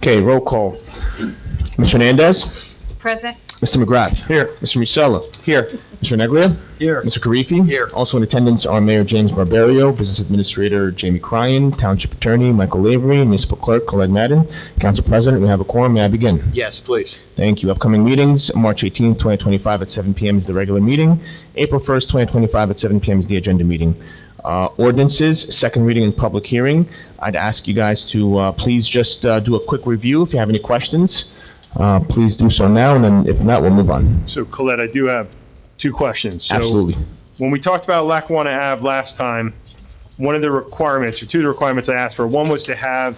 Okay, roll call. Mr. Hernandez? Present. Mr. McGrath? Here. Mr. Musella? Here. Mr. Neglia? Here. Mr. Karifi? Here. Also in attendance are Mayor James Barbario, Business Administrator Jamie Cryan, Township Attorney Michael Lavery, Municipal Clerk Colette Madden. Council President, we have a quorum. May I begin? Yes, please. Thank you. Upcoming meetings, March 18th, 2025 at 7 p.m. is the regular meeting. April 1st, 2025 at 7 p.m. is the agenda meeting. Ordinances, second reading and public hearing. I'd ask you guys to please just do a quick review. If you have any questions, please do so now, and then if not, we'll move on. So Colette, I do have two questions. So Absolutely. when we talked about Lackawanna Ave last time, one of the requirements, or two of the requirements I asked for, one was to have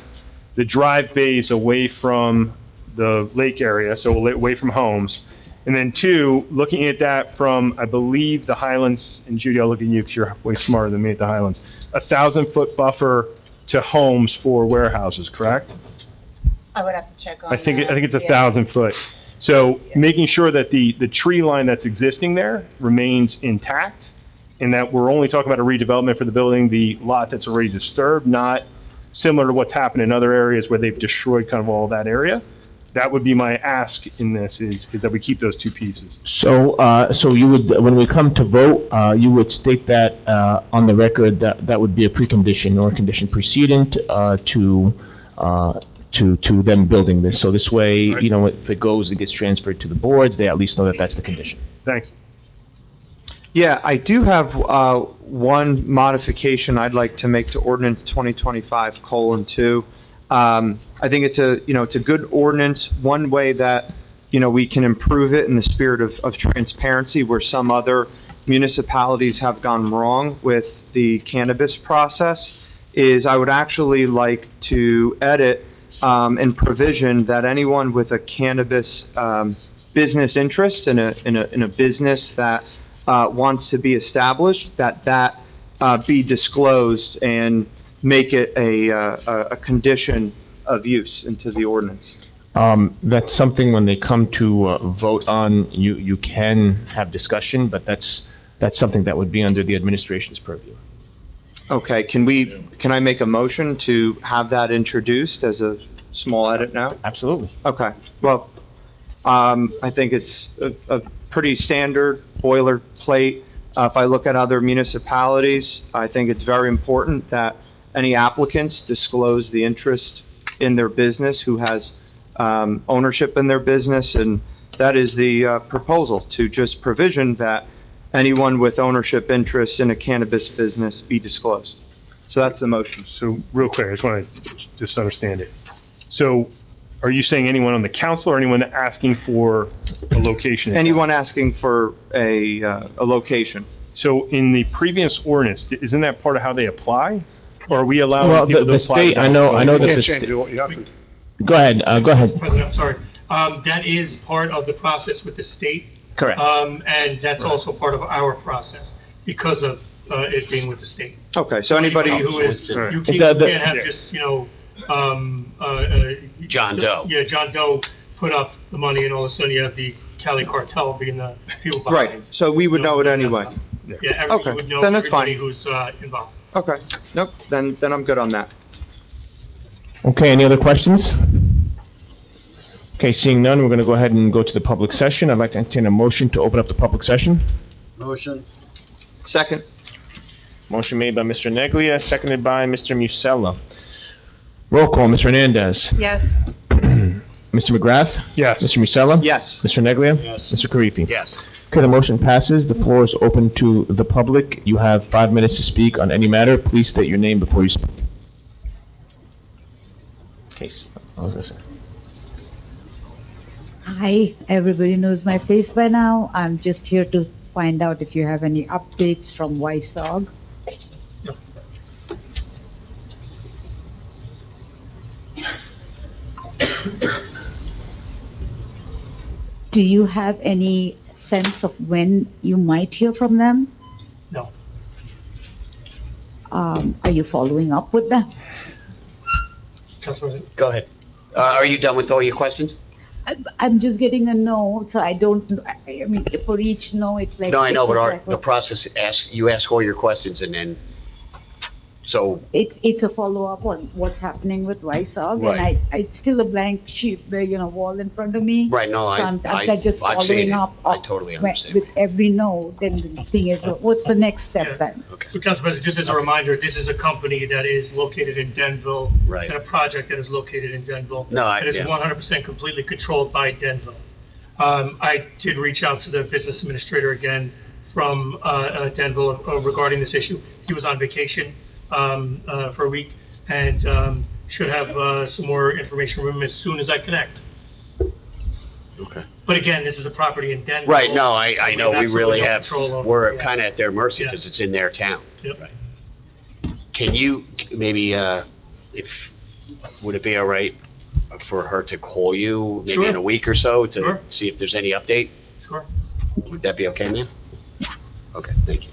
the drive bays away from the lake area, so away from homes. And then two, looking at that from, I believe, the Highlands, and Judy, I'll look at you because you're way smarter than me at the Highlands, 1,000-foot buffer to homes for warehouses, correct? I would have to check on I think that. it's Yeah. 1,000 foot. So making sure that the tree line that's existing there remains intact, and that we're only talking about a redevelopment for the building, the lot that's already disturbed, not similar to what's happened in other areas where they've destroyed kind of all that area. That would be my ask in this, is that we keep those two pieces. So, so you would, when we come to vote, you would state that on the record that that would be a precondition or a condition precedent to them building this. So this way, Right. you know, if it goes, it gets transferred to the boards, they at least know that that's the condition. Thanks. Yeah, I do have one modification I'd like to make to ordinance 2025:2. I think it's a good ordinance. One way that, we can improve it in the spirit of transparency, where some other municipalities have gone wrong with the cannabis process, is I would actually like to edit in provision that anyone with a cannabis business interest in a business that wants to be established, that be disclosed and make it a condition of use into the ordinance. That's something when they come to vote on, you can have discussion, but that's something that would be under the administration's purview. Okay, can I make a motion to have that introduced as a small edit now? Absolutely. Okay, well, I think it's a pretty standard boilerplate. If I look at other municipalities, I think it's very important that any applicants disclose the interest in their business, who has ownership in their business, and that is the proposal, to just provision that anyone with ownership interest in a cannabis business be disclosed. So that's the motion. So real quick, I just want to understand it. So are you saying anyone on the council or anyone asking for a location? Anyone asking for a location. So in the previous ordinance, isn't that part of how they apply? Or are we allowing Well, people to the apply? state, I know that the state. Go ahead, go ahead. President, I'm sorry. That is part of the process with the state. Correct. And that's also part of our process because of it being with the state. Okay, so anybody Who is, Right. you The- can't the- have Yeah. just, John Doe. Yeah, John Doe put up the money and all of a sudden you have the Cali cartel being the people behind. Right, so we would know it anyway. Yeah, Okay, you would know then that's fine. everybody who's involved. Okay, nope, then I'm good on that. Okay, any other questions? Okay, seeing none, we're going to go ahead and go to the public session. I'd like to entertain a motion to open up the public session. Motion. Second. Motion made by Mr. Neglia, seconded by Mr. Musella. Roll call, Mr. Hernandez. Yes. Mr. McGrath? Yes. Mr. Musella? Yes. Mr. Neglia? Yes. Mr. Karifi? Yes. Okay, the motion passes. The floor is open to the public. You have 5 minutes to speak on any matter. Please state your name before you speak. Case. What was I saying? Hi, everybody knows my face by now. I'm just here to find out if you have any updates from YSOG. Do you have any sense of when you might hear from them? No. Are you following up with them? Council President? Go ahead. Are you done with all your questions? I'm just getting a no, so I don't, I mean, for each no, it's like. No, I know, but it's like, the process you ask all your questions and then So, It's a follow-up on what's happening with Weissog, Right. and it's still a blank sheet, wall in front of me. right, no, So I'm just I've seen following it. up. I totally understand. With every no, then the thing is, what's the next step then? Okay. So, Council President, just as a reminder, this is a company that is located in Denville. Right. And a project that is located in Denville. No, It is 100% completely controlled by Denville. I did reach out to the business administrator again from Denville regarding this issue. He was on vacation for a week and should have some more information from him as soon as I connect. Okay. But again, this is a property in Denville. Right, no, I know, we absolutely really no have, control over it. we're Yeah. kind of at their mercy Yeah. because it's in their town. Yep. Can you, maybe, would it be all right for her to call you maybe in Sure. a week or so to Sure. see if there's any update? Sure. Would that be okay, ma'am? Okay, thank you.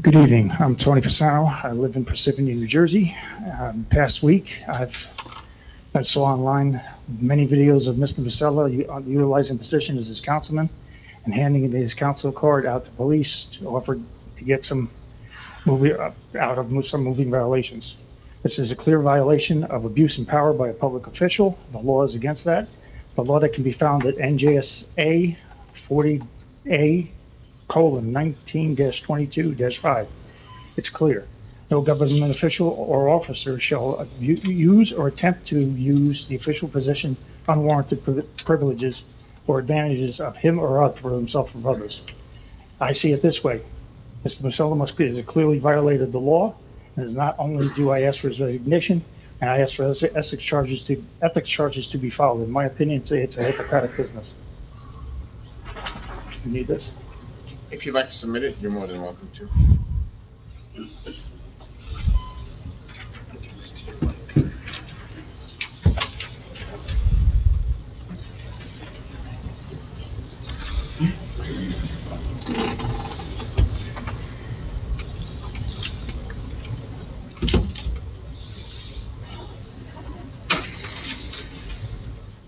Good evening. I'm Tony Fasano. I live in Parsippany, New Jersey. Past week, I saw online many videos of Mr. Musella utilizing position as his councilman and handing his council card out to police to offer to get some out of some moving violations. This is a clear violation of abuse of power by a public official. The law is against that. The law that can be found at NJSA 40A:19-22-5. It's clear. No government official or officer shall use or attempt to use the official position unwarranted privileges or advantages of him or other for himself or others. I see it this way. Mr. Musella has clearly violated the law, and is not only do I ask for his resignation, and I ask for ethics charges to be filed. In my opinion, it's a Hippocratic business. You need this? If you'd like to submit it, you're more than welcome to.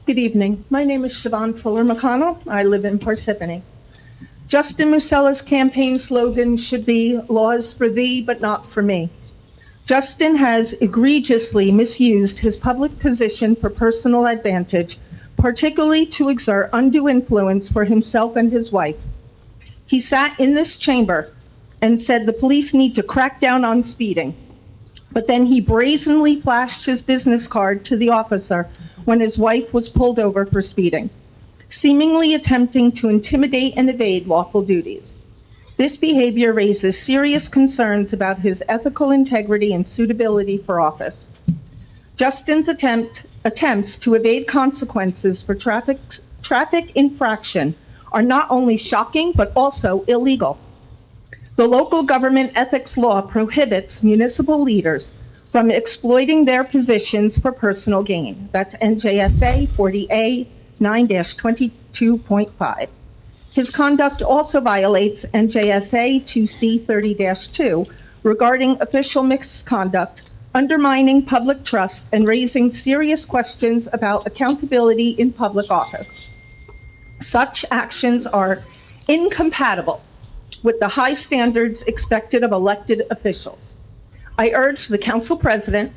Good evening. My name is Siobhan Fuller McConnell. I live in Parsippany. Justin Musella's campaign slogan should be "Laws for thee, but not for me." Justin has egregiously misused his public position for personal advantage, particularly to exert undue influence for himself and his wife. He sat in this chamber and said the police need to crack down on speeding. But then he brazenly flashed his business card to the officer when his wife was pulled over for speeding, seemingly attempting to intimidate and evade lawful duties. This behavior raises serious concerns about his ethical integrity and suitability for office. Justin's attempts to evade consequences for traffic infraction are not only shocking, but also illegal. The local government ethics law prohibits municipal leaders from exploiting their positions for personal gain. That's NJSA 40A:9-22.5. His conduct also violates NJSA 2C30-2 regarding official misconduct, undermining public trust, and raising serious questions about accountability in public office. Such actions are incompatible with the high standards expected of elected officials. I urge the council president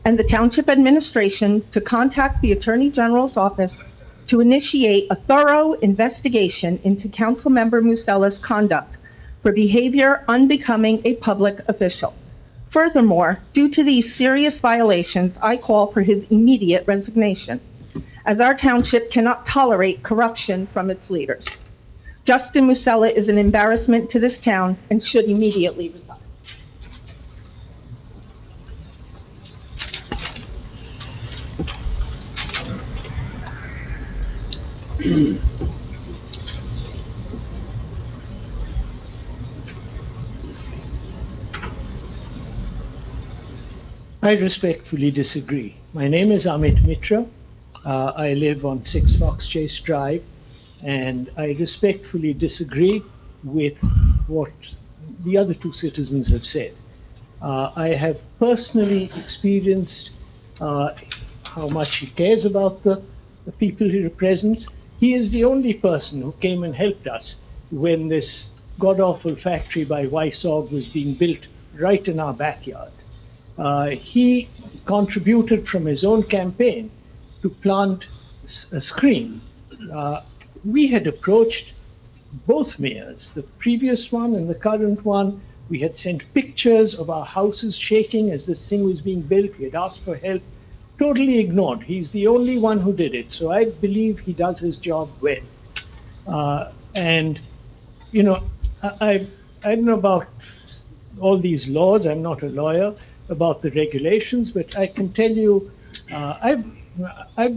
and the township administration to contact the Attorney General's office to initiate a thorough investigation into Councilmember Musella's conduct for behavior unbecoming a public official. Furthermore, due to these serious violations, I call for his immediate resignation, as our township cannot tolerate corruption from its leaders. Justin Musella is an embarrassment to this town and should immediately resign. I respectfully disagree. My name is Amit Mitra. I live on 6 Fox Chase Drive, And I respectfully disagree with what the other two citizens have said. I have personally experienced how much he cares about the people he represents. He is the only person who came and helped us when this god-awful factory by Weissog was being built right in our backyard. He contributed from his own campaign to plant a screen. We had approached both mayors, the previous one and the current one. We had sent pictures of our houses shaking as this thing was being built. We had asked for help. Totally ignored. He's the only one who did it. So I believe he does his job well. And, you know, I don't know about all these laws. I'm not a lawyer about the regulations, but I can tell you, I've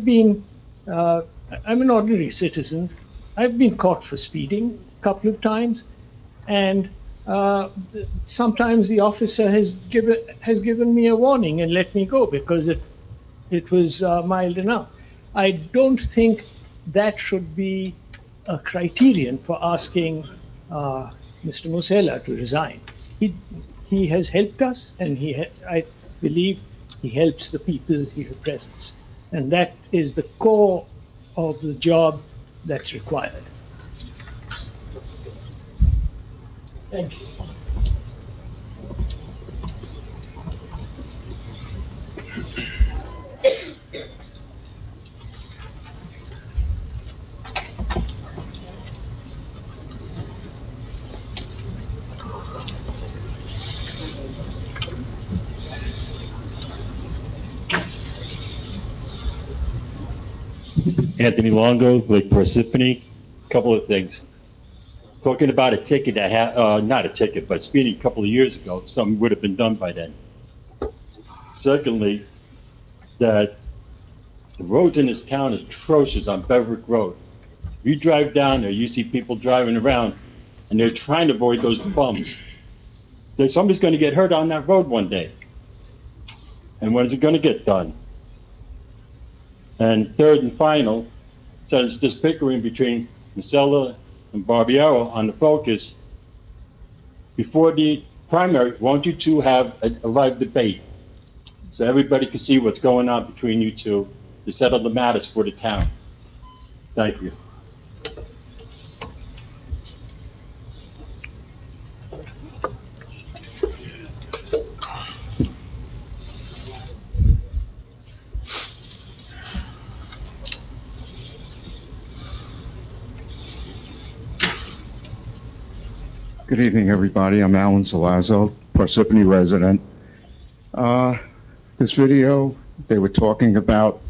been, I'm an ordinary citizen. I've been caught for speeding a couple of times, and sometimes the officer has given me a warning and let me go because it was mild enough. I don't think that should be a criterion for asking Mr. Musella to resign. He has helped us, and I believe he helps the people he represents. And that is the core of the job that's required. Thank you. Anthony Longo, Lake Parsippany. Couple of things. Talking about a ticket that not a ticket, but speeding a couple of years ago, something would have been done by then. Secondly, that the roads in this town are atrocious on Beverick Road. You drive down there, you see people driving around, and they're trying to avoid those bumps. Somebody's going to get hurt on that road one day. And when is it going to get done? And third and final, says this bickering between Musella and Barbiero on the focus. Before the primary, won't you two have a live debate so everybody can see what's going on between you two to settle the matters for the town? Thank you. Good evening, everybody. I'm Alan Salazzo, Parsippany resident. This video they were talking about,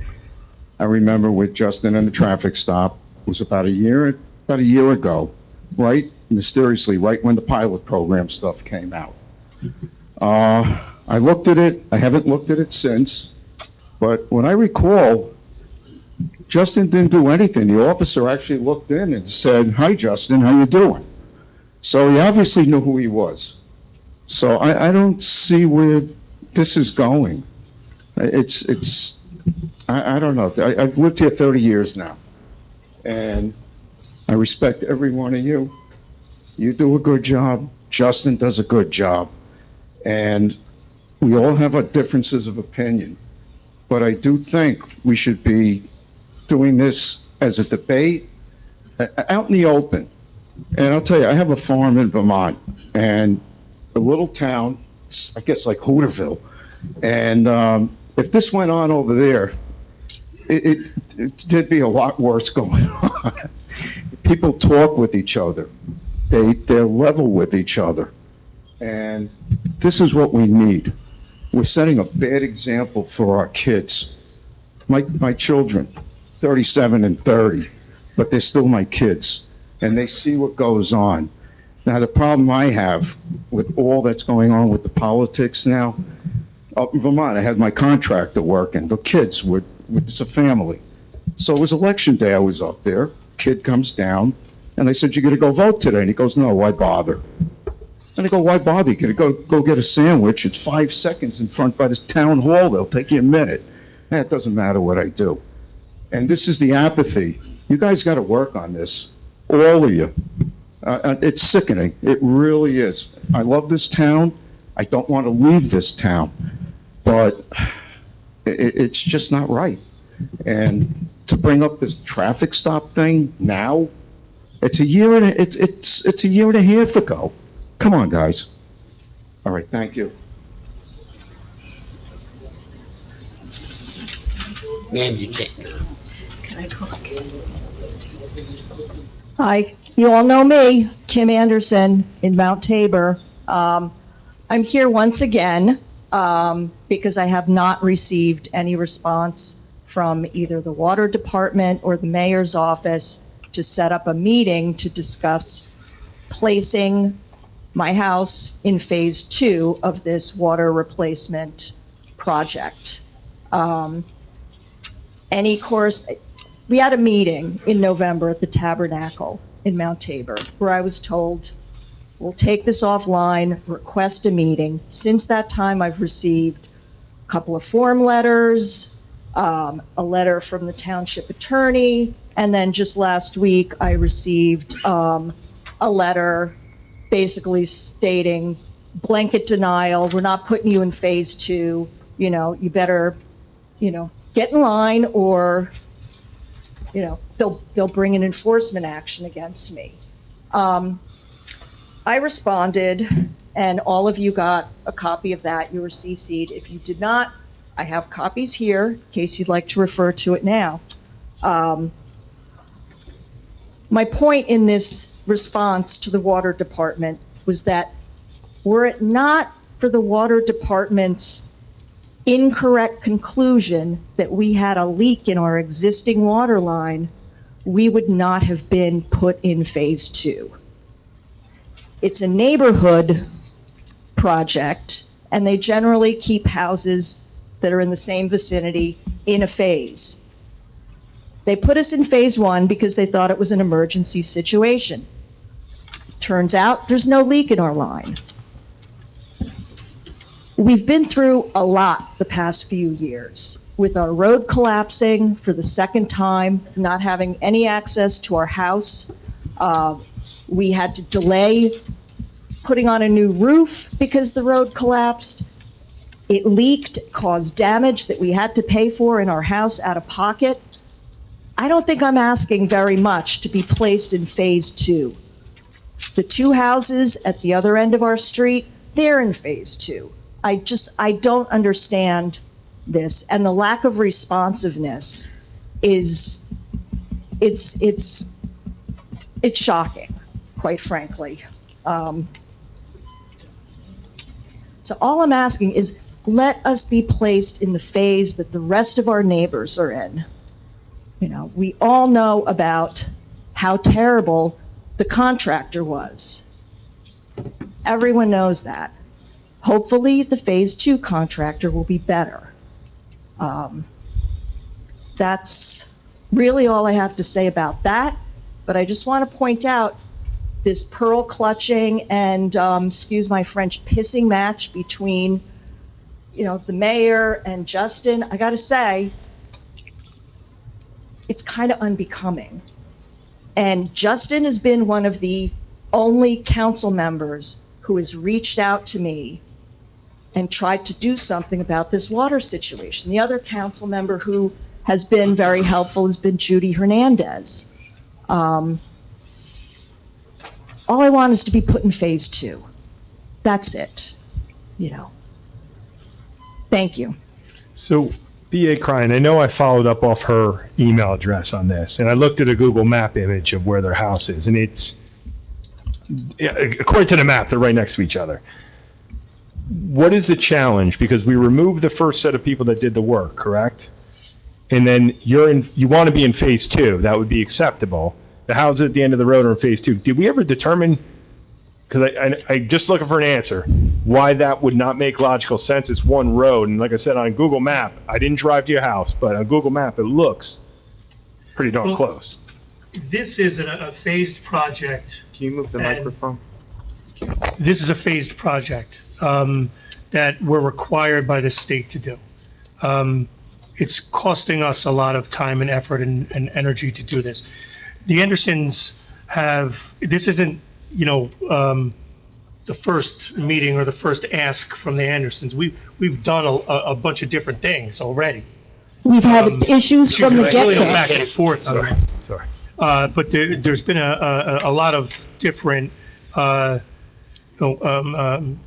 I remember with Justin and the traffic stop, was about a year ago, right? Mysteriously, right when the pilot program stuff came out. I looked at it. I haven't looked at it since, but when I recall, Justin didn't do anything. The officer actually looked in and said, "Hi, Justin, how you doing?" So he obviously knew who he was. So I don't see where this is going. I don't know. I've lived here 30 years now, and I respect every one of you. You do a good job. Justin does a good job. And we all have our differences of opinion. But I do think we should be doing this as a debate out in the open. And I'll tell you, I have a farm in Vermont, and a little town, I guess like Hooterville. And if this went on over there, there'd be a lot worse going on. People talk with each other. They're level with each other. And this is what we need. We're setting a bad example for our kids. My children, 37 and 30, but they're still my kids. And they see what goes on. Now, the problem I have with all that's going on with the politics now, up in Vermont, I had my contractor working. The kids it's a family. So it was election day, I was up there. Kid comes down, and I said, "You gonna go vote today?" And he goes, "No, why bother?" And I go, "Why bother? You gonna go get a sandwich? It's 5 seconds in front by this town hall. They'll take you a minute." It doesn't matter what I do. And this is the apathy. You guys got to work on this, all of you. It's sickening. It really is. I love this town. I don't want to leave this town, but it's just not right. And to bring up this traffic stop thing now, it's a year and it's a year and a half ago. Come on, guys. All right, thank you. Ma'am, you can't. Can I talk? Hi, you all know me, Kim Anderson in Mount Tabor. I'm here once again because I have not received any response from either the water department or the mayor's office to set up a meeting to discuss placing my house in phase 2 of this water replacement project. We had a meeting in November at the Tabernacle in Mount Tabor where I was told, we'll take this offline, request a meeting. Since that time, I've received a couple of form letters, a letter from the township attorney, and then just last week, I received a letter basically stating blanket denial, we're not putting you in phase 2, you better, get in line or, they'll bring an enforcement action against me. I responded, and all of you got a copy of that. You were CC'd. If you did not, I have copies here in case you'd like to refer to it now. My point in this response to the water department was that were it not for the water department's incorrect conclusion that we had a leak in our existing water line, we would not have been put in phase 2. It's a neighborhood project, and they generally keep houses that are in the same vicinity in a phase. They put us in phase 1 because they thought it was an emergency situation. Turns out there's no leak in our line. We've been through a lot the past few years, with our road collapsing for the second time, not having any access to our house. We had to delay putting on a new roof because the road collapsed. It leaked, caused damage that we had to pay for in our house out of pocket. I don't think I'm asking very much to be placed in phase 2. The 2 houses at the other end of our street, they're in phase 2. I don't understand this, and the lack of responsiveness is, it's shocking, quite frankly. So all I'm asking is, let us be placed in the phase that the rest of our neighbors are in. We all know about how terrible the contractor was. Everyone knows that. Hopefully, the phase 2 contractor will be better. That's really all I have to say about that, but I just want to point out this pearl clutching and, excuse my French, pissing match between, the mayor and Justin. I got to say, it's kind of unbecoming. And Justin has been one of the only council members who has reached out to me and tried to do something about this water situation. The other council member who has been very helpful has been Judy Hernandez. All I want is to be put in phase 2. That's it, Thank you. So, B.A. Crine, I know I followed up off her email address on this, and I looked at a Google map image of where their house is, and according to the map, they're right next to each other. What is the challenge? Because we removed the first set of people that did the work, correct? And then you want to be in phase 2. That would be acceptable. The houses at the end of the road are in phase 2. Did we ever determine, because I'm just looking for an answer, why that would not make logical sense? It's one road, and like I said, on Google Map, I didn't drive to your house, but on Google Map, it looks pretty darn close. This is a phased project. Can you move the microphone? This is a phased project that we're required by the state to do. it's costing us a lot of time and effort and energy to do this. The Andersons this isn't, the first meeting or the first ask from the Andersons. We've done a bunch of different things already. We've had issues from the Really go get-go. back and forth on this. Sorry. But there's been a lot of different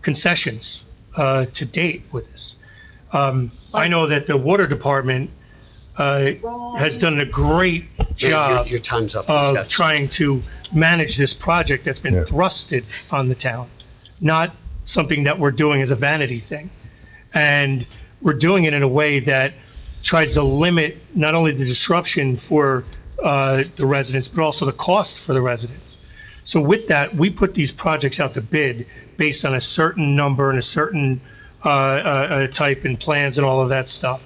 concessions to date with this. I know that the water department has done a great job Your time's up. of trying to manage this project that's been thrusted on the town, not something that we're doing as a vanity thing. And we're doing it in a way that tries to limit not only the disruption for the residents, but also the cost for the residents. So with that, we put these projects out to bid based on a certain number and a certain type and plans and all of that stuff.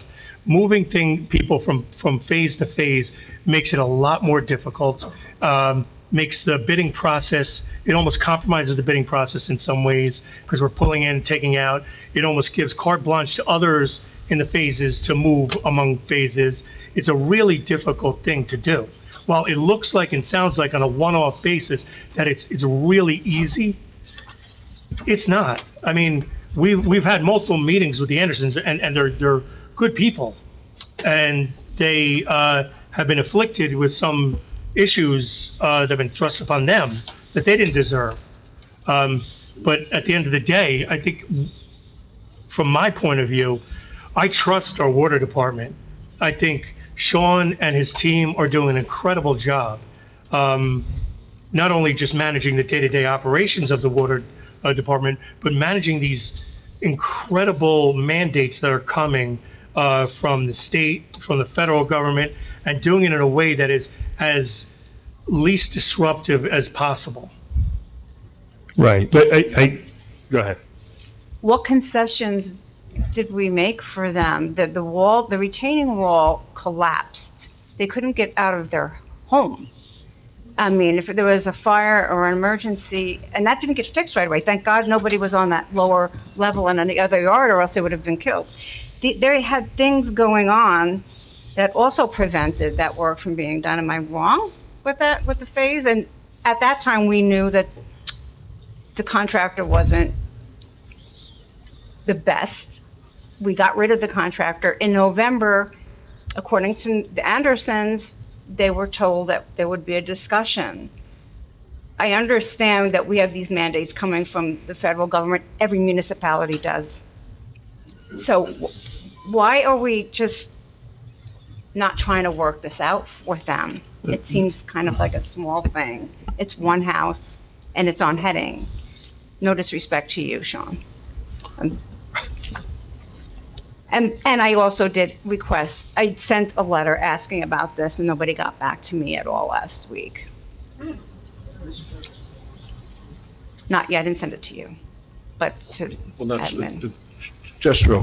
Moving people from phase to phase makes it a lot more difficult, makes the bidding process, it almost compromises the bidding process in some ways, because we're pulling in, taking out. It almost gives carte blanche to others in the phases to move among phases. It's a really difficult thing to do. While it looks like and sounds like on a one-off basis that it's really easy, it's not. I mean, we've had multiple meetings with the Andersons, and they're good people, and they have been afflicted with some issues that have been thrust upon them that they didn't deserve. But at the end of the day, I think, from my point of view, I trust our water department. I think Sean and his team are doing an incredible job, not only just managing the day-to-day operations of the water department, but managing these incredible mandates that are coming from the state, from the federal government, and doing it in a way that is as least disruptive as possible. Right, but go ahead. What concessions did we make for them? The retaining wall collapsed. They couldn't get out of their home. I mean, if there was a fire or an emergency, and that didn't get fixed right away. Thank God nobody was on that lower level in any other yard, or else they would have been killed. They had things going on that also prevented that work from being done. Am I wrong with that, with the phase? And at that time, we knew that the contractor wasn't the best. We got rid of the contractor. In November, according to the Andersons, they were told that there would be a discussion. I understand that we have these mandates coming from the federal government. Every municipality does. So why are we just not trying to work this out with them? It seems kind of like a small thing. It's one house, and it's on heading. No disrespect to you, Sean. And I also did request, I sent a letter asking about this, and nobody got back to me at all last week. Not yet, I didn't send it to you, but to admin. Just real,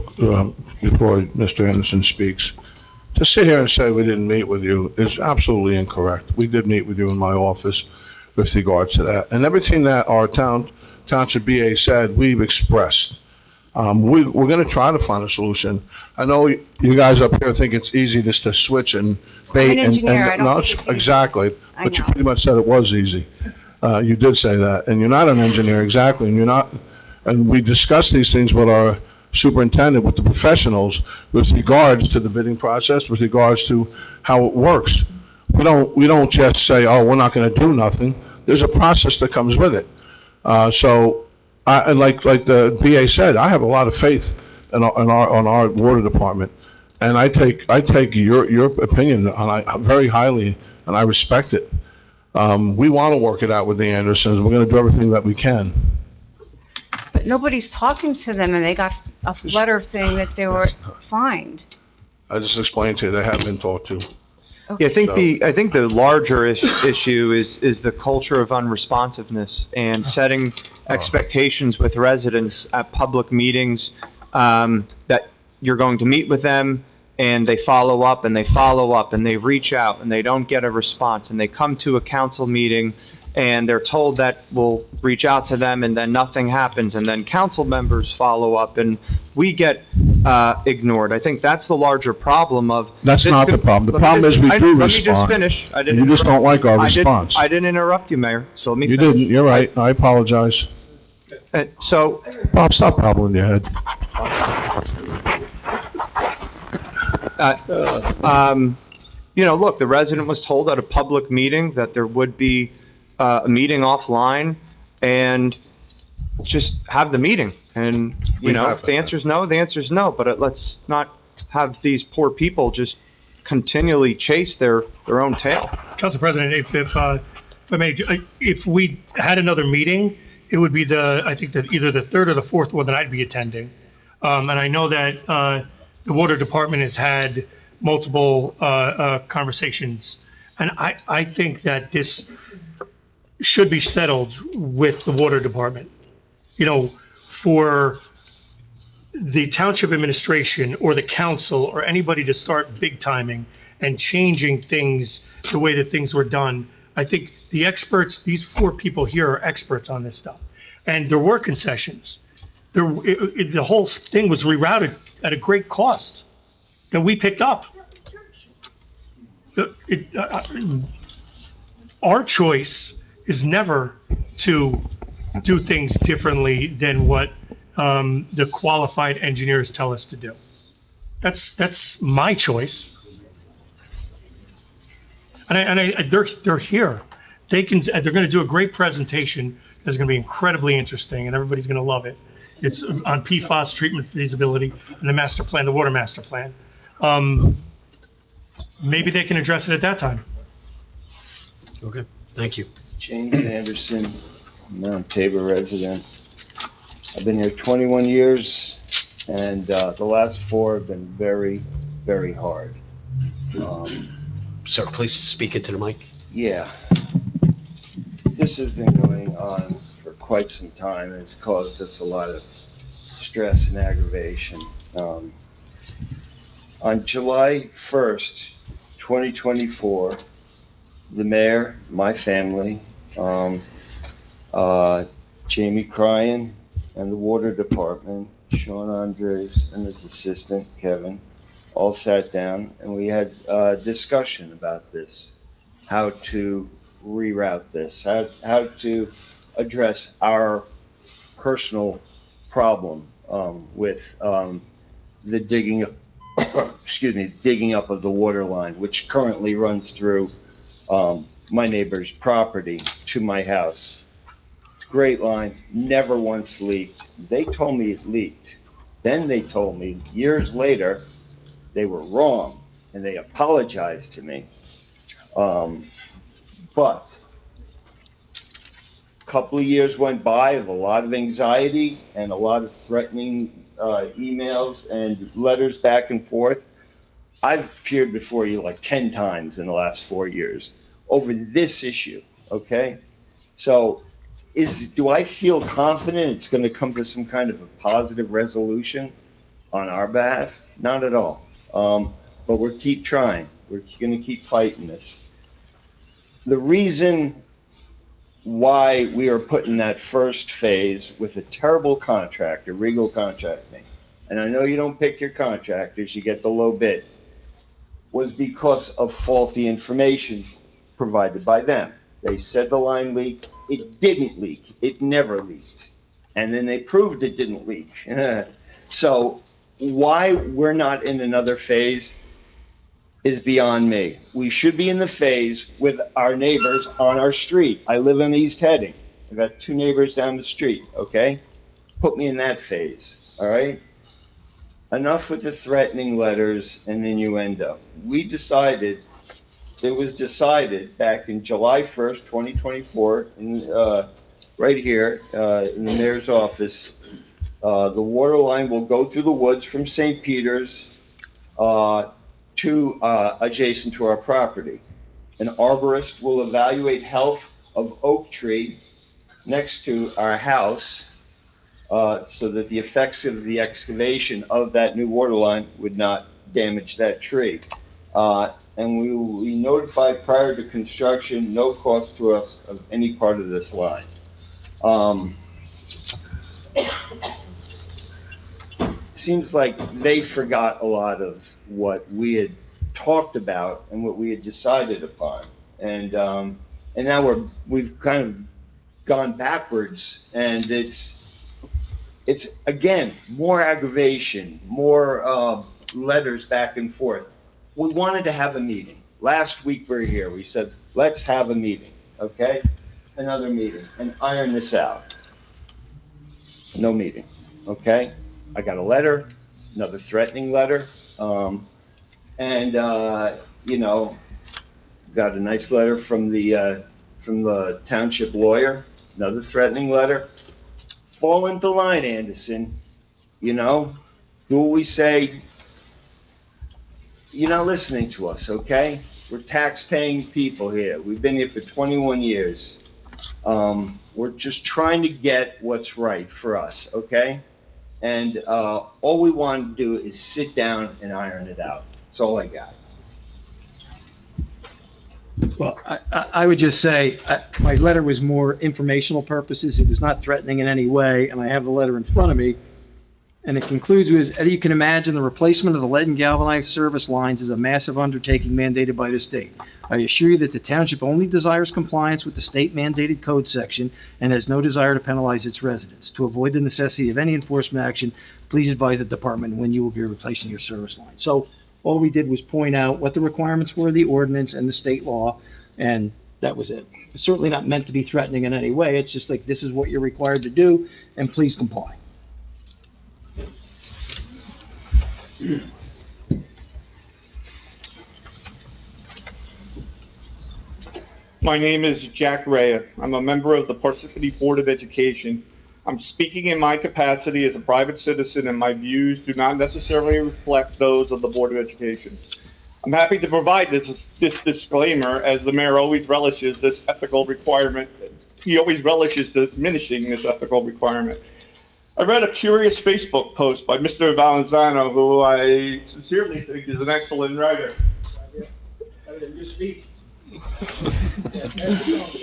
before Mr. Anderson speaks, to sit here and say we didn't meet with you is absolutely incorrect. We did meet with you in my office with regards to that. And everything that our Township BA said, we've expressed. We're going to try to find a solution. I know you guys up here think it's easy just to switch and bait. I'm an engineer, I don't no, think it's easy. exactly. I But you know. pretty much said it was easy. You did say that, and you're not an engineer, exactly, and you're not. And we discussed these things with our superintendent, with the professionals, with regards to the bidding process, with regards to how it works. We don't just say, oh, we're not going to do nothing. There's a process that comes with it. And like the BA said, I have a lot of faith in our water department, and I take your opinion very highly, and I respect it. We want to work it out with the Andersons. We're going to do everything that we can. But nobody's talking to them, and they got a letter saying that they were fined. I just explained to you they haven't been talked to. Yeah, I think the larger issue is the culture of unresponsiveness and setting expectations with residents at public meetings, that you're going to meet with them, and they follow up and they follow up and they reach out and they don't get a response, and they come to a council meeting and they're told that we'll reach out to them, and then nothing happens, and then council members follow up, and we get ignored. I think that's the larger problem of. That's not the problem. The problem is we do Let me just respond. finish. I didn't You just don't like our I didn't- response. I didn't interrupt you, Mayor, so let me You finish. didn't, you're right, I apologize. So, Bob, stop bobbling your head. look, the resident was told at a public meeting that there would be a meeting offline, and just have the meeting. And, if the answer is no, the answer is no, but let's not have these poor people just continually chase their own tail. Council President, if I may, if we had another meeting, it would be either the third or the fourth one that I'd be attending. And I know that the Water Department has had multiple conversations, and I think that this should be settled with the Water Department. For the Township administration or the council or anybody to start big timing and changing things the way that things were done, I think the experts, these four people here are experts on this stuff. And there were concessions. The whole thing was rerouted at a great cost that we picked up. Our choice is never to do things differently than what the qualified engineers tell us to do. That's my choice. And they're here. They're going to do a great presentation that's going to be incredibly interesting, and everybody's going to love it. It's on PFAS treatment feasibility and the master plan, the water master plan. Maybe they can address it at that time. Okay, thank you. James Anderson, Mount Tabor resident. I've been here 21 years, and the last 4 have been very, very hard. Sir, please speak into the mic. Yeah. This has been going on for quite some time, and it's caused us a lot of stress and aggravation. On July 1st, 2024, the mayor, my family, Jamie Cryan, and the water department, Sean Andres and his assistant, Kevin, all sat down and we had a discussion about this, how to reroute this, how to address our personal problem with the digging up, digging up of the water line, which currently runs through my neighbor's property to my house. It's a great line, never once leaked. They told me it leaked. Then they told me years later they were wrong and they apologized to me. But a couple of years went by of a lot of anxiety and a lot of threatening emails and letters back and forth. I've appeared before you like 10 times in the last 4 years over this issue, okay? So do I feel confident it's going to come to some kind of a positive resolution on our behalf? Not at all. But we'll keep trying. We're going to keep fighting this. The reason why we are put in that first phase with a terrible contractor, Regal Contracting, and I know you don't pick your contractors, you get the low bid, was because of faulty information provided by them. They said the line leaked. It didn't leak. It never leaked. And then they proved it didn't leak. So why we're not in another phase is beyond me. We should be in the phase with our neighbors on our street. I live on East Heading. I've got 2 neighbors down the street, okay? Put me in that phase, all right? Enough with the threatening letters and innuendo. It was decided back in July 1st, 2024, right here in the mayor's office, the water line will go through the woods from St. Peter's to adjacent to our property. An arborist will evaluate health of oak tree next to our house so that the effects of the excavation of that new water line would not damage that tree. And we will be notified prior to construction, no cost to us of any part of this line. seems like they forgot a lot of what we had talked about and what we had decided upon. And now we've kind of gone backwards, and it's again, more aggravation, more letters back and forth. We wanted to have a meeting. Last week we were here, we said, let's have a meeting, okay? Another meeting, and iron this out. No meeting, okay? I got a letter, another threatening letter, you know, got a nice letter from the township lawyer, another threatening letter. Fall into line, Anderson, you know? Do what we say. You're not listening to us, okay? We're tax-paying people here. We've been here for 21 years. We're just trying to get what's right for us, okay? And all we want to do is sit down and iron it out. That's all I got. Well, I would just say, my letter was more informational purposes. It was not threatening in any way, and I have the letter in front of me. And it concludes with, as you can imagine, the replacement of the lead and galvanized service lines is a massive undertaking mandated by the state. I assure you that the township only desires compliance with the state mandated code section and has no desire to penalize its residents. To avoid the necessity of any enforcement action, please advise the department when you will be replacing your service line. So all we did was point out what the requirements were of the ordinance and the state law, and that was it. It's certainly not meant to be threatening in any way. It's just like, this is what you're required to do, and please comply. My name is Jack Rea. I'm a member of the Parsippany Board of Education. I'm speaking in my capacity as a private citizen, and my views do not necessarily reflect those of the Board of Education. I'm happy to provide this disclaimer, as the mayor always relishes this ethical requirement. He always relishes diminishing this ethical requirement. I read a curious Facebook post by Mr. Valenzano, who I sincerely think is an excellent writer. You speak.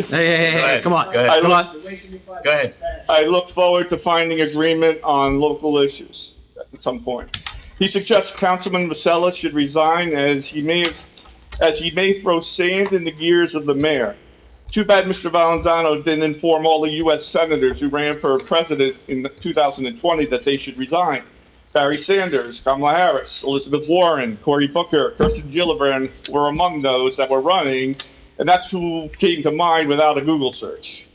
Hey, come on. Go ahead. Go ahead. I look forward to finding agreement on local issues at some point. He suggests Councilman Masella should resign as he may throw sand in the gears of the mayor. Too bad Mr. Valenzano didn't inform all the U.S. senators who ran for president in 2020 that they should resign. Barry Sanders, Kamala Harris, Elizabeth Warren, Cory Booker, Kirsten Gillibrand were among those that were running, and that's who came to mind without a Google search.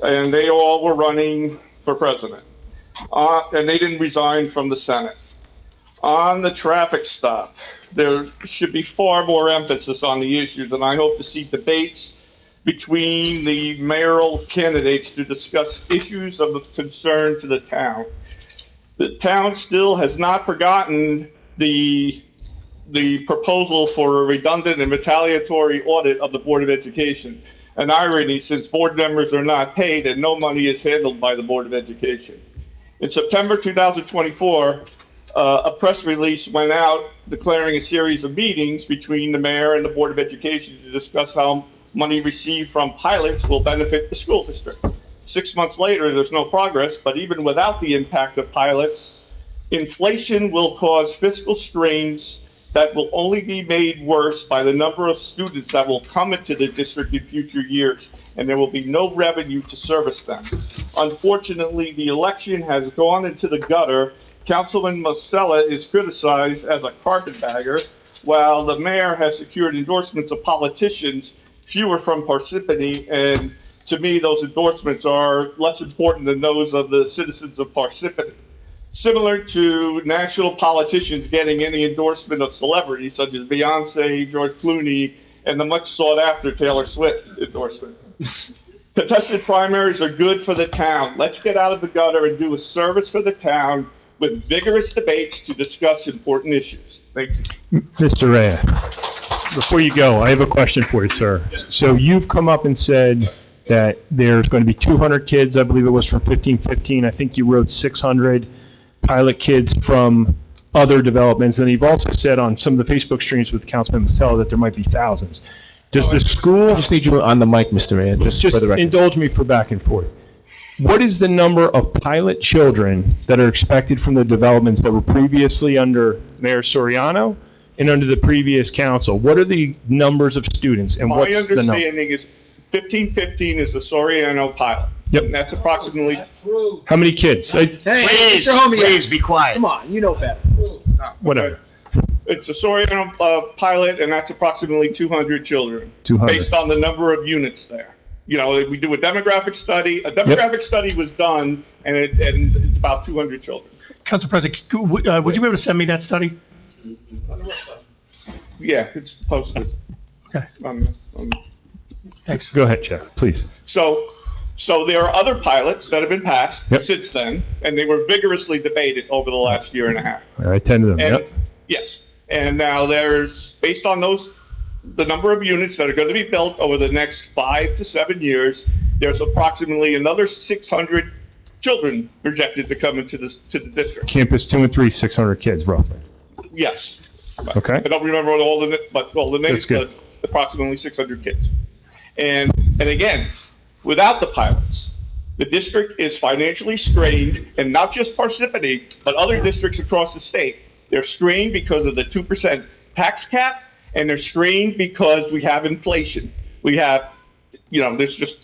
And they all were running for president. And they didn't resign from the Senate. On the traffic stop, there should be far more emphasis on the issues, and I hope to see debates between the mayoral candidates to discuss issues of concern to the town. The town still has not forgotten the proposal for a redundant and retaliatory audit of the Board of Education. An irony, since board members are not paid and no money is handled by the Board of Education. In September 2024, a press release went out declaring a series of meetings between the mayor and the Board of Education to discuss how money received from pilots will benefit the school district. 6 months later, there's no progress, but even without the impact of pilots, inflation will cause fiscal strains that will only be made worse by the number of students that will come into the district in future years, and there will be no revenue to service them. Unfortunately, the election has gone into the gutter. Councilman Masella is criticized as a carpetbagger, while the mayor has secured endorsements of politicians, fewer from Parsippany, and to me, those endorsements are less important than those of the citizens of Parsippany. Similar to national politicians getting any endorsement of celebrities such as Beyonce, George Clooney, and the much sought after Taylor Swift endorsement. Contested primaries are good for the town. Let's get out of the gutter and do a service for the town with vigorous debates to discuss important issues. Thank you. Mr. Rea, before you go, I have a question for you, sir. So you've come up and said that there's going to be 200 kids, I believe it was from 1515. I think you wrote 600 pilot kids from other developments. And you've also said on some of the Facebook streams with Councilman Masella that there might be thousands. Does the school... I just need you on the mic, Mr. Rea, just for the record. Indulge me for back and forth. what is the number of pilot children that are expected from the developments that were previously under Mayor Soriano and under the previous council? What are the numbers of students and My what's the number? understanding is 1515 is the Soriano pilot. Yep. And that's approximately, How many kids? Please be quiet. Come on, you know better. Whatever. it's a Soriano pilot, and that's approximately 200 children. 200. Based on the number of units there. You know, we do a demographic study. A demographic study was done, and it's about 200 children. Council President, would you be able to send me that study? Yeah, it's posted. Okay. Thanks. Go ahead, Jeff, please. So there are other pilots that have been passed since then, and they were vigorously debated over the last year and a half. I attended them, And, yep. Yes, and now there's, based on the number of units that are going to be built over the next 5 to 7 years, there's approximately another 600 children projected to come into the district. Campus 2 and 3, 600 kids roughly. Yes. Okay. I don't remember all the names, That's good. but approximately 600 kids. And again, without the pilots, the district is financially strained, and not just Parsippany, but other districts across the state. They're strained because of the 2% tax cap, and they're strained because we have inflation. We have, there's just,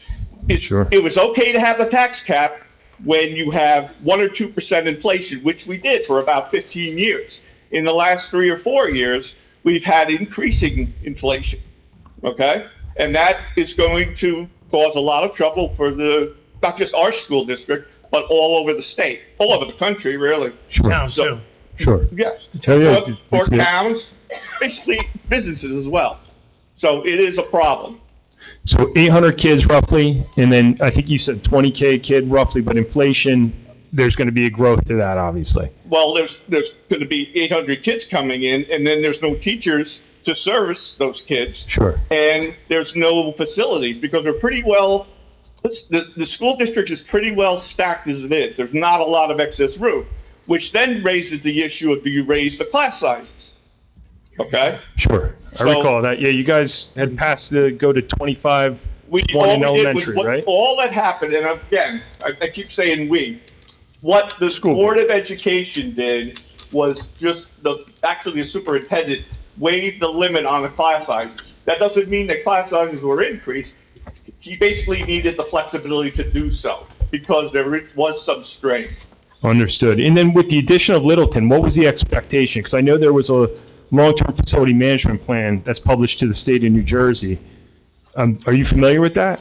it was okay to have the tax cap when you have 1 or 2% inflation, which we did for about 15 years. In the last 3 or 4 years, we've had increasing inflation, okay? And that is going to cause a lot of trouble for not just our school district, but all over the state, all over the country, really. Sure. Towns too. Sure. Yes. Yeah. Or towns, basically businesses as well. So it is a problem. So 800 kids roughly, and then I think you said 20K a kid roughly, but inflation, there's going to be a growth to that, obviously. Well, there's going to be 800 kids coming in, and then there's no teachers to service those kids. Sure. And there's no facilities because we're pretty well, the school district is pretty well stacked as it is. There's not a lot of excess room, which then raises the issue of, do you raise the class sizes? Okay? Sure. I recall that. Yeah, you guys had passed go to 25, one in elementary, right? All that happened, and again, I keep saying we, what the Board of Education did was just actually the superintendent waived the limit on the class sizes. That doesn't mean that class sizes were increased. He basically needed the flexibility to do so because there was some strain. Understood. And then with the addition of Littleton, what was the expectation? Because I know there was a long-term facility management plan that's published to the state of New Jersey. Are you familiar with that?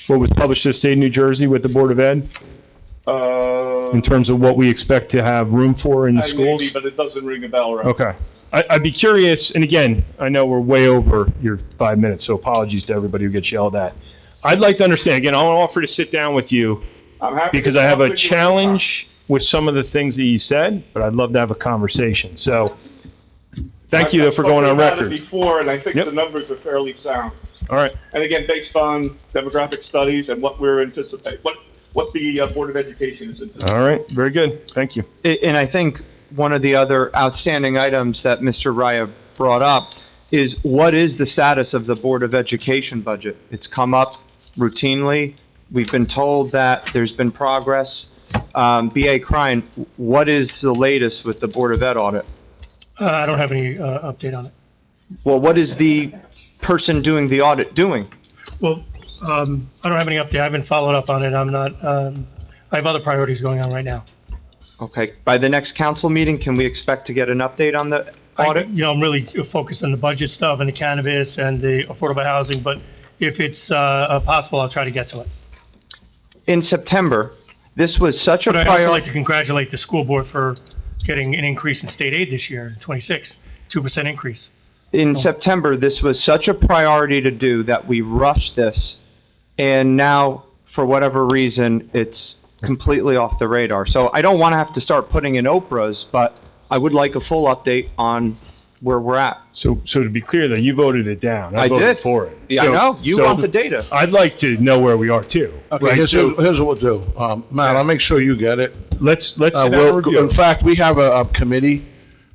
What was published to the state of New Jersey with the Board of Ed? In terms of what we expect to have room for in the schools? Maybe, but it doesn't ring a bell right. Okay. I'd be curious, and again, I know we're way over your 5 minutes, so apologies to everybody who gets yelled at. I'd like to understand, again, I'll offer to sit down with you because I have a challenge with some of the things that you said, but I'd love to have a conversation. So, thank you though for going on record. Before, and I think the numbers are fairly sound. All right. And again, based on demographic studies and what we're anticipating, what the Board of Education is anticipating. All right, very good. Thank you. And I think one of the other outstanding items that Mr. Raya brought up is what is the status of the Board of Education budget? It's come up routinely. We've been told that there's been progress. B.A. Krein, what is the latest with the Board of Ed audit? I don't have any update on it. Well, what is the person doing the audit doing? Well, I don't have any update. I haven't followed up on it. I'm not, I have other priorities going on right now. Okay. By the next council meeting, can we expect to get an update on the audit? I'm really focused on the budget stuff and the cannabis and the affordable housing, but if it's possible, I'll try to get to it. In September, this was such a But I'd priority. also like to congratulate the school board for getting an increase in state aid this year, 2% increase. In September, this was such a priority to do that we rushed this, and now, for whatever reason, it's completely off the radar. So I don't want to have to start putting in Oprahs, but I would like a full update on where we're at. So to be clear, though, you voted it down. I voted did. for it. Yeah, I know. You want the data. I'd like to know where we are too. Okay, Right, here's so- what we'll do. Matt, I'll make sure you get it. Let's sit down and We'll- review in it. fact, we have a committee.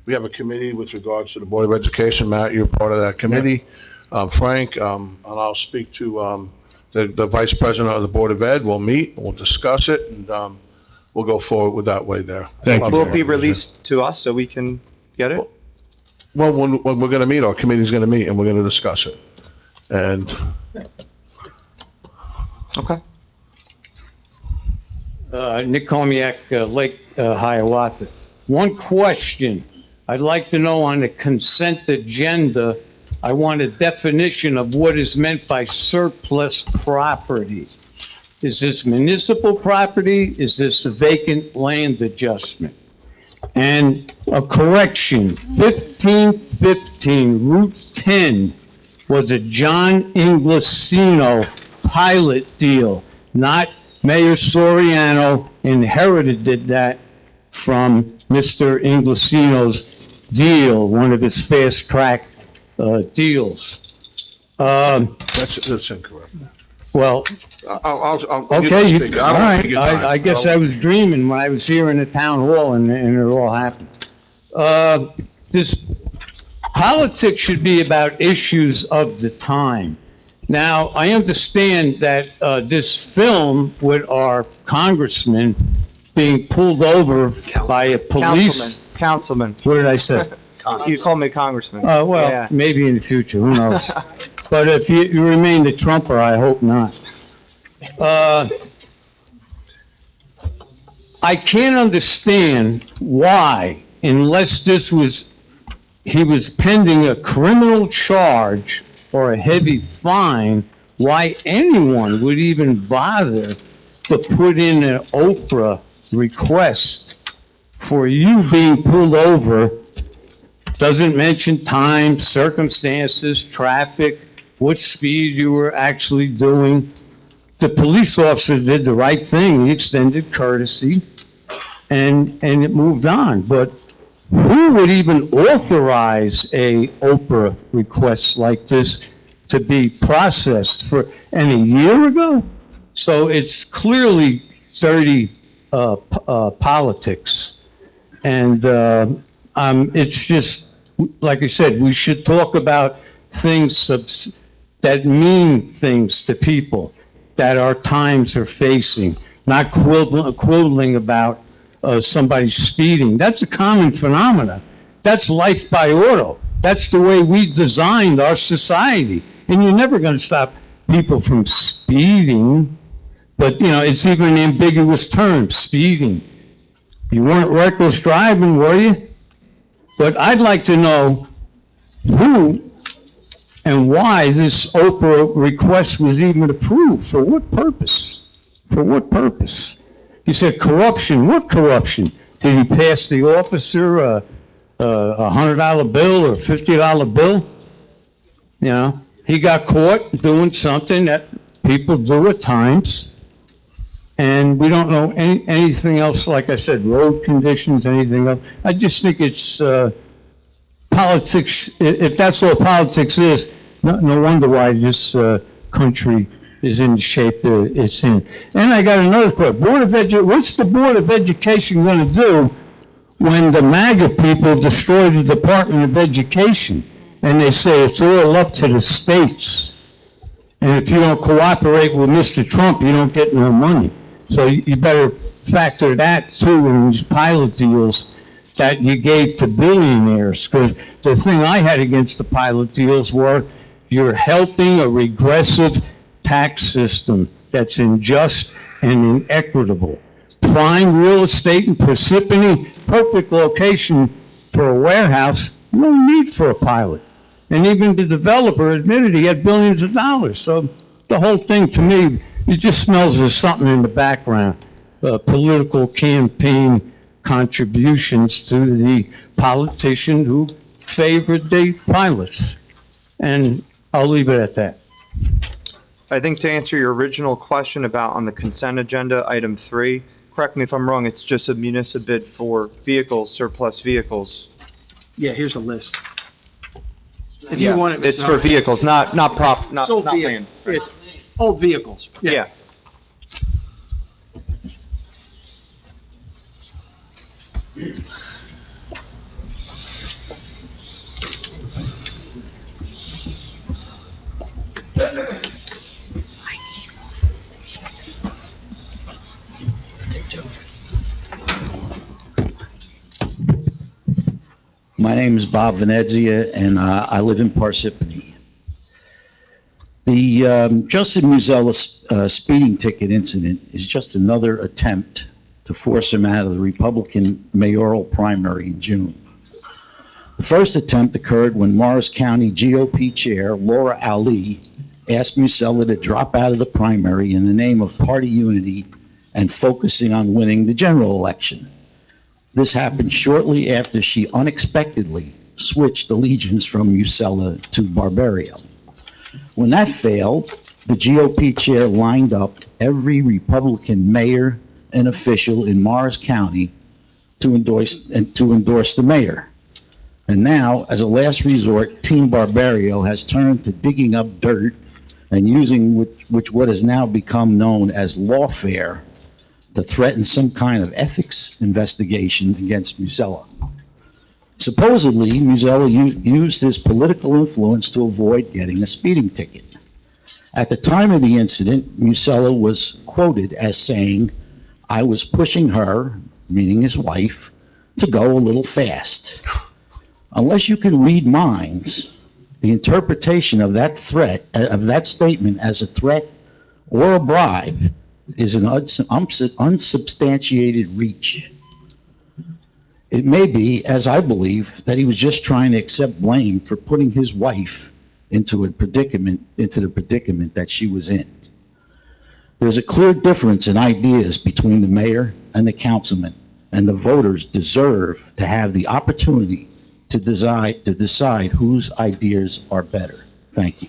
We have a committee with regards to the Board of Education. Matt, you're part of that committee. Frank, and I'll speak to the vice president of the Board of Ed will meet, we'll discuss it, and, we'll go forward with that way there. Will it be released to us so we can get it? Well, when we're gonna meet, our committee's gonna meet, and we're gonna discuss it. And, Okay. Nick Komiak, Lake Hiawatha. One question. I'd like to know on the consent agenda, I want a definition of what is meant by surplus property. Is this municipal property? Is this a vacant land adjustment? And a correction, 1515 Route 10 was a John Inglesino pilot deal, not Mayor Soriano inherited that from Mr. Inglesino's deal, one of his fast-track deals. that's incorrect. Well, I'll okay, you can speak. all I don't right, think it's time. I guess I was dreaming when I was here in the town hall and it all happened. This politics should be about issues of the time. Now, I understand that this film with our congressman being pulled over by a police... Councilman. What did I say? You called me congressman. Well, Yeah. maybe in the future, who knows? But if you remain the Trumper, I hope not. I can't understand why, unless he was pending a criminal charge or a heavy fine, why anyone would even bother to put in an Oprah request for you being pulled over. Doesn't mention time, circumstances, traffic, what speed you were actually doing. The police officer did the right thing. He extended courtesy, and it moved on. But who would even authorize a Oprah request like this to be processed and a year ago? So it's clearly dirty politics. And it's just, like I said, we should talk about things that mean things to people that our times are facing, not quibbling about somebody speeding. That's a common phenomenon. That's life by auto. That's the way we designed our society. And you're never going to stop people from speeding. But, it's even an ambiguous term, speeding. You weren't reckless driving, were you? But I'd like to know who and why this Oprah request was even approved. For what purpose? For what purpose? You said corruption. What corruption? Did he pass the officer a $100 bill or a $50 bill? He got caught doing something that people do at times. And we don't know anything else, like I said, road conditions, anything else. I just think it's politics. If that's all politics is, no wonder why this country is in the shape that it's in. And I got another question. What's the Board of Education going to do when the MAGA people destroy the Department of Education? And they say it's all up to the states. And if you don't cooperate with Mr. Trump, you don't get no money. So you better factor that too in these pilot deals that you gave to billionaires. Because the thing I had against the pilot deals were you're helping a regressive tax system that's unjust and inequitable. Prime real estate in Parsippany, perfect location for a warehouse, no need for a pilot. And even the developer admitted he had billions of dollars. So the whole thing, to me, it just smells of something in the background. Political campaign contributions to the politician who favored the pilots. And I'll leave it at that. I think to answer your original question about on the consent agenda, item 3, correct me if I'm wrong, it's just a municipal bid for vehicles, surplus vehicles. Yeah, here's a list. If you want it, It's for vehicles, not It's old land. vehicles. It's old vehicles. Yeah. My name is Bob Venezia, and I live in Parsippany. The Justin Musella speeding ticket incident is just another attempt to force him out of the Republican mayoral primary in June. The first attempt occurred when Morris County GOP Chair Laura Ali asked Musella to drop out of the primary in the name of party unity and focusing on winning the general election. This happened shortly after she unexpectedly switched allegiance from Musella to Barbario. When that failed, the GOP chair lined up every Republican mayor and official in Morris County to endorse the mayor. And now, as a last resort, Team Barbario has turned to digging up dirt and using what has now become known as lawfare to threaten some kind of ethics investigation against Musella. Supposedly, Musella used his political influence to avoid getting a speeding ticket. At the time of the incident, Musella was quoted as saying, "I was pushing her," meaning his wife, "to go a little fast." Unless you can read minds, the interpretation of that statement as a threat or a bribe is an unsubstantiated reach. It may be, as I believe, that he was just trying to accept blame for putting his wife into the predicament that she was in. There's a clear difference in ideas between the mayor and the councilman, and the voters deserve to have the opportunity to decide whose ideas are better. Thank you.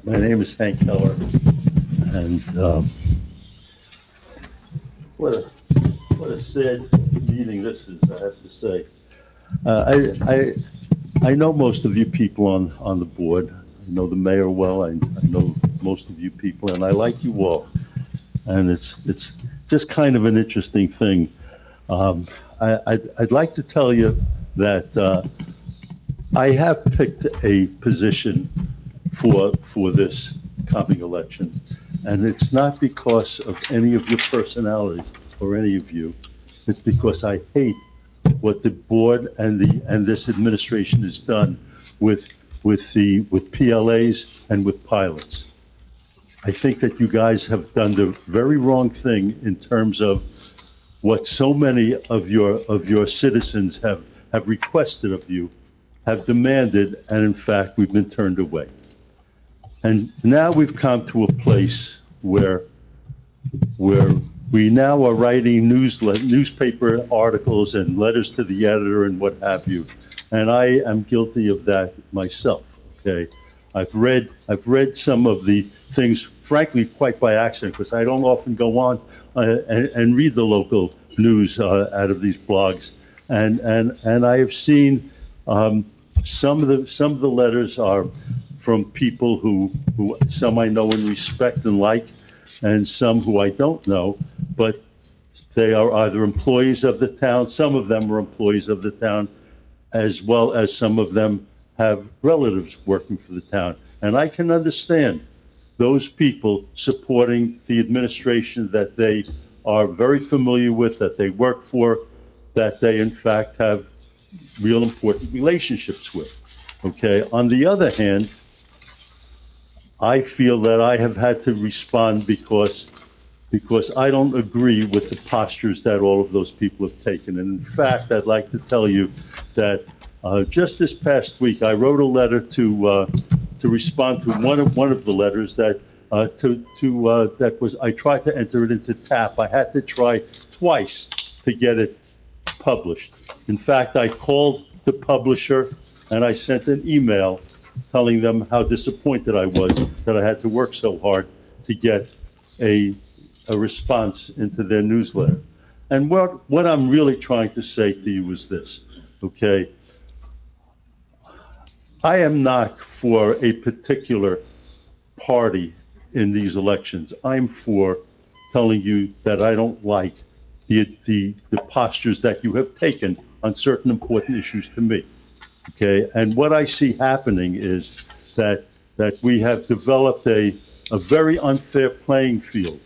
My name is Hank Keller, and what a sad meeting this is, I have to say. I know most of you people on the board. I know the mayor well. I know most of you people, and I like you all. And it's just kind of an interesting thing. I'd like to tell you that I have picked a position for this coming election, and it's not because of any of your personalities or any of you. It's because I hate what the board and this administration has done with PLAs and with pilots. I think that you guys have done the very wrong thing in terms of what so many of your citizens have requested of you, have demanded, and in fact, we've been turned away. And now we've come to a place where we now are writing newspaper articles and letters to the editor and what have you. And I am guilty of that myself, okay? I've read some of the things, frankly, quite by accident, because I don't often go on and read the local news out of these blogs. And I have seen some of the letters are from people who some I know and respect and like, and some who I don't know, but they are either employees of the town, some of them are employees of the town, as well as some of them have relatives working for the town. And I can understand those people supporting the administration that they are very familiar with, that they work for, that they in fact have real important relationships with, okay? On the other hand, I feel that I have had to respond because I don't agree with the postures that all of those people have taken. And in fact, I'd like to tell you that just this past week, I wrote a letter to respond to one of the letters that I tried to enter it into TAP. I had to try twice to get it published. In fact, I called the publisher and I sent an email telling them how disappointed I was that I had to work so hard to get a response into their newsletter. And what I'm really trying to say to you is this, okay? I am not for a particular party in these elections. I'm for telling you that I don't like the postures that you have taken on certain important issues to me, okay? And what I see happening is that we have developed a very unfair playing field.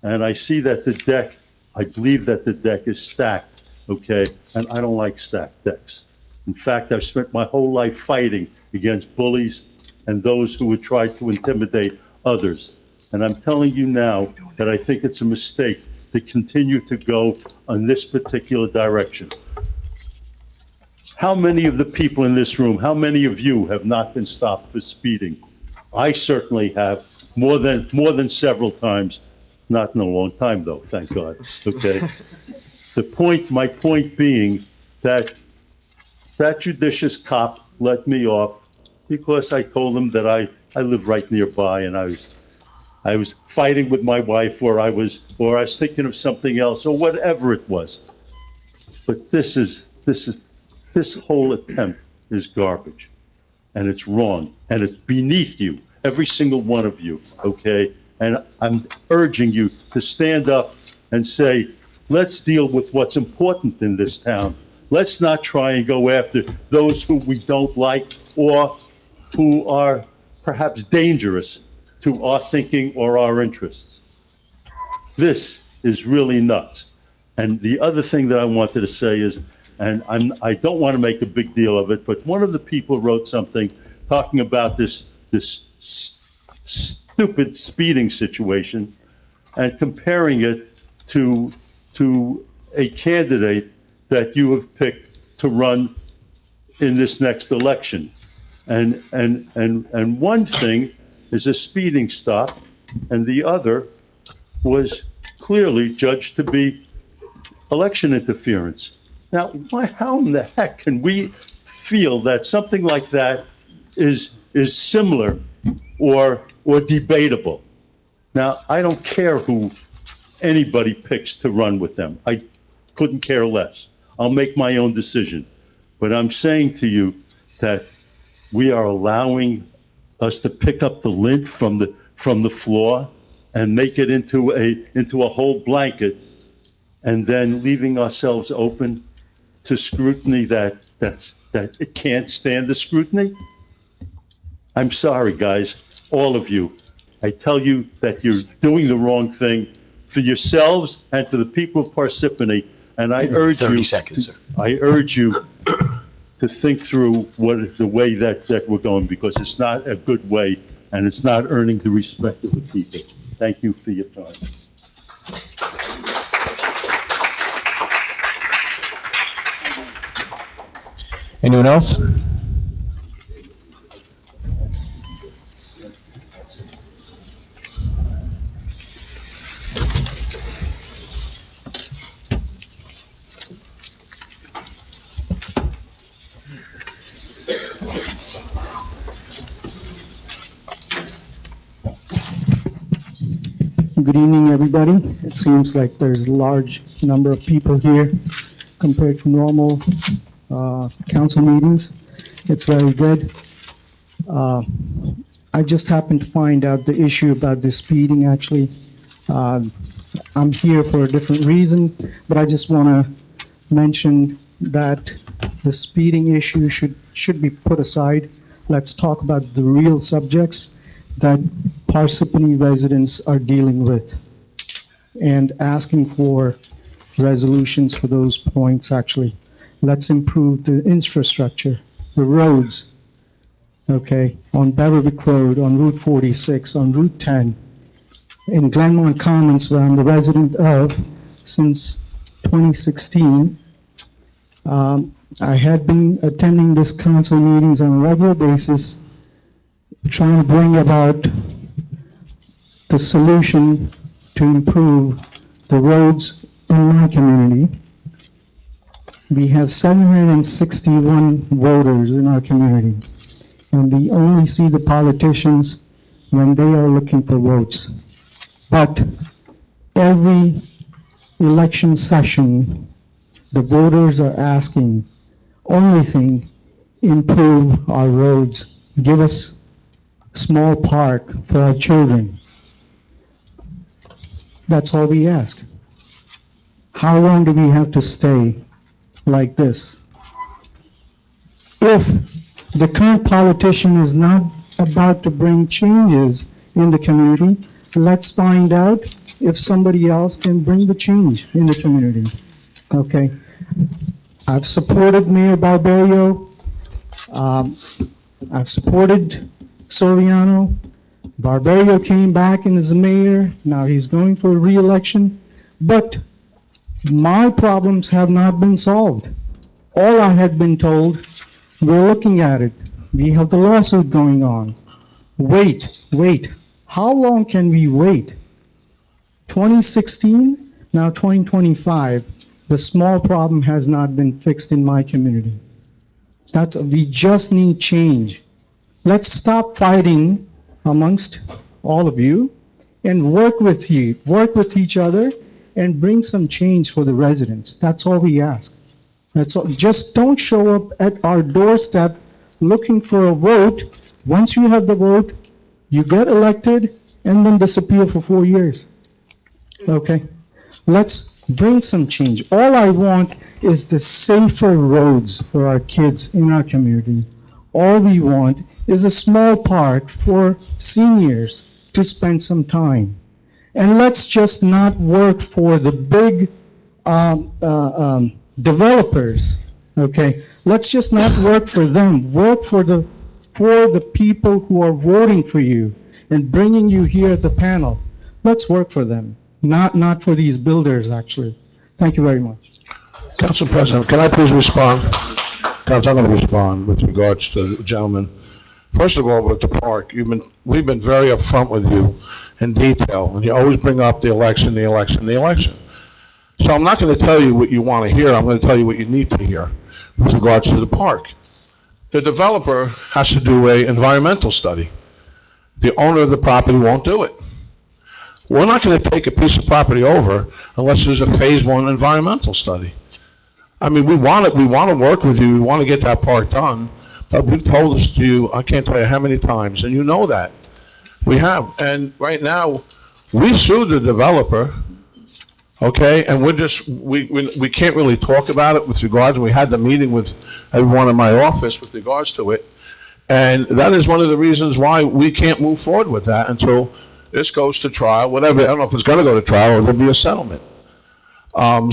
And I see that the deck, I believe that the deck is stacked, okay? And I don't like stacked decks. In fact, I've spent my whole life fighting against bullies and those who would try to intimidate others. And I'm telling you now that I think it's a mistake to continue to go on this particular direction. How many of the people in this room, how many of you have not been stopped for speeding? I certainly have, more than several times. Not in a long time, though, thank God, okay? My point being that that judicious cop let me off because I told him that I live right nearby, and I was fighting with my wife, or I was thinking of something else, or whatever it was. But this whole attempt is garbage, and it's wrong, and it's beneath you, every single one of you, okay? And I'm urging you to stand up and say, let's deal with what's important in this town. Let's not try and go after those who we don't like or who are perhaps dangerous to our thinking or our interests. This is really nuts. And the other thing that I wanted to say is, and I don't want to make a big deal of it, but one of the people wrote something talking about this stupid speeding situation and comparing it to a candidate that you have picked to run in this next election. And one thing is a speeding stop, and the other was clearly judged to be election interference. Now, how in the heck can we feel that something like that is similar or debatable? Now, I don't care who anybody picks to run with them. I couldn't care less. I'll make my own decision. But I'm saying to you that we are allowing us to pick up the lint from the floor and make it into a whole blanket, and then leaving ourselves open to scrutiny that it can't stand the scrutiny. I'm sorry, guys, all of you. I tell you that you're doing the wrong thing for yourselves and for the people of Parsippany, and I urge you. 30 seconds, sir. I urge you to think through the way that we're going, because it's not a good way, and it's not earning the respect of the people. Thank you for your time. Anyone else? Good evening, everybody. It seems like there's a large number of people here compared to normal council meetings. It's very good. I just happened to find out the issue about the speeding, actually. I'm here for a different reason, but I just want to mention that the speeding issue should be put aside. Let's talk about the real subjects that Parsippany residents are dealing with, and asking for resolutions for those points, actually. Let's improve the infrastructure, the roads, okay, on Beverwick Road, on Route 46, on Route 10, in Glenmont Commons, where I'm the resident of since 2016. I had been attending this council meetings on a regular basis, trying to bring about the solution to improve the roads in my community. We have 761 voters in our community, and we only see the politicians when they are looking for votes. But every election session, the voters are asking only thing, improve our roads, give us a small park for our children. That's all we ask. How long do we have to stay like this? If the current politician is not about to bring changes in the community, let's find out if somebody else can bring the change in the community. Okay? I've supported Mayor Barbario. I've supported Soriano. Barbario came back and is a mayor. Now he's going for re-election. But my problems have not been solved. All I had been told, we're looking at it. We have the lawsuit going on. Wait. How long can we wait? 2016, now 2025, the small problem has not been fixed in my community. We just need change. Let's stop fighting amongst all of you and work with each other and bring some change for the residents. That's all we ask. That's all. Just don't show up at our doorstep looking for a vote. Once you have the vote, you get elected and then disappear for 4 years. Okay? Let's bring some change. All I want is the safer roads for our kids in our community. All we want is a small park for seniors to spend some time. And let's just not work for the big developers, okay? Let's just not work for them. Work for the people who are voting for you and bringing you here at the panel. Let's work for them, not for these builders, actually. Thank you very much. Council President, can I please respond? Council, I'm going to respond with regards to the gentleman. First of all, with the park, we've been very upfront with you in detail, and you always bring up the election. So I'm not going to tell you what you want to hear. I'm going to tell you what you need to hear with regards to the park. The developer has to do an environmental study. The owner of the property won't do it. We're not going to take a piece of property over unless there's a phase 1 environmental study. I mean, we want to work with you. We want to get that park done. But we've told this to you, I can't tell you how many times, and you know that. We have. And right now, we sued the developer, okay? And we can't really talk about it with regards, we had the meeting with everyone in my office with regards to it. And that is one of the reasons why we can't move forward with that until this goes to trial, whatever. I don't know if it's going to go to trial or there'll be a settlement.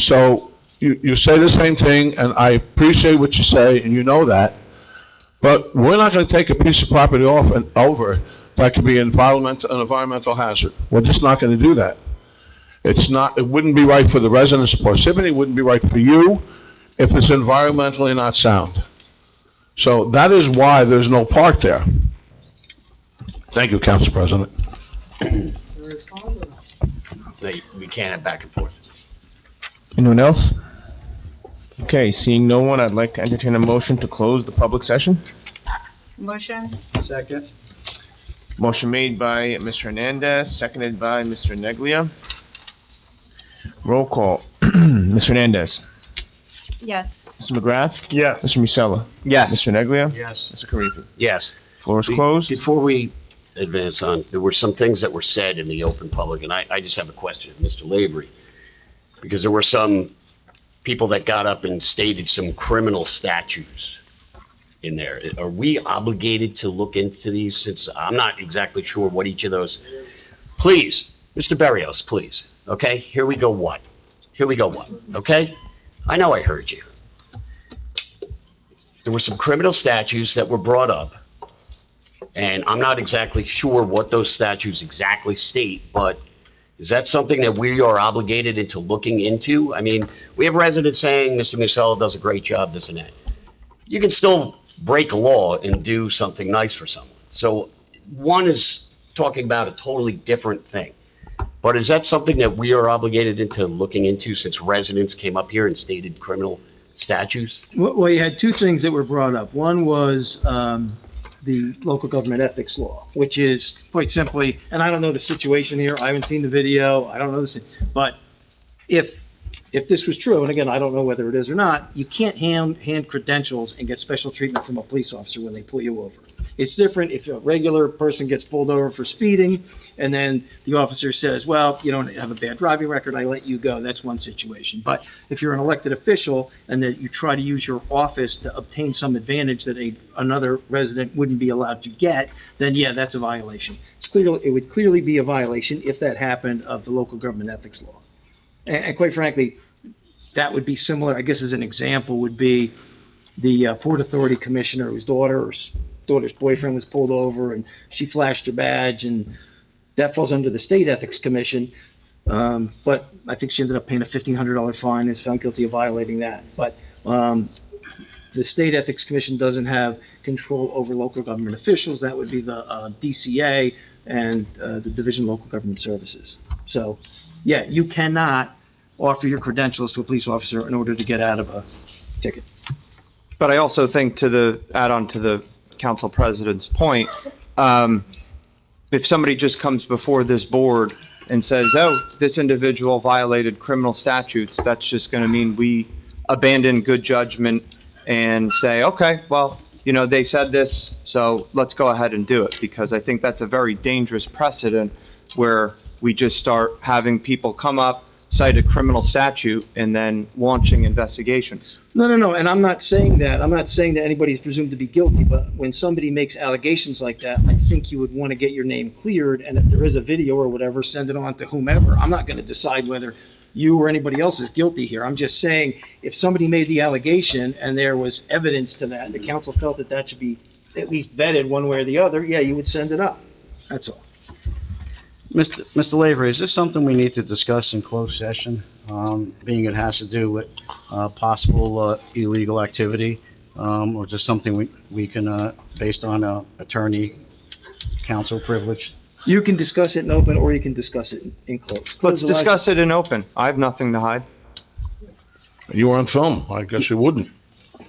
So you say the same thing, and I appreciate what you say, and you know that. But we're not going to take a piece of property off and over that could be an environmental hazard. We're just not going to do that. It wouldn't be right for the residents of Parsippany, it wouldn't be right for you if it's environmentally not sound. So that is why there's no park there. Thank you, Council President. No, we can't have back and forth. Anyone else? Okay, seeing no one, I'd like to entertain a motion to close the public session. Motion? Second. Motion made by Mr. Hernandez, seconded by Mr. Neglia. Roll call. Mr. Hernandez. Yes. Mr. McGrath? Yes. Mr. Musella? Yes. Mr. Neglia? Yes. Mr. Karifi? Yes. Floor is closed. Before we advance on, there were some things that were said in the open public, and I just have a question, Mr. Lavery, because there were some people that got up and stated some criminal statutes in there. Are we obligated to look into these, since I'm not exactly sure what each of those... Please, Mr. Berrios, please, okay? Here we go what, okay? I know I heard you. There were some criminal statutes that were brought up, and I'm not exactly sure what those statutes exactly state, but is that something that we are obligated into looking into? I mean, we have residents saying Mr. Musella does a great job, this and that. You can still break a law and do something nice for someone. So one is talking about a totally different thing. But is that something that we are obligated into looking into, since residents came up here and stated criminal statutes? Well, you had two things that were brought up. One was the local government ethics law, which is quite simply, and I don't know the situation here, I haven't seen the video, I don't know this, but if if this was true, and again, I don't know whether it is or not, you can't hand credentials and get special treatment from a police officer when they pull you over. It's different if a regular person gets pulled over for speeding, and then the officer says, well, you don't have a bad driving record, I let you go. That's one situation. But if you're an elected official and that you try to use your office to obtain some advantage that another resident wouldn't be allowed to get, then yeah, that's a violation. It would clearly be a violation if that happened of the local government ethics law. And quite frankly, that would be similar, I guess as an example, would be the Port Authority Commissioner whose daughter's boyfriend was pulled over and she flashed her badge, and that falls under the State Ethics Commission. But I think she ended up paying a $1,500 fine and is found guilty of violating that. But the State Ethics Commission doesn't have control over local government officials. That would be the DCA and the Division of Local Government Services. So, yeah, you cannot offer your credentials to a police officer in order to get out of a ticket. But I also think add on to the council president's point, if somebody just comes before this board and says, oh, this individual violated criminal statutes, that's just going to mean we abandon good judgment and say, okay, well, you know, they said this, so let's go ahead and do it, because I think that's a very dangerous precedent where we just start having people come up, cite a criminal statute, and then launching investigations. No, and I'm not saying that. I'm not saying that anybody's presumed to be guilty, but when somebody makes allegations like that, I think you would want to get your name cleared, and if there is a video or whatever, send it on to whomever. I'm not going to decide whether you or anybody else is guilty here. I'm just saying, if somebody made the allegation and there was evidence to that, and the council felt that that should be at least vetted one way or the other, yeah, you would send it up. That's all. Mr. Lavery, is this something we need to discuss in closed session, being it has to do with possible illegal activity, or just something we can, based on attorney counsel privilege? You can discuss it in open, or you can discuss it in closed. Let's discuss it in open. I have nothing to hide. You were on film. I guess you wouldn't.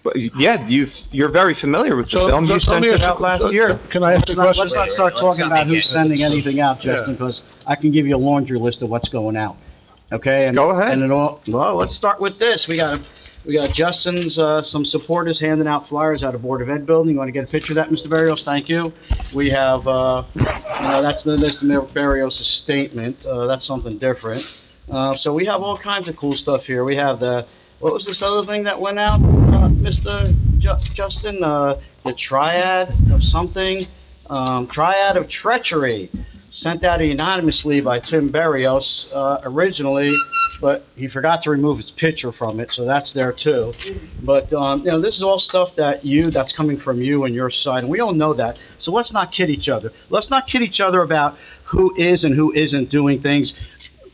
But yeah, you're very familiar with the film. You sent it out last year. Can I ask a question? Let's not start talking about who's sending anything out, Justin, because I can give you a laundry list of what's going out. Okay? And, go ahead. Well, let's start with this. We got Justin's, some supporters handing out flyers at a Board of Ed building. You want to get a picture of that, Mr. Barrios? Thank you. We have, that's Mr. Barrios' statement. That's something different. So we have all kinds of cool stuff here. We have what was this other thing that went out, Mr. Justin? The triad of something, triad of treachery, sent out anonymously by Tim Barrios originally, but he forgot to remove his picture from it, so that's there too. But this is all stuff that's coming from you and your side, and we all know that. So let's not kid each other. Let's not kid each other about who is and who isn't doing things.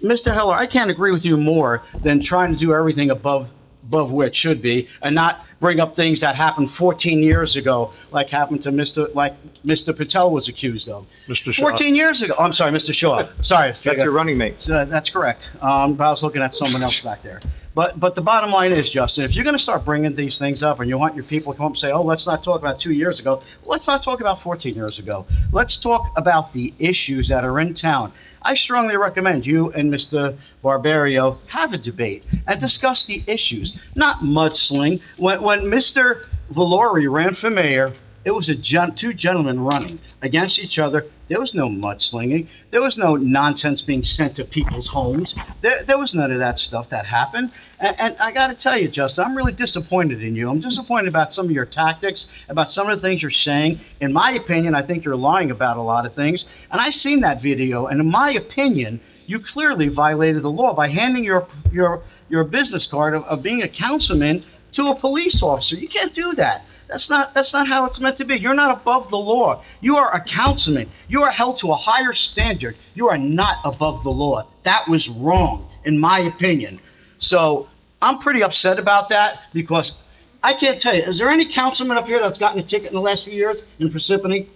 Mr. Heller, I can't agree with you more than trying to do everything above where it should be, and not bring up things that happened 14 years ago, like happened to Mr. Patel was accused of. Mr. Shaw. 14 years ago. I'm sorry, Mr. Shaw. Sorry. That's your running mate. That's correct. I was looking at someone else back there. But the bottom line is, Justin, if you're going to start bringing these things up and you want your people to come up and say, oh, let's not talk about 2 years ago, let's not talk about 14 years ago. Let's talk about the issues that are in town. I strongly recommend you and Mr. Barbario have a debate and discuss the issues, not mudsling. When Mr. Valori ran for mayor, it was two gentlemen running against each other. There was no mudslinging. There was no nonsense being sent to people's homes. There was none of that stuff that happened. And I got to tell you, Justin, I'm really disappointed in you. I'm disappointed about some of your tactics, about some of the things you're saying. In my opinion, I think you're lying about a lot of things. And I've seen that video, and in my opinion, you clearly violated the law by handing your business card of being a councilman to a police officer. You can't do that. That's not how it's meant to be. You're not above the law. You are a councilman. You are held to a higher standard. You are not above the law. That was wrong, in my opinion. So I'm pretty upset about that, because I can't tell you, is there any councilman up here that's gotten a ticket in the last few years in Parsippany?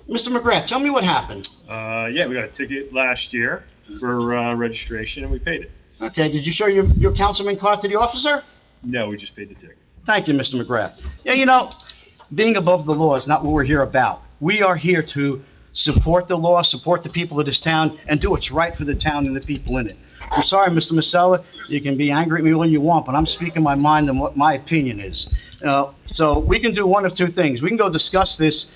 Mr. McGrath, tell me what happened. Yeah, we got a ticket last year for registration, and we paid it. Okay, did you show your councilman card to the officer? No, we just paid the ticket. Thank you, Mr. McGrath. Yeah, being above the law is not what we're here about. We are here to support the law, support the people of this town, and do what's right for the town and the people in it. I'm sorry, Mr. Masella, you can be angry at me when you want, but I'm speaking my mind and what my opinion is. So we can do one of two things. We can go discuss this,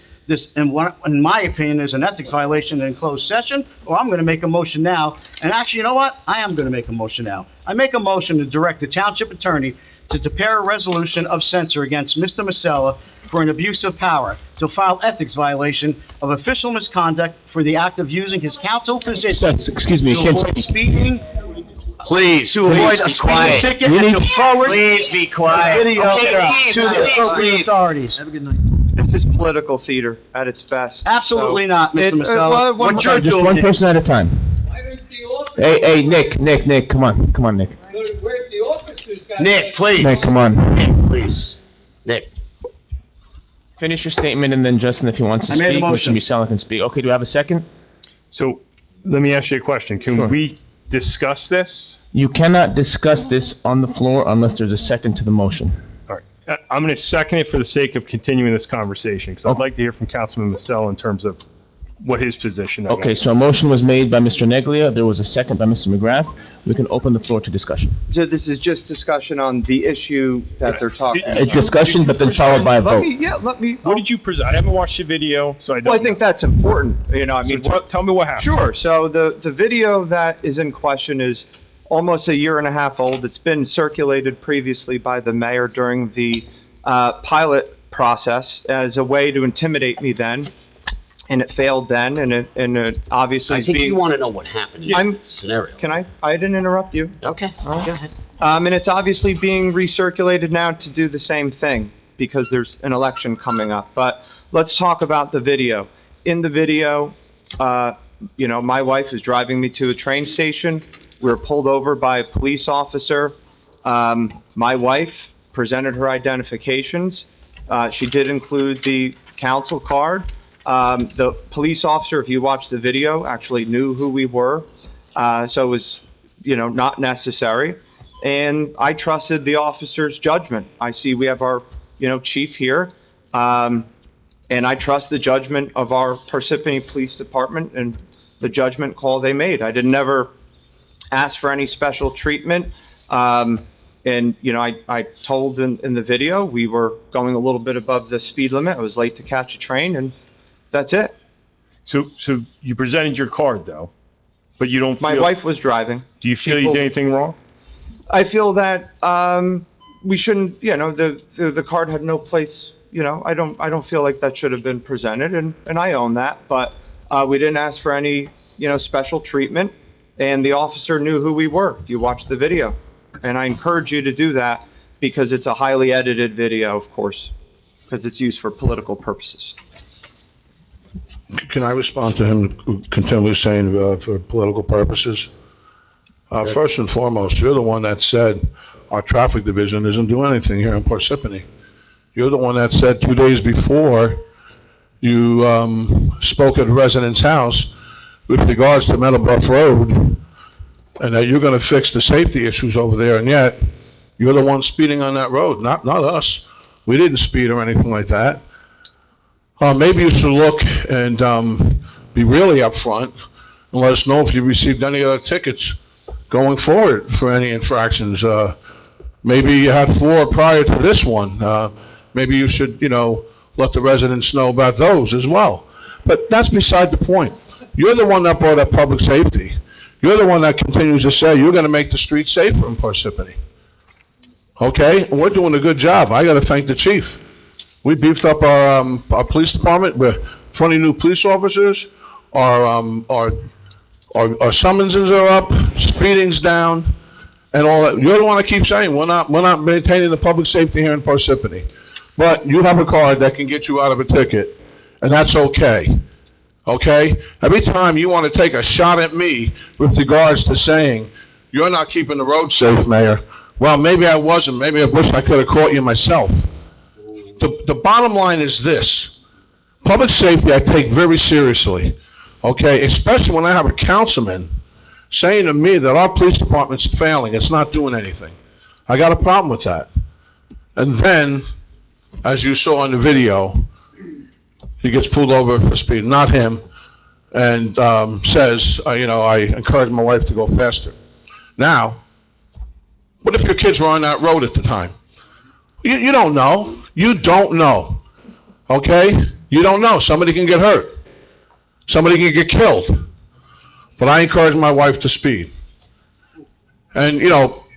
and what, in my opinion, is an ethics violation in closed session, or I'm gonna make a motion now. And actually, you know what? I am gonna make a motion now. I make a motion to direct the township attorney to prepare a resolution of censure against Mr. Masella for an abuse of power, to file ethics violation of official misconduct for the act of using his council position Excuse me, you to can't avoid speak. speeding, Please, to avoid a be speeding quiet. ticket, and to forward Please be the quiet. video Okay, to the please, appropriate please. authorities. Have a good night. This is political theater at its best. Absolutely So, not, Mr. Masella. what What you're you're Just doing one is- person at a time. Hey, Nick, come on, Nick. Nick, please. Nick, come on. Nick, please. Nick. Finish your statement, and then Justin, if he wants to I made a speak, Mr. motion. Musella can speak. Okay, do we have a second? So let me ask you a question. Can Sure. we discuss this? You cannot discuss this on the floor unless there's a second to the motion. All right. I'm going to second it for the sake of continuing this conversation, because I'd like to hear from Councilman Massell in terms of what his position is. Okay, so a motion was made by Mr. Neglia, there was a second by Mr. McGrath. We can open the floor to discussion. So this is just discussion on the issue that they're talking A about. discussion, but then followed by a vote. Let me. What did you present? I haven't watched the video, so I don't. Well, I think that's important, you know, I mean. Tell me what happened. Sure, so the video that is in question is almost a year and a half old. It's been circulated previously by the mayor during the pilot process as a way to intimidate me then, and it failed then, and it obviously I is think being... you want to know what happened in I'm- this scenario. Can I didn't interrupt you. Okay, go ahead. And it's obviously being recirculated now to do the same thing because there's an election coming up. But let's talk about the video. In the video, you know, my wife is driving me to a train station. We were pulled over by a police officer. My wife presented her identifications. She did include the council card. The police officer, if you watch the video, actually knew who we were. So it was, you know, not necessary. And I trusted the officer's judgment. I see we have our, you know, chief here. And I trust the judgment of our Parsippany Police Department and the judgment call they made. I did never ask for any special treatment. And, you know, I told in the video, we were going a little bit above the speed limit. I was late to catch a train, and that's it. So you presented your card, though, but you don't feel... My wife was driving. Do you feel you did anything wrong? I feel that we shouldn't, you know, the card had no place, you know, I don't feel like that should have been presented, and I own that, but we didn't ask for any, you know, special treatment, and the officer knew who we were, if you watch the video. And I encourage you to do that because it's a highly edited video, of course, because it's used for political purposes. Can I respond to him continually saying for political purposes? First and foremost, you're the one that said our traffic division isn't doing anything here in Parsippany. You're the one that said 2 days before you spoke at a resident's house with regards to Meadowbrook Road, and that you're going to fix the safety issues over there, and yet you're the one speeding on that road, not us. We didn't speed or anything like that. Maybe you should look and be really upfront and let us know if you received any other tickets going forward for any infractions. Maybe you had 4 prior to this one. Maybe you should, you know, let the residents know about those as well. But that's beside the point. You're the one that brought up public safety. You're the one that continues to say you're going to make the streets safer in Parsippany. Okay? And we're doing a good job. I got to thank the chief. We beefed up our police department with 20 new police officers. Our summonses are up, speeding's down, and all that. You're the one that keeps saying we're not maintaining the public safety here in Parsippany. But you have a card that can get you out of a ticket, and that's okay. Okay? Every time you want to take a shot at me with regards to saying you're not keeping the road safe, Mayor, well, maybe I wasn't. Maybe I wish I could have caught you myself. The bottom line is this. Public safety I take very seriously, okay? Especially when I have a councilman saying to me that our police department's failing, it's not doing anything. I got a problem with that. And then, as you saw in the video, he gets pulled over for speed, not him, and says, you know, I encourage my wife to go faster. Now, what if your kids were on that road at the time? You don't know. You don't know. Okay? You don't know. Somebody can get hurt. Somebody can get killed. But I encourage my wife to speed. And,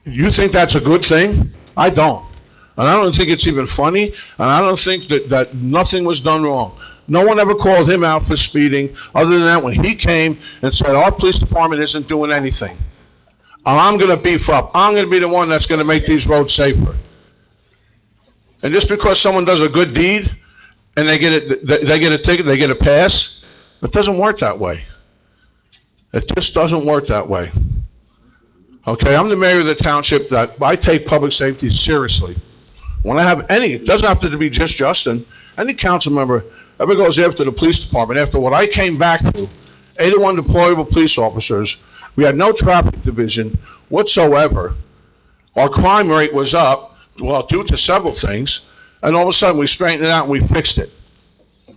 you think that's a good thing? I don't. And I don't think it's even funny, and I don't think that nothing was done wrong. No one ever called him out for speeding, other than that when he came and said, our police department isn't doing anything. And I'm going to beef up. I'm going to be the one that's going to make these roads safer. And just because someone does a good deed, and they get a ticket, they get a pass, it doesn't work that way. It just doesn't work that way. Okay, I'm the mayor of the township that I take public safety seriously. When I have any, it doesn't have to be just Justin, any council member ever goes after the police department, after what I came back to, 81 deployable police officers, we had no traffic division whatsoever. Our crime rate was up, well, due to several things, and all of a sudden we straightened it out and we fixed it.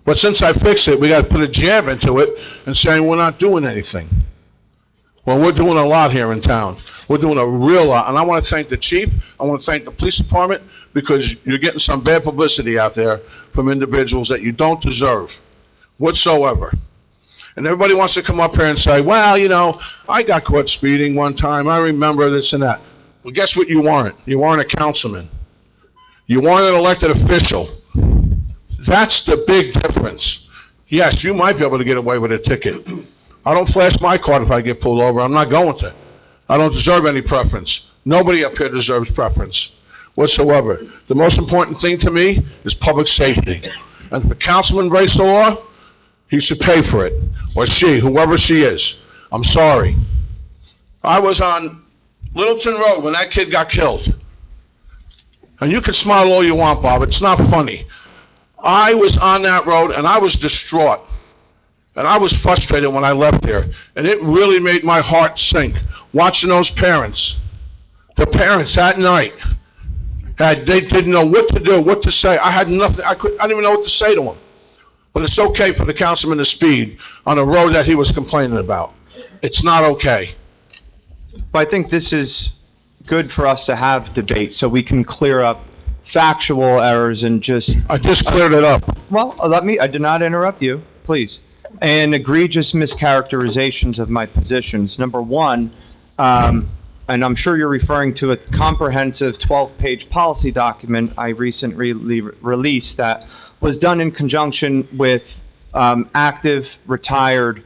But since I fixed it, we got to put a jab into it and saying we're not doing anything. Well, we're doing a lot here in town. We're doing a real lot, and I want to thank the chief, I want to thank the police department, because you're getting some bad publicity out there from individuals that you don't deserve whatsoever. And everybody wants to come up here and say, well, I got caught speeding one time, I remember this and that. Well, guess what you weren't? You weren't a councilman. You weren't an elected official. That's the big difference. Yes, you might be able to get away with a ticket. I don't flash my card if I get pulled over. I'm not going to. I don't deserve any preference. Nobody up here deserves preference whatsoever. The most important thing to me is public safety. And if a councilman breaks the law, he should pay for it. Or she, whoever she is. I'm sorry. I was on Littleton Road when that kid got killed. And you can smile all you want, Bob. It's not funny. I was on that road and I was distraught. And I was frustrated when I left there. And it really made my heart sink, watching those parents. The parents that night, they didn't know what to do, what to say. I had nothing, I didn't even know what to say to them. But it's okay for the councilman to speed on a road that he was complaining about. It's not okay. But I think this is good for us to have debate, so we can clear up factual errors and just... I just cleared it up. Well, I did not interrupt you, please. And egregious mischaracterizations of my positions. Number one, and I'm sure you're referring to a comprehensive 12-page policy document I recently released that was done in conjunction with active, retired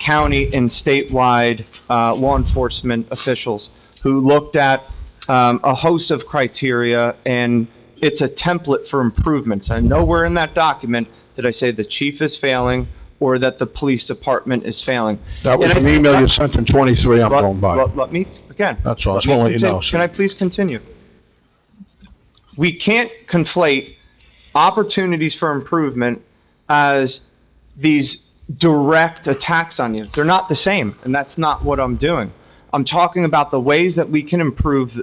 county and statewide law enforcement officials who looked at a host of criteria, and it's a template for improvements. And nowhere in that document did I say the chief is failing or that the police department is failing. That was an email you sent in 23, I'm going by. Let me, again. That's all, I just want to let you know. Can I please continue? We can't conflate opportunities for improvement as these direct attacks on you. They're not the same, and that's not what I'm doing. I'm talking about the ways that we can improve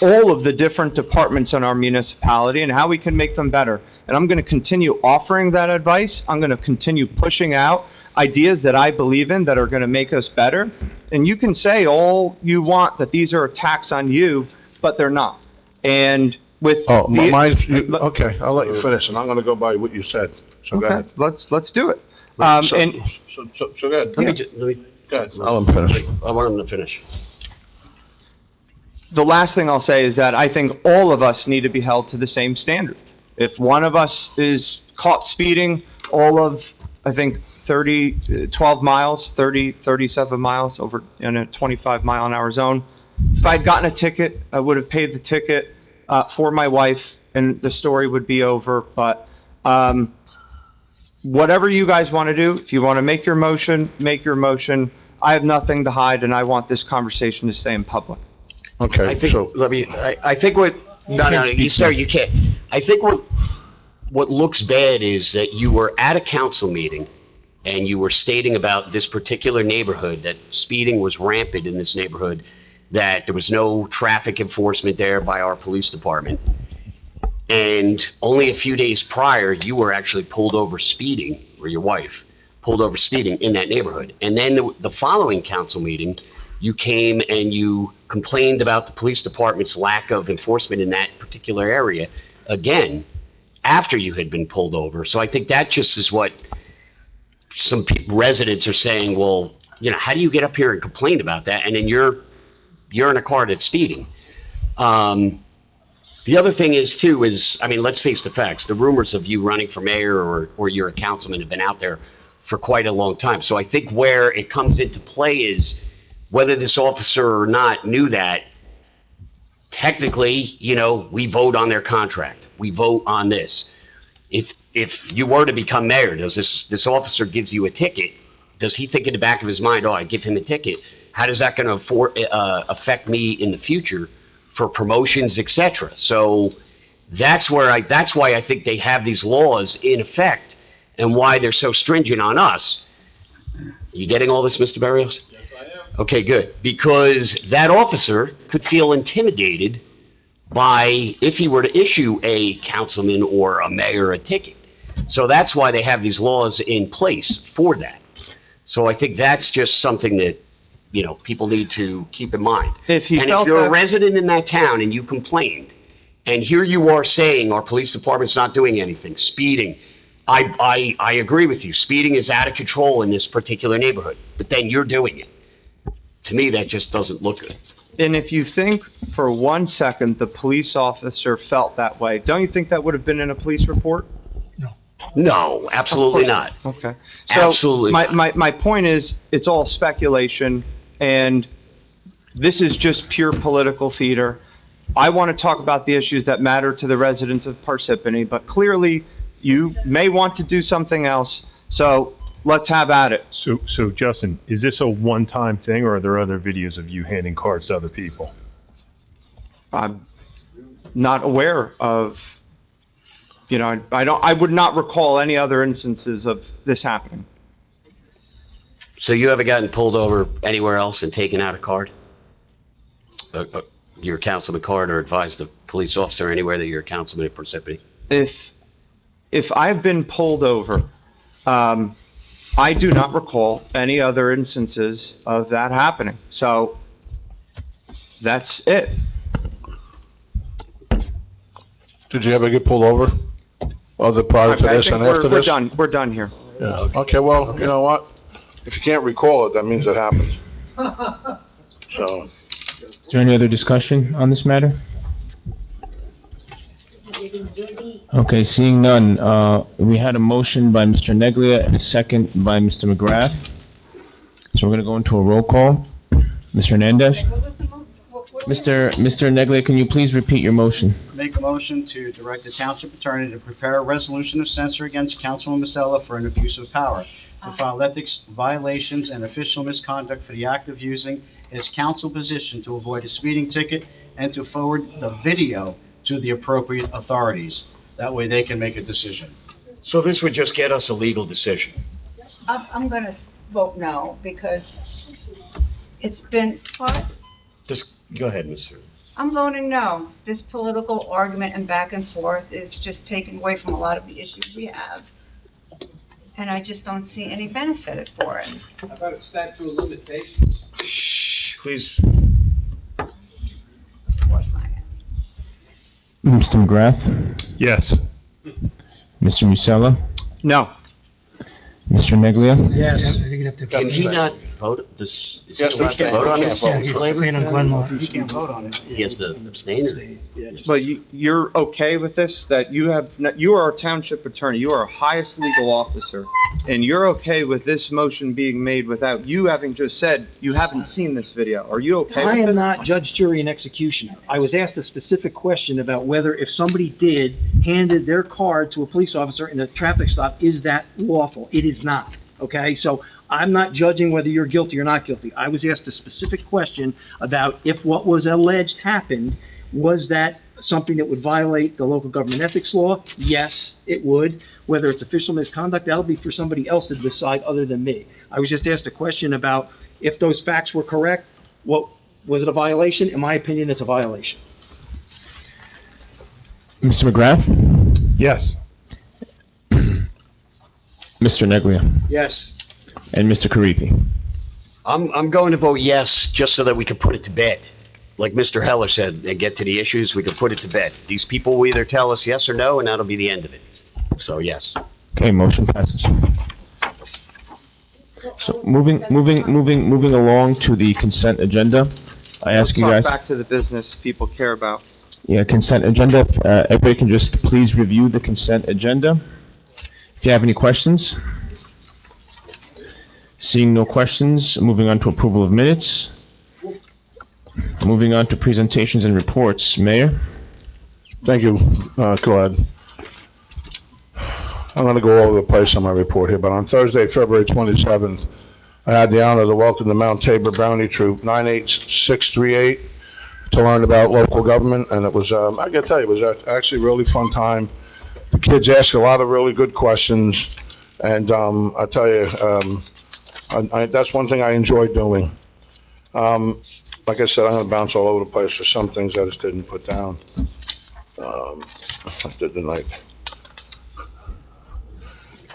all of the different departments in our municipality and how we can make them better. And I'm going to continue offering that advice. I'm going to continue pushing out ideas that I believe in that are going to make us better. And you can say all you want that these are attacks on you, but they're not. And with okay, I'll let you finish, and I'm going to go by what you said. So go ahead. Let's do it. So go ahead. Let me Go ahead. I'll let him finish. I want him to finish. The last thing I'll say is that I think all of us need to be held to the same standard. If one of us is caught speeding all of, I think, 12 miles, 37 miles over in a 25-mile-an-hour zone, if I'd gotten a ticket, I would have paid the ticket for my wife, and the story would be over. But whatever you guys want to do, if you want to make your motion, make your motion. I have nothing to hide, and I want this conversation to stay in public. Okay, I think, I think what, sir, you can't. I think what looks bad is that you were at a council meeting and you were stating about this particular neighborhood, that speeding was rampant in this neighborhood, that there was no traffic enforcement there by our police department. And only a few days prior, you were actually pulled over speeding, or your wife pulled over speeding in that neighborhood. And then the following council meeting, you came and you complained about the police department's lack of enforcement in that particular area, again, after you had been pulled over. So I think that just is what some residents are saying, well, you know, how do you get up here and complain about that? And then you're in a car that's speeding. The other thing is too, I mean, let's face the facts. The rumors of you running for mayor or you're a councilman have been out there for quite a long time. So I think where it comes into play is whether this officer or not knew that, technically, you know, we vote on their contract. We vote on this. If you were to become mayor, does this officer gives you a ticket, does he think in the back of his mind, oh, I give him a ticket, how does that going to affect me in the future for promotions, etc.? So that's why I think they have these laws in effect and why they're so stringent on us. You getting all this, Mr. Barrios? Yes, I am. Okay, good. Because that officer could feel intimidated by if he were to issue a councilman or a mayor a ticket. So that's why they have these laws in place for that. So I think that's just something that, you know, people need to keep in mind. If you're a resident in that town and you complained, and here you are saying our police department's not doing anything, speeding, I agree with you. Speeding is out of control in this particular neighborhood, but then you're doing it. To me, that just doesn't look good. And if you think for 1 second the police officer felt that way, don't you think that would have been in a police report? No, absolutely not. Okay. So Absolutely my point is, it's all speculation, and this is just pure political theater. I want to talk about the issues that matter to the residents of Parsippany, but clearly you may want to do something else, so let's have at it. So Justin, is this a one-time thing, or are there other videos of you handing cards to other people? I'm not aware of, you know, I would not recall any other instances of this happening. So you haven't gotten pulled over anywhere else and taken out a card? Your councilman card, or advised a police officer anywhere that you're a councilman at Parsippany? If I've been pulled over, I do not recall any other instances of that happening. So that's it. Did you ever get pulled over? Other prior to this and after this? We're done here. Yeah. Okay, well, you know what? If you can't recall it, that means it happened. So. Is there any other discussion on this matter? Okay, seeing none, we had a motion by Mr. Neglia and a second by Mr. McGrath. So we're gonna go into a roll call. Mr. Hernandez? Mr. Neglia, can you please repeat your motion? Make a motion to direct the township attorney to prepare a resolution of censure against Councilman Masella for an abuse of power, to file ethics violations and official misconduct for the act of using his council position to avoid a speeding ticket, and to forward the video to the appropriate authorities. That way they can make a decision. So this would just get us a legal decision. I'm going to vote no, because it's been, what? Just go ahead, Mr. I'm voting no. This political argument and back and forth is just taking away from a lot of the issues we have. And I just don't see any benefit for it. How about a statute of limitations? Shh, please. Of course I am. Mr. McGrath? Yes. Mr. Musella? No. Mr. Neglia? Yes. Can he not vote this? Is he Yes, allowed to vote on this? He can't vote on it. He has to abstain? But you're okay with this, that you are a township attorney, you are a highest legal officer, and you're okay with this motion being made without you having just said you haven't seen this video? Are you okay with I this? am not judge, jury, and executioner. I was asked a specific question about whether if somebody handed their card to a police officer in a traffic stop, is that lawful? It is not, okay? So I'm not judging whether you're guilty or not guilty. I was asked a specific question about if what was alleged happened, was that something that would violate the local government ethics law? Yes, it would. Whether it's official misconduct, that'll be for somebody else to decide other than me. I was just asked a question about if those facts were correct, what was it a violation? In my opinion, it's a violation. Mr. McGrath? Yes. Mr. Neglia? Yes. And Mr. Karifi? I'm going to vote yes, just so that we can put it to bed. Like Mr. Heller said, and get to the issues, we can put it to bed. These people will either tell us yes or no, and that'll be the end of it. So, yes. Okay, motion passes. So moving along to the consent agenda. I ask you guys, Back to the business people care about. yeah, consent agenda. Everybody can just please review the consent agenda. If you have any questions? Seeing no questions, moving on to approval of minutes. Moving on to presentations and reports. Mayor? Thank you, Claude. I'm going to go over the place on my report here, but on Thursday, February 27th, I had the honor to welcome the Mount Tabor Bounty Troop 98638 to learn about local government, and it was, I got to tell you, it was actually a really fun time. The kids asked a lot of really good questions, and I tell you, that's one thing I enjoyed doing. Like I said, I'm going to bounce all over the place for some things I just didn't put down. I did tonight.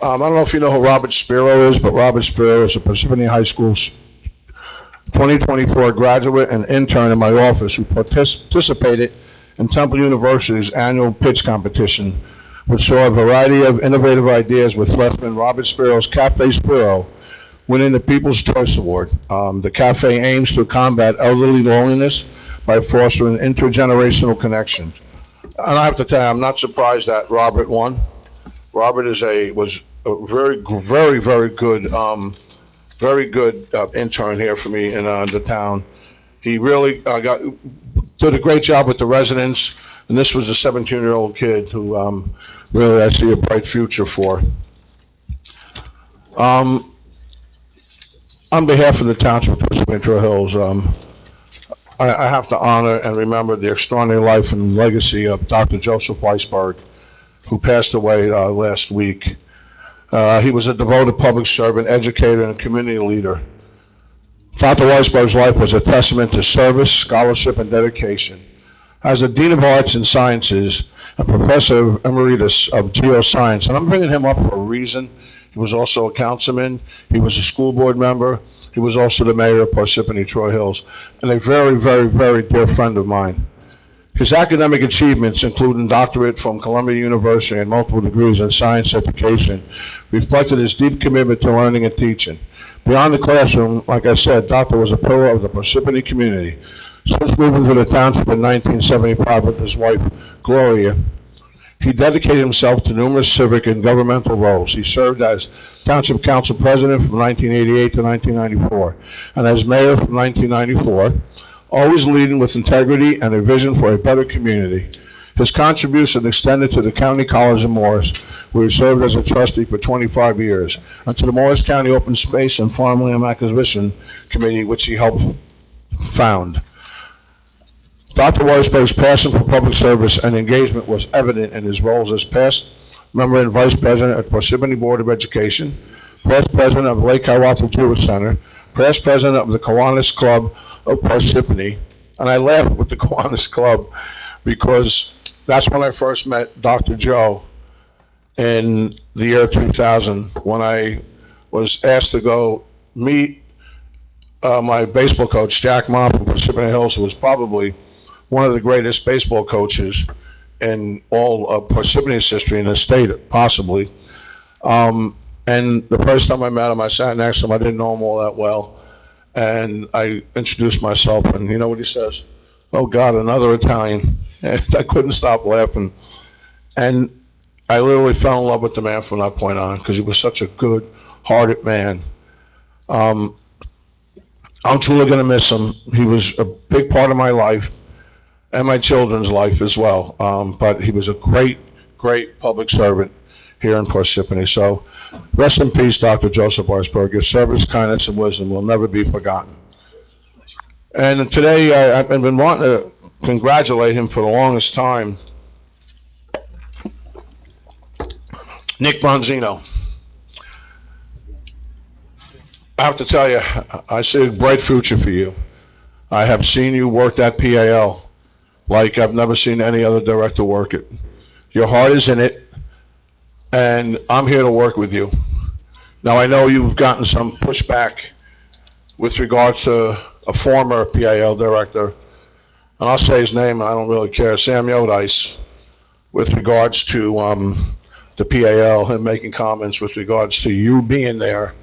I don't know if you know who Robert Spiro is, but Robert Spiro is a Parsippany High School 2024 graduate and intern in my office who participated in Temple University's annual pitch competition, which saw a variety of innovative ideas with freshman Robert Spiro's Cafe Spiro winning the People's Choice Award. The cafe aims to combat elderly loneliness by fostering intergenerational connections. And I have to tell you, I'm not surprised that Robert won. Robert was a very good intern here for me in the town. He really did a great job with the residents, and this was a 17-year-old kid who really I see a bright future for. On behalf of the Township of Parsippany-Troy Hills, I have to honor and remember the extraordinary life and legacy of Dr. Joseph Weisberg, who passed away last week. He was a devoted public servant, educator, and community leader. Dr. Weisberg's life was a testament to service, scholarship, and dedication. As a Dean of Arts and Sciences and Professor Emeritus of Geoscience, and I'm bringing him up for a reason. He was also a councilman, he was a school board member, he was also the mayor of Parsippany-Troy Hills, and a very dear friend of mine. His academic achievements, including doctorate from Columbia University and multiple degrees in science education, reflected his deep commitment to learning and teaching. Beyond the classroom, like I said, Doctor was a pillar of the Parsippany community. Since moving to the township in 1975 with his wife, Gloria, he dedicated himself to numerous civic and governmental roles. He served as Township Council President from 1988 to 1994, and as Mayor from 1994, always leading with integrity and a vision for a better community. His contribution extended to the County College of Morris, where he served as a trustee for 25 years, and to the Morris County Open Space and Farmland Acquisition Committee, which he helped found. Dr. Weisberg's passion for public service and engagement was evident in his roles as past member and vice president at Parsippany Board of Education, past president of Lake Hiawatha Jewish Center, past president of the Kiwanis Club of Parsippany. And I laugh with the Kiwanis Club because that's when I first met Dr. Joe in the year 2000, when I was asked to go meet my baseball coach, Jack Mom from Parsippany Hills, who was probably one of the greatest baseball coaches in all of Parsippany's history in the state, possibly. And the first time I met him, I sat next to him. I didn't know him all that well. And I introduced myself, and you know what he says? "Oh, God, another Italian." And I couldn't stop laughing. And I literally fell in love with the man from that point on, because he was such a good-hearted man. I'm truly going to miss him. He was a big part of my life and my children's life as well. But he was a great public servant here in Parsippany. So rest in peace, Dr. Joseph Weisberg. Your service, kindness, and wisdom will never be forgotten. And today I've been wanting to congratulate him for the longest time. Nick Bronzino. I have to tell you, I see a bright future for you. I have seen you work that PAL like I've never seen any other director work it. Your heart is in it, and I'm here to work with you. Now, I know you've gotten some pushback with regards to a former PAL director, and I'll say his name, I don't really care, Sam Yodice, with regards to the PAL and making comments with regards to you being there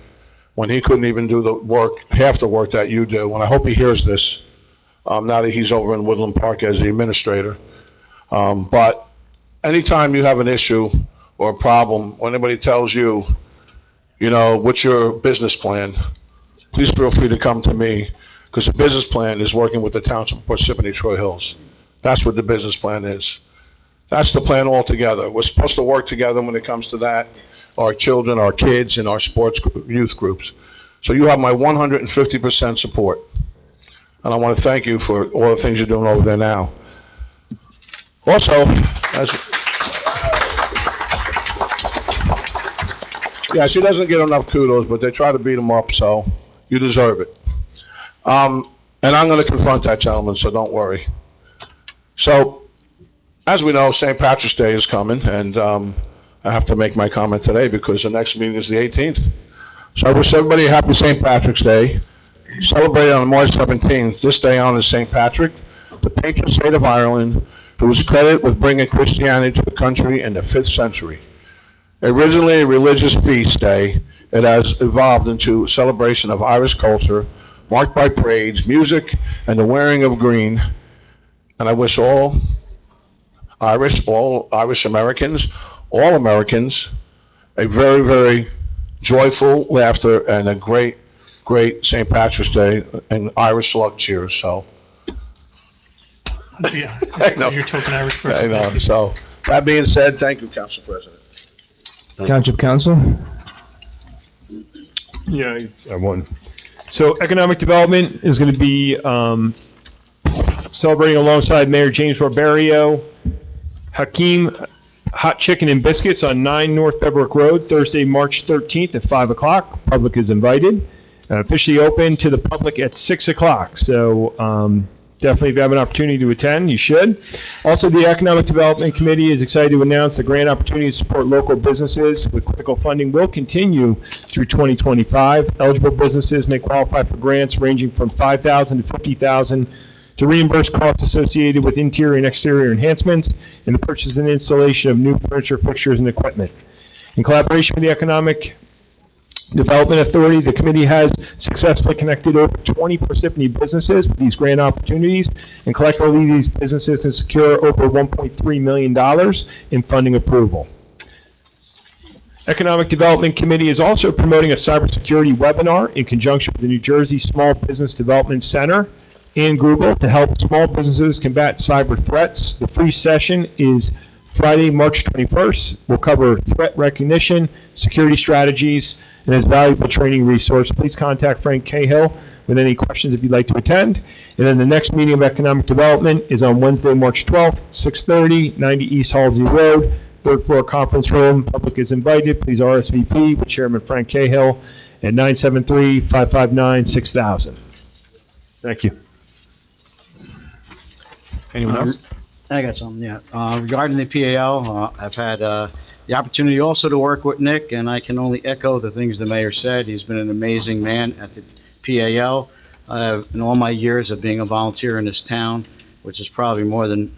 when he couldn't even do the work, half the work that you do. And I hope he hears this now that he's over in Woodland Park as the administrator. But anytime you have an issue or a problem, when anybody tells you, you know, what's your business plan, please feel free to come to me, because the business plan is working with the Township of Parsippany-Troy Hills. That's what the business plan is. That's the plan altogether. We're supposed to work together when it comes to that, our children, our kids, and our sports youth groups. So you have my 150% support. And I want to thank you for all the things you're doing over there now. Also, yeah, she doesn't get enough kudos, but they try to beat him up, so you deserve it. And I'm going to confront that gentleman, so don't worry. So, as we know, St. Patrick's Day is coming, and I have to make my comment today because the next meeting is the 18th. So I wish everybody a happy St. Patrick's Day. Celebrated on March 17th, this day honors St. Patrick, the patron saint of Ireland, who is credited with bringing Christianity to the country in the 5th century. Originally a religious feast day, it has evolved into a celebration of Irish culture, marked by parades, music, and the wearing of green. And I wish all Irish Americans, all Americans, a very, very joyful laughter and a great, great St. Patrick's Day and Irish luck cheers. So, Yeah, I know. you're token Irish person. I know. So, that being said, thank you, Council President. Township Council? Yeah, I won. So economic development is going to be celebrating alongside Mayor James Barbario, Hakeem Hot Chicken and Biscuits on 9 North Beverick Road, Thursday, March 13th at 5 o'clock. Public is invited. Officially open to the public at 6 o'clock. So definitely, if you have an opportunity to attend, you should. Also, the Economic Development Committee is excited to announce the grant opportunity to support local businesses with critical funding will continue through 2025. Eligible businesses may qualify for grants ranging from $5,000 to $50,000 to reimburse costs associated with interior and exterior enhancements and the purchase and installation of new furniture, fixtures, and equipment. In collaboration with the Economic Development Authority, the committee has successfully connected over 20 Parsippany businesses with these grant opportunities, and collectively these businesses can secure over $1.3 million in funding approval. Economic Development Committee is also promoting a cybersecurity webinar in conjunction with the New Jersey Small Business Development Center and Google to help small businesses combat cyber threats. The free session is Friday, March 21st. We'll cover threat recognition, security strategies, and as valuable training resource. Please contact Frank Cahill with any questions if you'd like to attend. And then the next meeting of Economic Development is on Wednesday, March 12th, 6:30, 90 East Halsey Road, 3rd floor conference room. Public is invited. Please RSVP with Chairman Frank Cahill at 973-559-6000. Thank you. Anyone else? I got something, yeah. Regarding the PAL, I've had the opportunity also to work with Nick, and I can only echo the things the mayor said. He's been an amazing man at the PAL. In all my years of being a volunteer in this town, which is probably more than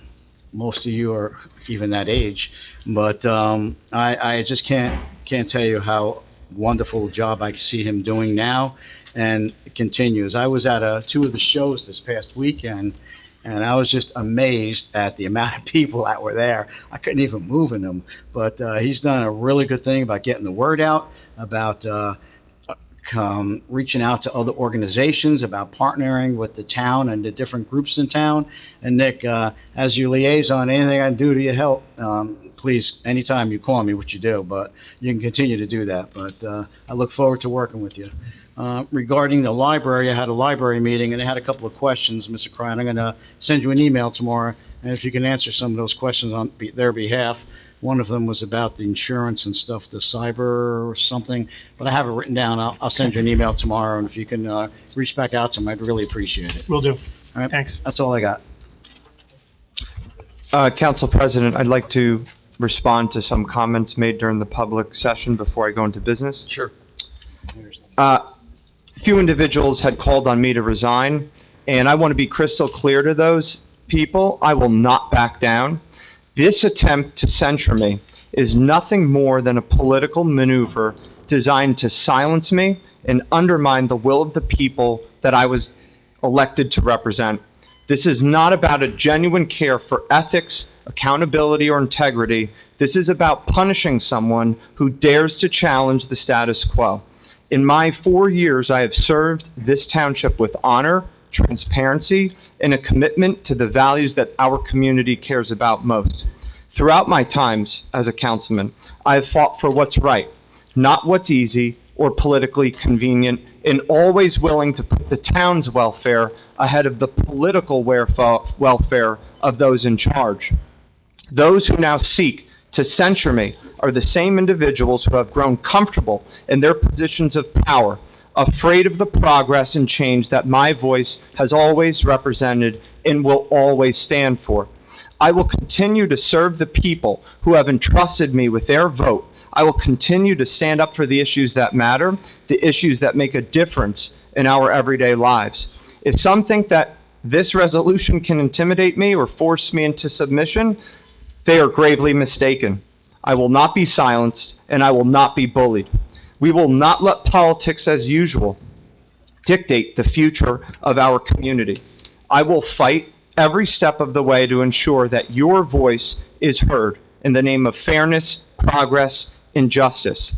most of you are even that age, but I just can't tell you how wonderful job I see him doing now, and it continues. I was at 2 of the shows this past weekend, and I was just amazed at the amount of people that were there. I couldn't even move in them. But he's done a really good thing about getting the word out, about reaching out to other organizations, about partnering with the town and the different groups in town. And Nick, as your liaison, anything I can do to help, please, anytime you call me, what you do, but you can continue to do that. But I look forward to working with you. Regarding the library, I had a library meeting and I had a couple of questions, Mr. Cryan. I'm going to send you an email tomorrow, and if you can answer some of those questions on their behalf. One of them was about the insurance and stuff, the cyber or something, but I have it written down. I'll send you an email tomorrow, and if you can reach back out to them, I'd really appreciate it. Will do. All right, Thanks. that's all I got. Council President, I'd like to respond to some comments made during the public session before I go into business. Sure. few individuals had called on me to resign, and I want to be crystal clear to those people, I will not back down. This attempt to censure me is nothing more than a political maneuver designed to silence me and undermine the will of the people that I was elected to represent. This is not about a genuine care for ethics, accountability, or integrity. This is about punishing someone who dares to challenge the status quo. In my 4 years, I have served this township with honor, transparency, and a commitment to the values that our community cares about most. Throughout my times as a councilman, I have fought for what's right, not what's easy or politically convenient, and always willing to put the town's welfare ahead of the political welfare of those in charge. Those who now seek to censure me are the same individuals who have grown comfortable in their positions of power, afraid of the progress and change that my voice has always represented and will always stand for. I will continue to serve the people who have entrusted me with their vote. I will continue to stand up for the issues that matter, the issues that make a difference in our everyday lives. If some think that this resolution can intimidate me or force me into submission, they are gravely mistaken. I will not be silenced, and I will not be bullied. We will not let politics as usual dictate the future of our community. I will fight every step of the way to ensure that your voice is heard in the name of fairness, progress, and justice.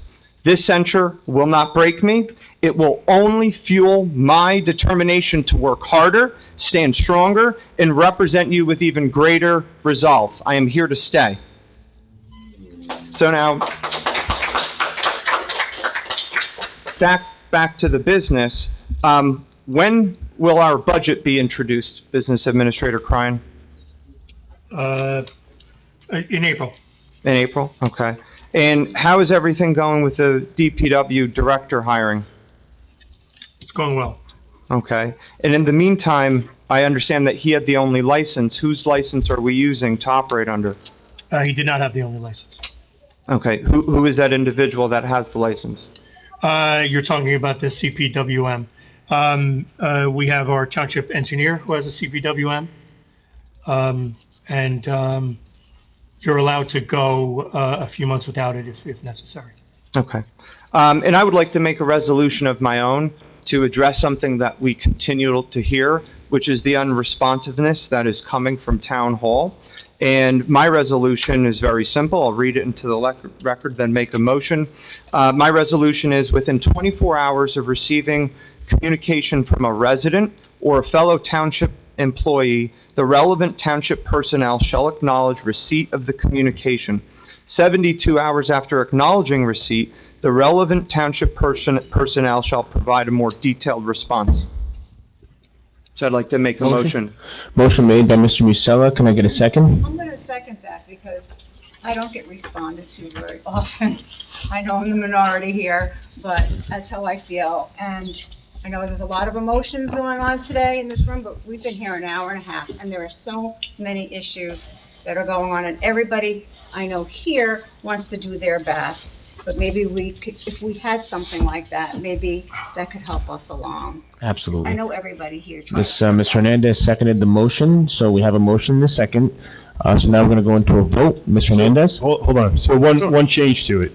This censure will not break me. It will only fuel my determination to work harder, stand stronger, and represent you with even greater resolve. I am here to stay. So now, back to the business. When will our budget be introduced, Business Administrator Crine? In April. In April? Okay. And how is everything going with the DPW director hiring? It's going well. Okay. And in the meantime, I understand that he had the only license. Whose license are we using to operate under? He did not have the only license. Okay. Who is that individual that has the license? You're talking about the CPWM. We have our township engineer who has a CPWM. And you're allowed to go a few months without it if necessary. Okay. And I would like to make a resolution of my own to address something that we continue to hear, which is the unresponsiveness that is coming from Town Hall. And my resolution is very simple. I'll read it into the record, then make a motion. My resolution is within 24 hours of receiving communication from a resident or a fellow township employee, the relevant township personnel shall acknowledge receipt of the communication. 72 hours after acknowledging receipt, the relevant township personnel shall provide a more detailed response. So I'd like to make a motion. Motion made by Mr. Musella. Can I get a second? I'm going to second that because I don't get responded to very often. I know I'm the minority here, but that's how I feel. And I know there's a lot of emotions going on today in this room, but we've been here an hour and a half, and there are so many issues that are going on, and everybody I know here wants to do their best. But maybe if we had something like that, maybe that could help us along. Absolutely. I know everybody here tries. Ms. Hernandez seconded the motion, so we have a motion in a second. So now we're going to go into a vote. Ms. Hernandez? Hold on. So one change to it.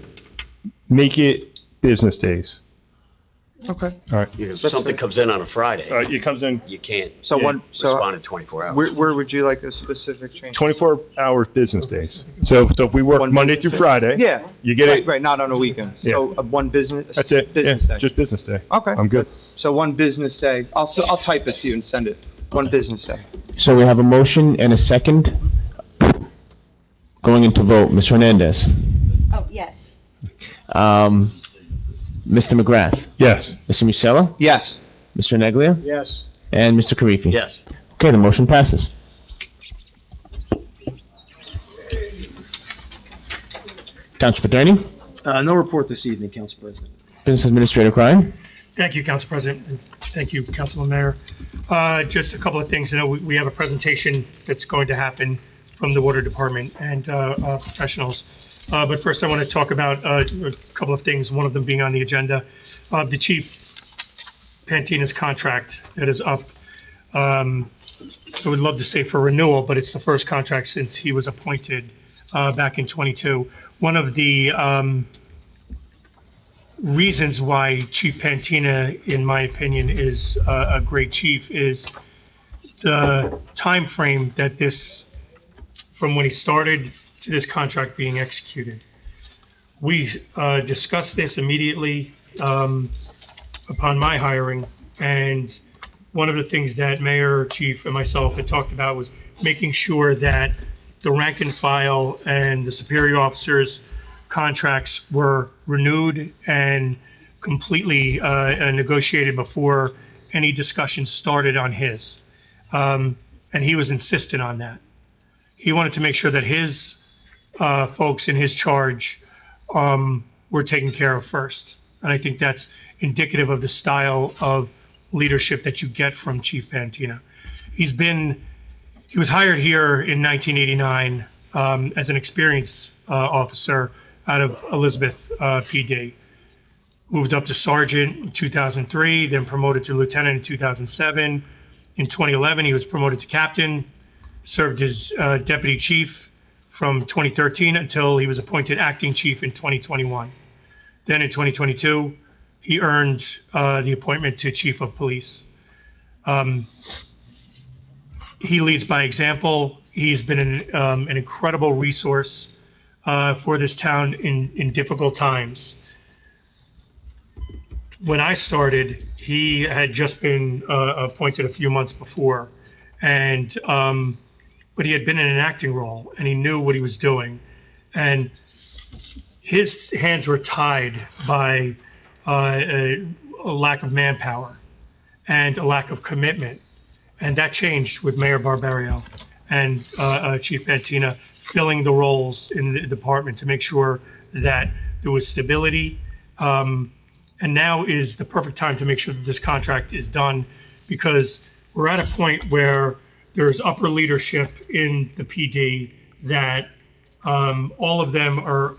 Make it business days. Okay. All right. If something comes in on a Friday, It comes in you can't So respond in 24 hours. Where would you like a specific change? 24-hour business days. So if we work Monday through Friday, Yeah. you get it. Right, not on a weekend. So one business. That's it. Business day. Just business day. Okay. I'm good. So one business day. I'll type it to you and send it. One business day. So we have a motion and a second. Going into vote. Ms. Hernandez? Oh, yes. Mr. McGrath? Yes. Mr. Musella? Yes. Mr. Neglia? Yes. And Mr. Karifi? Yes. Okay, the motion passes. Township Attorney? No report this evening, Council President. Business Administrator Crine? Thank you, Council President, and thank you, Councilman Mayor. Just a couple of things. We have a presentation that's going to happen from the Water Department and professionals. But first, I want to talk about a couple of things, one of them being on the agenda. The chief Pantina's contract that is up. I would love to say for renewal, but it's the first contract since he was appointed back in '22. One of the reasons why Chief Pantina, in my opinion, is a great chief is the time frame that this, from when he started to this contract being executed. We discussed this immediately upon my hiring, and one of the things that Mayor, Chief, and myself had talked about was making sure that the rank and file and the superior officers' contracts were renewed and completely negotiated before any discussion started on his. And he was insistent on that. He wanted to make sure that his folks in his charge were taken care of first. And I think that's indicative of the style of leadership that you get from Chief Pantina. He was hired here in 1989 as an experienced officer out of Elizabeth PD. Moved up to sergeant in 2003, then promoted to lieutenant in 2007. In 2011, he was promoted to captain, served as deputy chief from 2013 until he was appointed acting chief in 2021. Then in 2022, he earned the appointment to chief of police. He leads by example. He's been an incredible resource for this town in difficult times. When I started, he had just been appointed a few months before, and but he had been in an acting role, and he knew what he was doing, and his hands were tied by a lack of manpower and a lack of commitment, and that changed with Mayor Barbario and Chief Pantina filling the roles in the department to make sure that there was stability. And now is the perfect time to make sure that this contract is done, because we're at a point where there's upper leadership in the PD that all of them are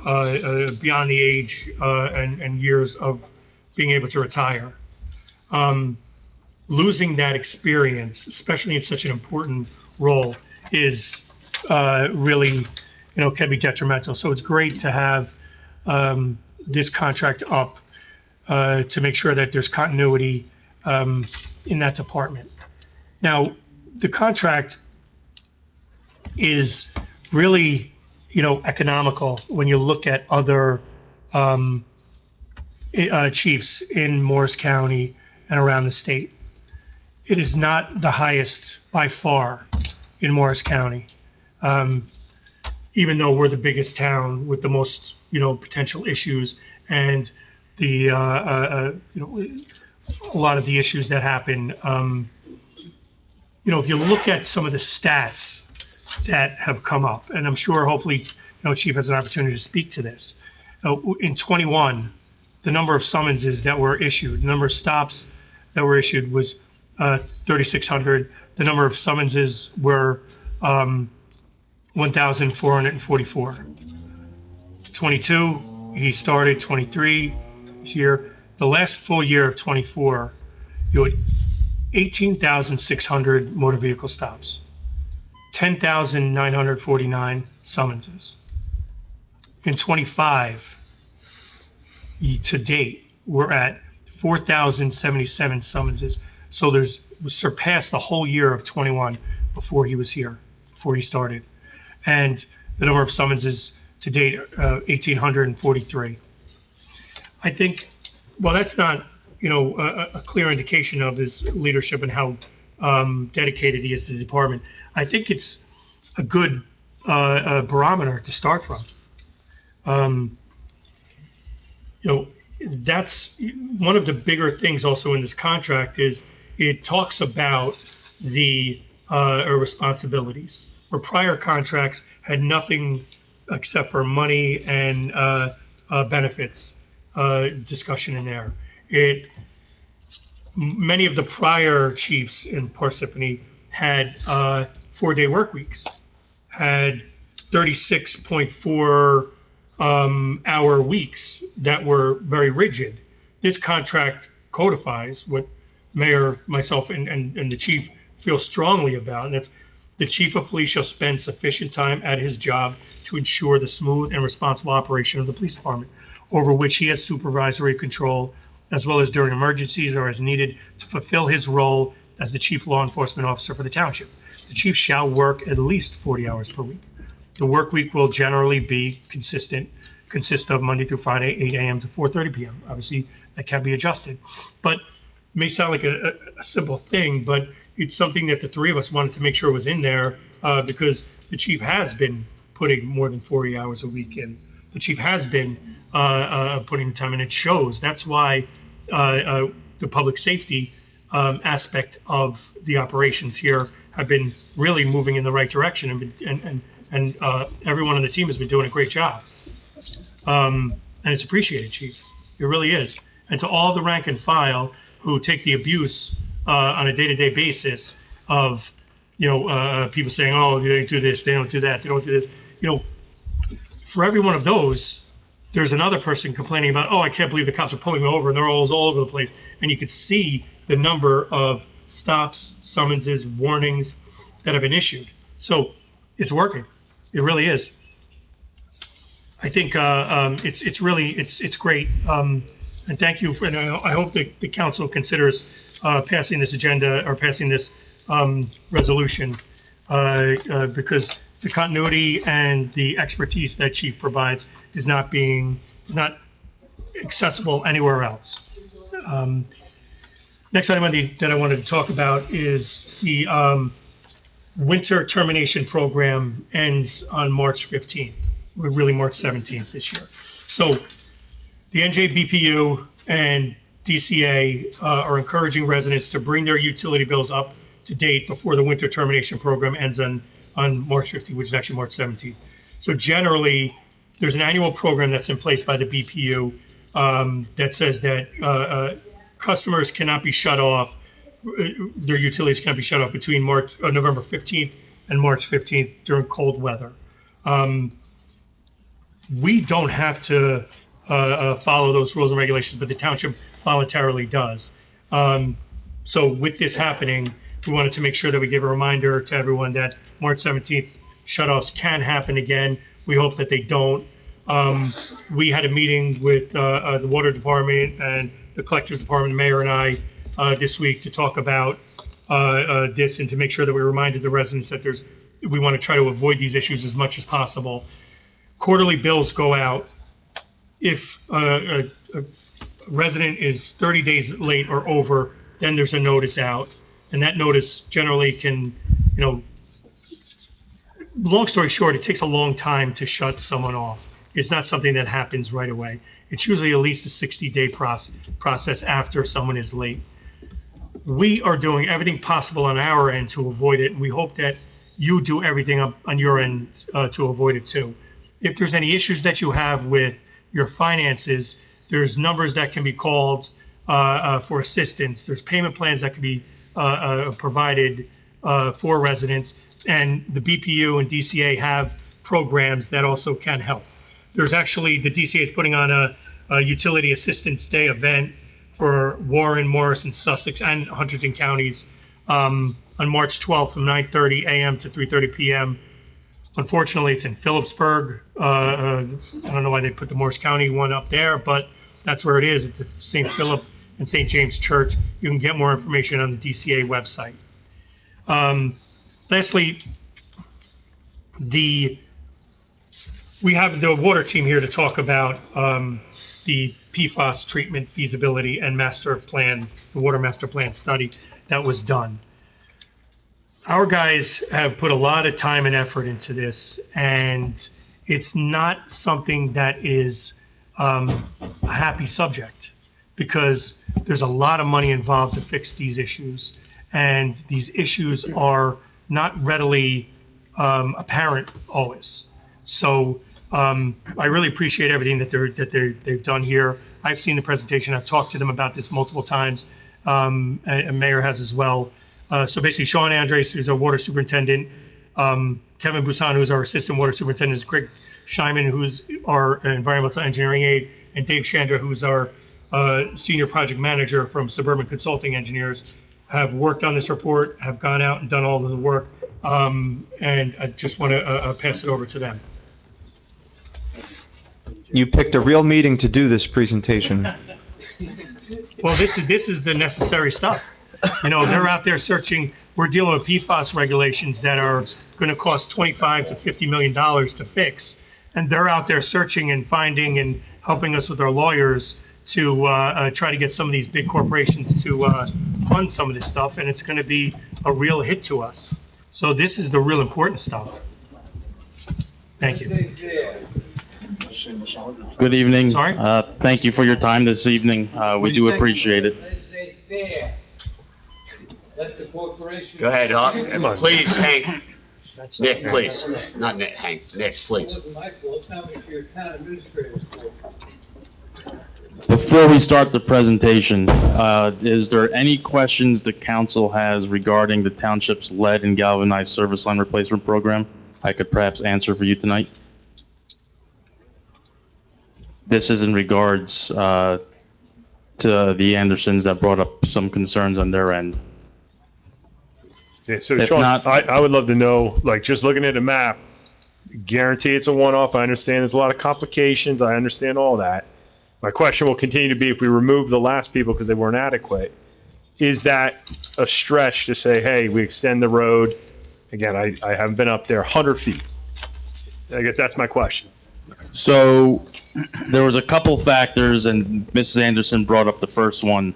beyond the age and years of being able to retire. Losing that experience, especially in such an important role, is really, can be detrimental. So it's great to have this contract up to make sure that there's continuity in that department. Now, the contract is really, economical when you look at other chiefs in Morris County and around the state. It is not the highest by far in Morris County, even though we're the biggest town with the most, potential issues and the, a lot of the issues that happen. If you look at some of the stats that have come up, and I'm sure hopefully, Chief has an opportunity to speak to this. In 21, the number of summonses that were issued, the number of stops that were issued was 3,600. The number of summonses were 1,444. 22, he started 23 this year. The last full year of 24, you had 18,600 motor vehicle stops, 10,949 summonses. In 25, to date, we're at 4,077 summonses. So we surpassed the whole year of 21 before he was here, before he started. And the number of summonses to date, 1,843. I think, well, that's not, a clear indication of his leadership and how dedicated he is to the department. I think it's a good barometer to start from. That's one of the bigger things also in this contract is it talks about the responsibilities, where prior contracts had nothing except for money and benefits discussion in there. Many of the prior chiefs in Parsippany had 4-day work weeks, had 36.4 hour weeks that were very rigid. This contract codifies what mayor, myself, and the chief feel strongly about, and that's the chief of police shall spend sufficient time at his job to ensure the smooth and responsible operation of the police department, over which he has supervisory control, as well as during emergencies or as needed to fulfill his role as the chief law enforcement officer for the township. The chief shall work at least 40 hours per week. The work week will generally be consist of Monday through Friday, 8 a.m. to 4:30 p.m. Obviously, that can be adjusted. But it may sound like a simple thing, but it's something that the three of us wanted to make sure was in there because the chief has been putting more than 40 hours a week in. The chief has been putting time, and it shows. That's why the public safety aspect of the operations here have been really moving in the right direction, and everyone on the team has been doing a great job. And it's appreciated, Chief. It really is. And to all the rank and file who take the abuse on a day-to-day basis of, people saying, oh, they don't do this, they don't do that, they don't do this. For every one of those, there's another person complaining about, oh, I can't believe the cops are pulling me over, and they're all over the place. And you could see the number of stops, summonses, warnings that have been issued. So it's working. It really is. I think it's great. And thank you. And I hope that the council considers passing this agenda or passing this resolution because the continuity and the expertise that Chief provides is not accessible anywhere else. Next item that I wanted to talk about is the winter termination program ends on March 15th. We're really March 17th this year. So the NJBPU and DCA are encouraging residents to bring their utility bills up to date before the winter termination program ends on March 15th, which is actually March 17th. So generally, there's an annual program that's in place by the BPU that says that customers cannot be shut off, their utilities cannot be shut off between November 15th and March 15th during cold weather. We don't have to follow those rules and regulations, but the township voluntarily does. So with this happening, we wanted to make sure that we give a reminder to everyone that March 17th shutoffs can happen again. We hope that they don't. We had a meeting with the water department and the collector's department, the mayor and I this week to talk about this and to make sure that we reminded the residents that we want to try to avoid these issues as much as possible. Quarterly bills go out. If a resident is 30 days late or over, then there's a notice out. And that notice generally can, long story short, it takes a long time to shut someone off. It's not something that happens right away. It's usually at least a 60-day process after someone is late. We are doing everything possible on our end to avoid it, and we hope that you do everything on your end to avoid it too. If there's any issues that you have with your finances, there's numbers that can be called for assistance. There's payment plans that can be provided for residents, and the BPU and DCA have programs that also can help. There's actually, the DCA is putting on a Utility Assistance Day event for Warren, Morris, and Sussex and Huntington counties on March 12th from 9:30 a.m. to 3:30 p.m. Unfortunately, it's in Phillipsburg. I don't know why they put the Morris County one up there, but that's where it is at the St. Philip and St. James Church. You can get more information on the DCA website. Lastly, we have the water team here to talk about the PFAS treatment feasibility and master plan, the water master plan study that was done. Our guys have put a lot of time and effort into this, and it's not something that is a happy subject because there's a lot of money involved to fix these issues, and these issues are not readily apparent always. So I really appreciate everything that they've done here. I've seen the presentation. I've talked to them about this multiple times, and Mayor has as well. So basically, Sean Andres, who's our water superintendent, Kevin Busan, who's our assistant water superintendent, Greg Scheinman, who's our environmental engineering aide, and Dave Chandra, who's our senior project manager from Suburban Consulting Engineers, have worked on this report, have gone out and done all of the work, and I just want to pass it over to them. You picked a real meeting to do this presentation. Well, this is the necessary stuff. You know, they're out there searching. We're dealing with PFAS regulations that are going to cost $25 to $50 million to fix, and they're out there searching and finding and helping us with our lawyers to try to get some of these big corporations to fund some of this stuff, and it's going to be a real hit to us. So this is the real important stuff. Thank you. Good evening. Sorry? Thank you for your time this evening. We do appreciate it. Let's say fair. Let the corporation. Go ahead, please, Hank. Nick, please. Not Nick, Hank. Nick, please. It wasn't my fault. Tell me if your town administrator's fault. Before we start the presentation, is there any questions the council has regarding the township's lead and galvanized service line replacement program I could perhaps answer for you tonight? This is in regards to the Andersons that brought up some concerns on their end. Yeah, so If Sean, not- I would love to know, like, just looking at a map, guarantee it's a one-off. I understand there's a lot of complications. I understand all that. My question will continue to be, if we remove the last people because they weren't adequate, is that a stretch to say, hey, we extend the road? Again, I haven't been up there 100 feet. I guess that's my question. So there was a couple factors, and Mrs. Anderson brought up the first one,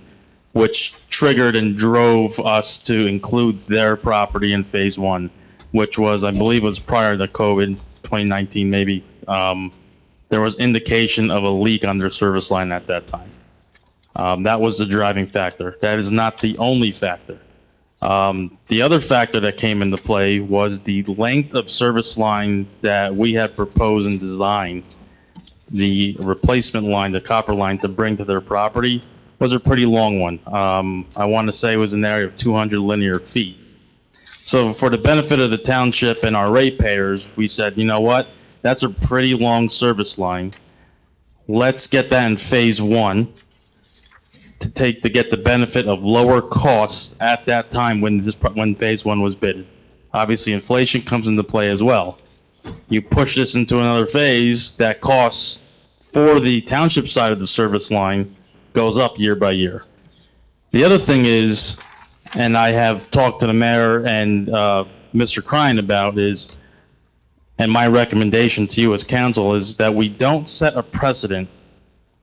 which triggered and drove us to include their property in phase one, which was, I believe, was prior to COVID, 2019 maybe. There was indication of a leak on their service line at that time. That was the driving factor. That is not the only factor. The other factor that came into play was the length of service line that we had proposed and designed. The replacement line, the copper line to bring to their property was a pretty long one. I want to say it was an area of 200 linear feet. So for the benefit of the township and our ratepayers, we said, you know what? That's a pretty long service line. Let's get that in phase one to get the benefit of lower costs at that time when phase one was bid. Obviously, inflation comes into play as well. You push this into another phase, that costs for the township side of the service line goes up year by year. The other thing is, and I have talked to the mayor and Mr. Crine about is, and my recommendation to you as council is that we don't set a precedent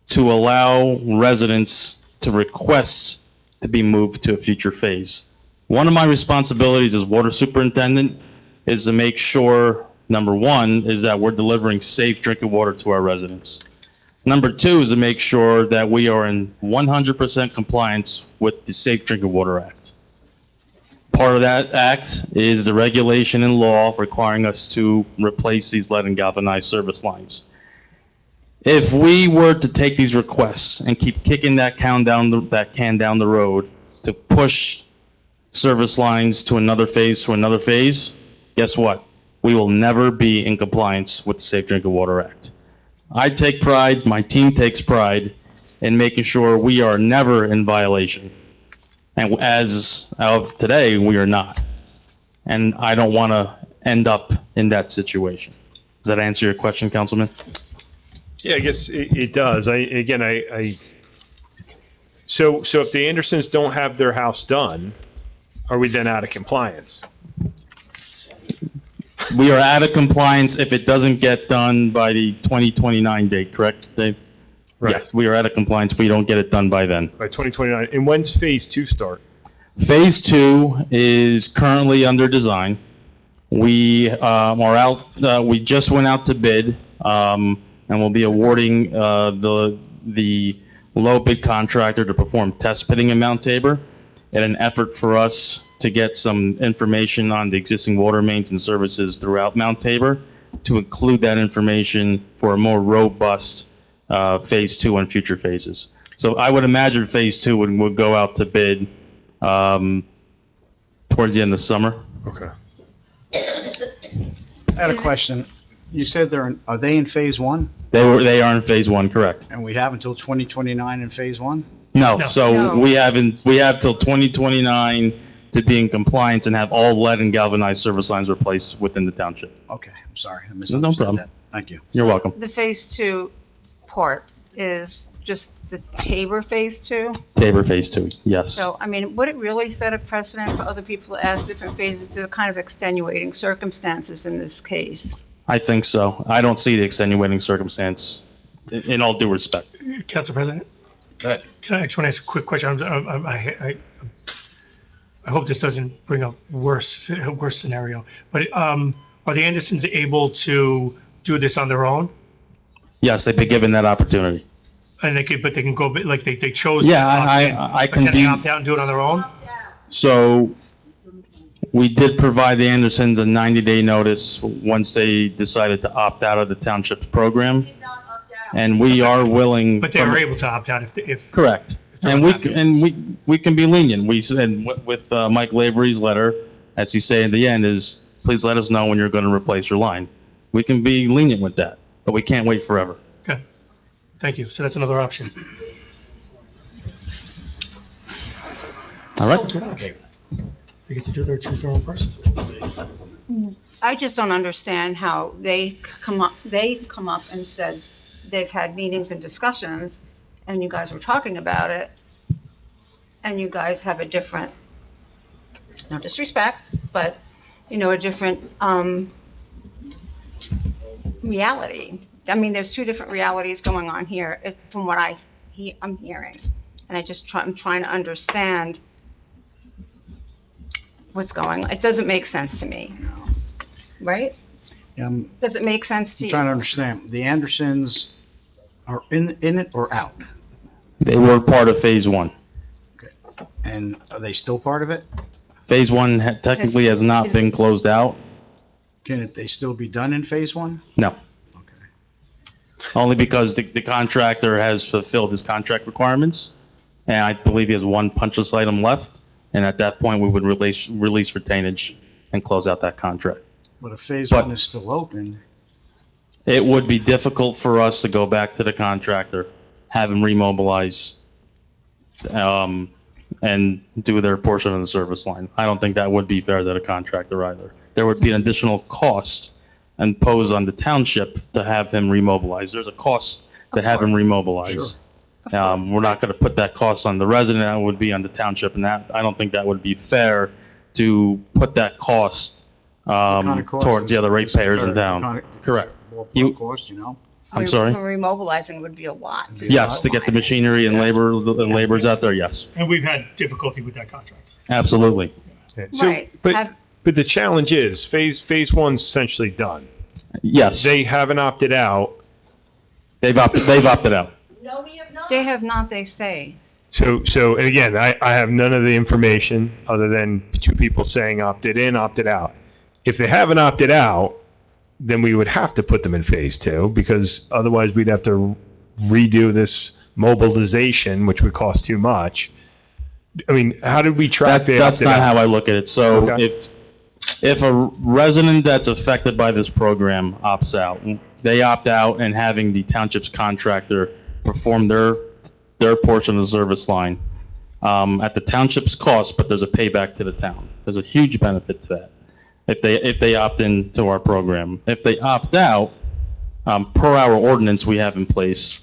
to allow residents to request to be moved to a future phase. One of my responsibilities as water superintendent is to make sure, number one, is that we're delivering safe drinking water to our residents. Number two is to make sure that we are in 100% compliance with the Safe Drinking Water Act. Part of that act is the regulation and law requiring us to replace these lead and galvanized service lines. If we were to take these requests and keep kicking that can down the road to push service lines to another phase, guess what? We will never be in compliance with the Safe Drinking Water Act. I take pride, my team takes pride in making sure we are never in violation. And as of today, we are not. And I don't want to end up in that situation. Does that answer your question, Councilman? Yeah, I guess it does. So if the Andersons don't have their house done, are we then out of compliance? We are out of compliance if it doesn't get done by the 2029 date, correct, Dave? Right. Yes, we are out of compliance if we don't get it done by then. By 2029. And when's phase two start? Phase two is currently under design. We we just went out to bid, and we'll be awarding the low bid contractor to perform test pitting in Mount Tabor in an effort for us to get some information on the existing water mains and services throughout Mount Tabor, to include that information for a more robust phase two and future phases. So I would imagine phase two would go out to bid towards the end of the summer. Okay. I had a question. You said are they in phase one? They are in phase one, correct? And we have until 2029 in phase one? No, No. so No. we have till 2029 to be in compliance and have all lead and galvanized service lines replaced within the township. Okay, I'm sorry, I No misunderstood problem. that. Thank you. You're welcome. The phase two part is just the Tabor phase two? Tabor Phase 2, yes. So, I mean, would it really set a precedent for other people to ask different phases? There are kind of extenuating circumstances in this case. I think so. I don't see the extenuating circumstance, in all due respect. Council President? Go ahead. Can I just want to ask a quick question? I hope this doesn't bring up a worse scenario, but are the Andersons able to do this on their own? Yes, they've been given that opportunity. And but they can go, like, they chose. Yeah, to opt in, I but can can be. they opt out and do it on their own? So we did provide the Andersons a 90-day notice once they decided to opt out of the township's program. And we are willing. But they were able to opt out if. Correct. And we can be lenient. We said with Mike Lavery's letter, as he said at the end, is please let us know when you're going to replace your line. We can be lenient with that, but we can't wait forever. Okay, thank you. So that's another option. All right. They get to choose their own person. I just don't understand how they've come up and said they've had meetings and discussions, and you guys were talking about it, and you guys have a different, no disrespect, but, a different, reality. I mean, there's two different realities going on here, from what I'm hearing. And I'm trying to understand what's going on. It doesn't make sense to me, right? Does it make sense to I'm you? trying to understand. The Andersons are in it or out? They were part of Phase 1. And are they still part of it? Phase 1 technically has not been closed out. Can they still be done in phase one? No. Only because the contractor has fulfilled his contract requirements, and I believe he has one punch list item left, and at that point, we would release retainage and close out that contract. But if phase one is still open, It would be difficult for us to go back to the contractor, have him remobilize, and do their portion of the service line. I don't think that would be fair to the contractor either. There would be an additional cost imposed on the township to have him remobilize. There's a cost to have him remobilize. We're not going to put that cost on the resident, that would be on the township, and I don't think that would be fair to put that cost towards the other ratepayers in town. Correct. ballpark cost, I'm sorry? Remobilizing would be a lot. Yes, to get the machinery and laborers out there, yes. And we've had difficulty with that contract. Absolutely. Right. But the challenge is, phase one's essentially done. Yes. They haven't opted out. They've opted out. They have not, they say. So, and again, I have none of the information other than two people saying opted in, opted out. If they haven't opted out, then we would have to put them in phase two, because otherwise we'd have to redo this mobilization, which would cost too much. I mean, how did we track the That's opted not out? how I look at it. So Okay. if a resident that's affected by this program opts out, they opt out and having the township's contractor perform their portion of the service line at the township's cost, but there's a payback to the town. There's a huge benefit to that if they opt into our program. If they opt out, per our ordinance we have in place,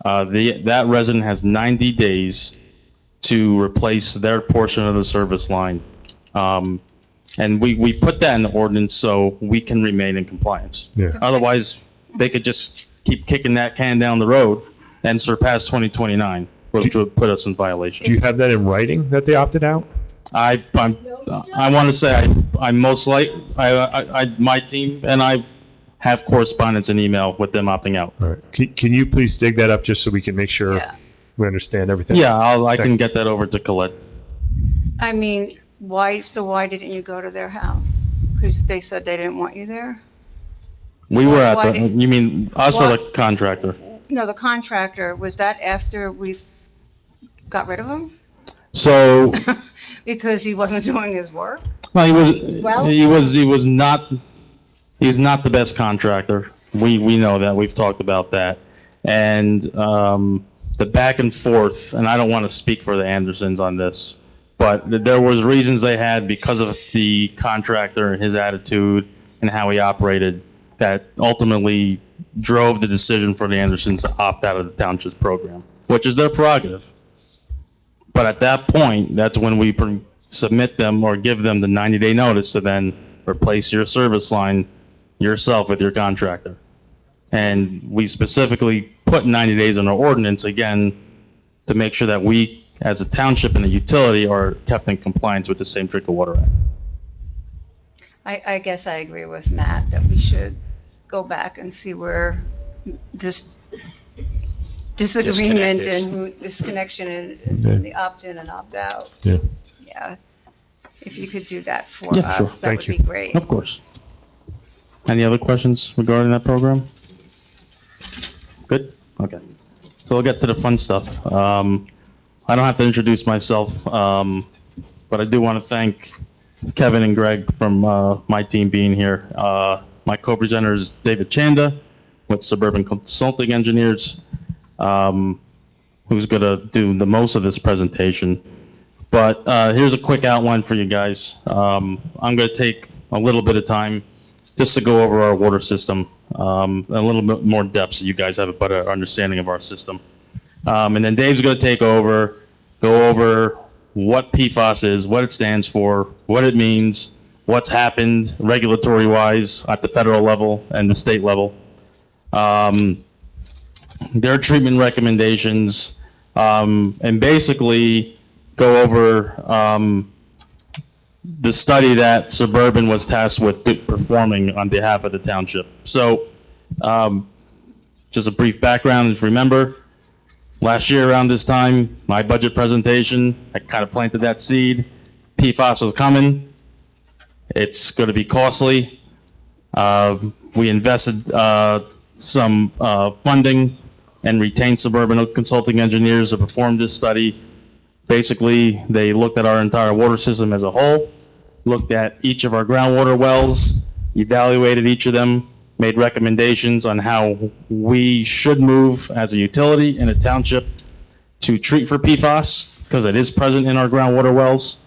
that resident has 90 days to replace their portion of the service line. And we put that in the ordinance so we can remain in compliance. Yeah. Otherwise, they could just keep kicking that can down the road and surpass 2029, which would put us in violation. Do you have that in writing, that they opted out? I want to say I'm most my team and I have correspondence and email with them opting out. All right. Can you please dig that up just so we can make sure we understand everything? Yeah, I can get that over to Colette. I mean, why didn't you go to their house? Because they said they didn't want you there? We were at Why the, did- you mean us or the contractor? No, the contractor, was that after we got rid of him? So, Because he wasn't doing his work? no, Well- he was not He's not the best contractor. We know that. We've talked about that. And the back and forth, and I don't want to speak for the Andersons on this, but there was reasons they had because of the contractor and his attitude and how he operated that ultimately drove the decision for the Andersons to opt out of the township's program, which is their prerogative. But at that point, that's when we submit them or give them the 90-day notice to then replace your service line yourself with your contractor. And we specifically put 90 days in our ordinance, again, to make sure that we, as a township and a utility, are kept in compliance with the Safe Drinking Water Act. I guess I agree with Matt that we should go back and see where this disagreement and disconnection and the opt-in and opt-out. Yeah. Yeah. If you could do that for Yeah, us, sure. that Thank would you. be great. Of course. Any other questions regarding that program? Good? Okay. So we'll get to the fun stuff. I don't have to introduce myself, but I do want to thank Kevin and Greg from my team being here. My co-presenter is David Chanda with Suburban Consulting Engineers, who's going to do the most of this presentation. But here's a quick outline for you guys. I'm going to take a little bit of time just to go over our water system, a little bit more depth so you guys have a better understanding of our system. And then Dave's going to take over, go over what PFAS is, what it stands for, what it means, what's happened regulatory-wise at the federal level and the state level, their treatment recommendations, and basically go over the study that Suburban was tasked with performing on behalf of the township. So, just a brief background, if you remember, last year around this time, my budget presentation, I kind of planted that seed. PFAS was coming. It's going to be costly. We invested some funding and retained Suburban Consulting Engineers to perform this study. Basically, they looked at our entire water system as a whole, looked at each of our groundwater wells, evaluated each of them, made recommendations on how we should move as a utility in a township to treat for PFAS, because it is present in our groundwater wells,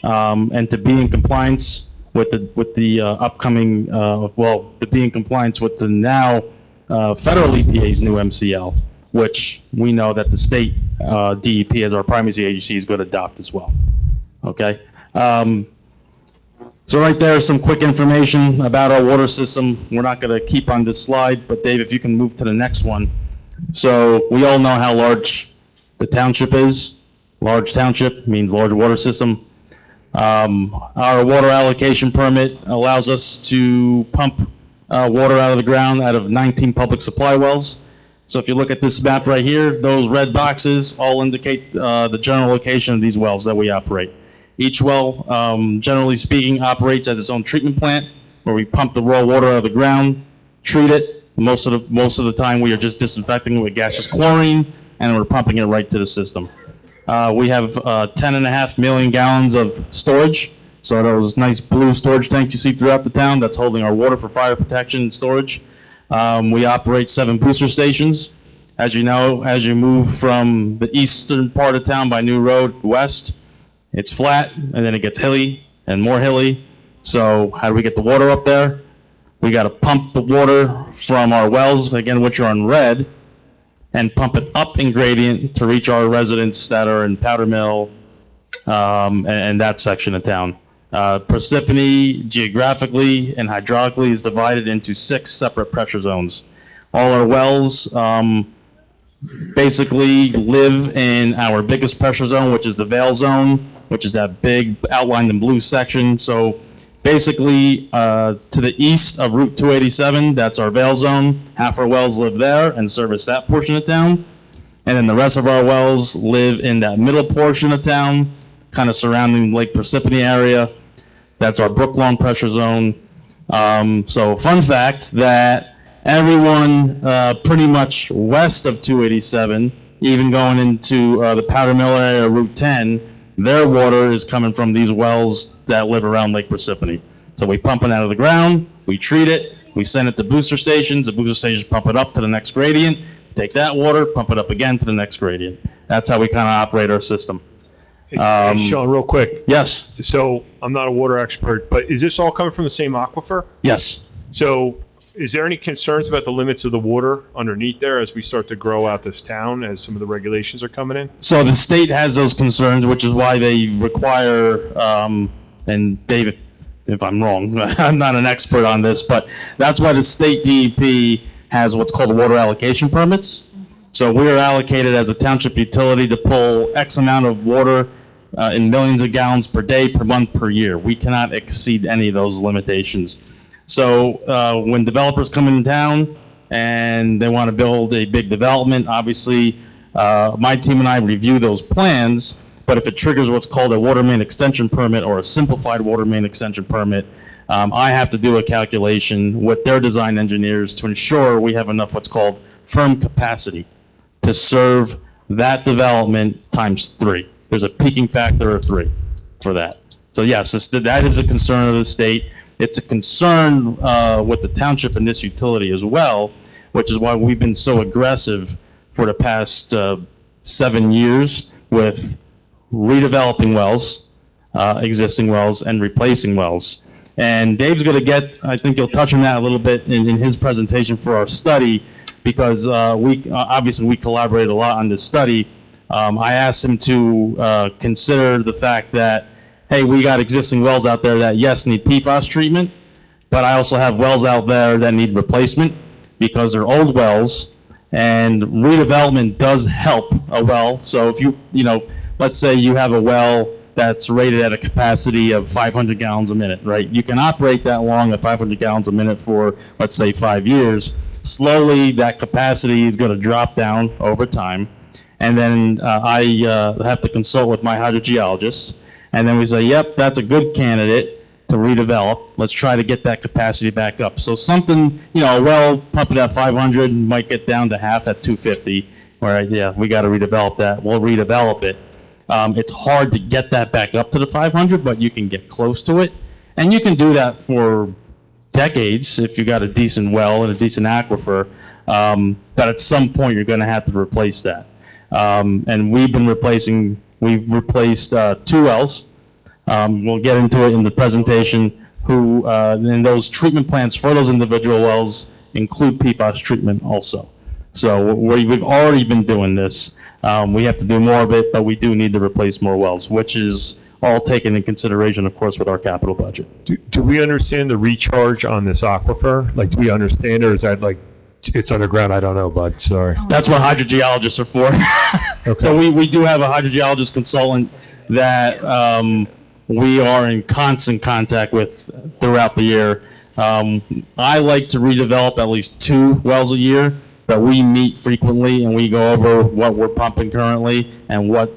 and to be in compliance with the upcoming, to be in compliance with the now federal EPA's new MCL, which we know that the state DEP as our primacy agency is going to adopt as well. Okay. So right there is some quick information about our water system. We're not going to keep on this slide, but Dave, if you can move to the next one. So we all know how large the township is. Large township means large water system. Our water allocation permit allows us to pump water out of the ground out of 19 public supply wells. So if you look at this map right here, those red boxes all indicate the general location of these wells that we operate. Each well, generally speaking, operates as its own treatment plant, where we pump the raw water out of the ground, treat it. Most of the time, we are just disinfecting it with gaseous chlorine, and we're pumping it right to the system. We have 10.5 million gallons of storage. So those nice blue storage tanks you see throughout the town, that's holding our water for fire protection and storage. We operate 7 booster stations. As you know, as you move from the eastern part of town by New Road west, it's flat, and then it gets hilly and more hilly. So how do we get the water up there? We got to pump the water from our wells, again, which are in red, and pump it up in gradient to reach our residents that are in Powder Mill and that section of town. Parsippany, geographically and hydraulically, is divided into 6 separate pressure zones. All our wells basically live in our biggest pressure zone, which is the Vale Zone, which is that big outlined in blue section. So basically, to the east of Route 287, that's our Vale Zone. Half our wells live there and service that portion of town. And then the rest of our wells live in that middle portion of town, kind of surrounding Lake Parsippany area. That's our Brooklawn pressure zone. So fun fact that everyone pretty much west of 287, even going into the Powder Mill area, Route 10, their water is coming from these wells that live around Lake Parsippany. So we pump it out of the ground, we treat it, We send it to booster stations, the booster stations pump it up to the next gradient, take that water, pump it up again to the next gradient. That's how we kind of operate our system. Hey, Sean, real quick. Yes. So I'm not a water expert, but is this all coming from the same aquifer? Yes. So is there any concerns about the limits of the water underneath there as we start to grow out this town, as some of the regulations are coming in? So the state has those concerns, which is why they require, and David, if I'm wrong, I'm not an expert on this, but that's why the state DEP has what's called water allocation permits. So we are allocated as a township utility to pull X amount of water in millions of gallons per day, per month, per year. We cannot exceed any of those limitations. So when developers come in town and they want to build a big development, obviously my team and I review those plans, but if it triggers what's called a water main extension permit or a simplified water main extension permit, I have to do a calculation with their design engineers to ensure we have enough what's called firm capacity to serve that development times 3. There's a peaking factor of 3 for that. So yes, that is a concern of the state. It's a concern with the township and this utility as well, which is why we've been so aggressive for the past 7 years with redeveloping wells, existing wells, and replacing wells. And Dave's going to get, I think he'll touch on that a little bit in his presentation for our study, because obviously we collaborated a lot on this study. I asked him to consider the fact that, hey, we got existing wells out there that, yes, need PFAS treatment, but I also have wells out there that need replacement because they're old wells, and redevelopment does help a well. So if let's say you have a well that's rated at a capacity of 500 gallons a minute, right? You can operate that long at 500 gallons a minute for, let's say, 5 years. Slowly, that capacity is going to drop down over time. And then I have to consult with my hydrogeologist. And then we say, yep, that's a good candidate to redevelop. Let's try to get that capacity back up. So something, a well pumping at 500 might get down to half at 250. All right, yeah, we got to redevelop that. We'll redevelop it. It's hard to get that back up to the 500, but you can get close to it. And you can do that for decades if you got a decent well and a decent aquifer. But at some point, you're going to have to replace that. And we've replaced 2 wells. We'll get into it in the presentation, and those treatment plans for those individual wells include PFAS treatment also. So we've already been doing this. We have to do more of it, but we do need to replace more wells, which is all taken in consideration, of course, with our capital budget. Do we understand the recharge on this aquifer? Like, do we understand, or is that like, it's underground? I don't know, bud, sorry. That's what hydrogeologists are for. Okay. So we do have a hydrogeologist consultant that we are in constant contact with throughout the year. I like to redevelop at least 2 wells a year, but we meet frequently and we go over what we're pumping currently and what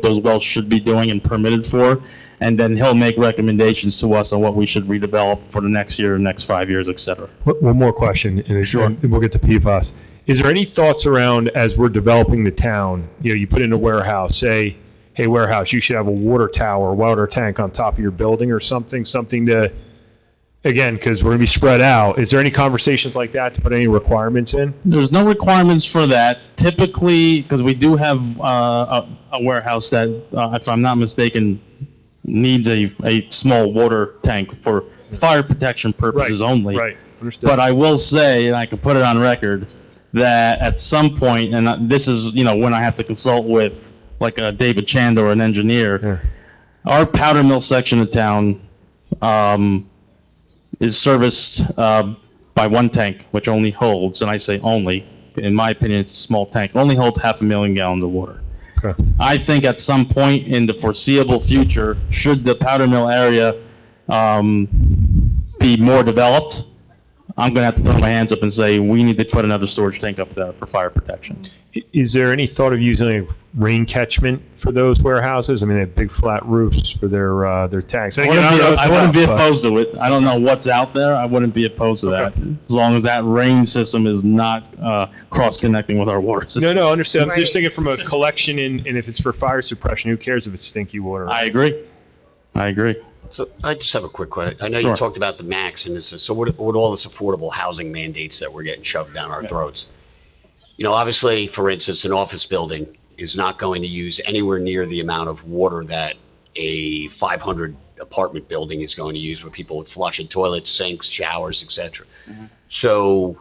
those wells should be doing and permitted for. And then he'll make recommendations to us on what we should redevelop for the next year, next 5 years, et cetera. One more question, and we'll get to PFAS. Is there any thoughts around, as we're developing the town, you put in a warehouse, say, hey, warehouse, you should have a water tower, water tank on top of your building or something to, again, because we're going to be spread out. Is there any conversations like that to put any requirements in? There's no requirements for that. Typically, because we do have a warehouse that, if I'm not mistaken, needs a small water tank for fire protection purposes only. Right, understood. But I will say, and I can put it on record, that at some point, and this is, when I have to consult with like a David Chand or an engineer, our powder mill section of town is serviced by 1 tank, which only holds, and I say only, in my opinion, it's a small tank, only holds 500,000 gallons of water. Okay. I think at some point in the foreseeable future, should the powder mill area be more developed, I'm going to have to throw my hands up and say we need to put another storage tank up there for fire protection. Is there any thought of using a rain catchment for those warehouses? I mean, they have big flat roofs for their tanks. I wouldn't be opposed to it. I don't know what's out there. I wouldn't be opposed to that, as long as that rain system is not cross-connecting with our water system. No, understand. I'm just thinking from a collection, and if it's for fire suppression, who cares if it's stinky water? I agree. I agree. So I just have a quick question. I know Sure. you talked about the max and this, so what all this affordable housing mandates that we're getting shoved down our throats? You know, obviously, for instance, an office building is not going to use anywhere near the amount of water that a 500 apartment building is going to use, where people would flush in toilets, sinks, showers, etc. So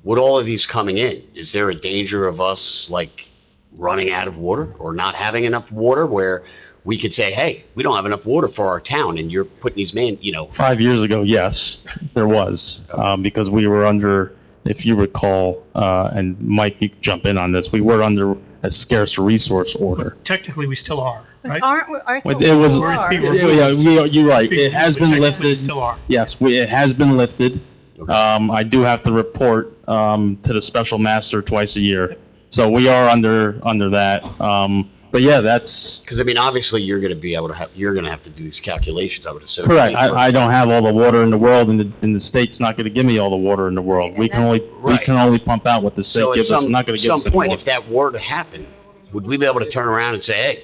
with all of these coming in, is there a danger of us like running out of water or not having enough water where we could say, hey, we don't have enough water for our town, and you're putting these 5 years ago, yes, there was, because we were under, if you recall, and Mike, you can jump in on this, we were under a scarce resource order. Technically, we still are, right? It was, Or it's being yeah, removed. you're right, it has been Technically, we lifted. still are. Yes, it has been lifted. I do have to report to the special master twice a year. So we are under that. But yeah, that's because I mean, obviously, you're going to have to do these calculations. I would assume. correct. I don't have all the water in the world, and the state's not going to give me all the water in the world. We can only pump out what the state So at gives us. We're not going to give us some any point, more. if that were to happen, would we be able to turn around and say, hey,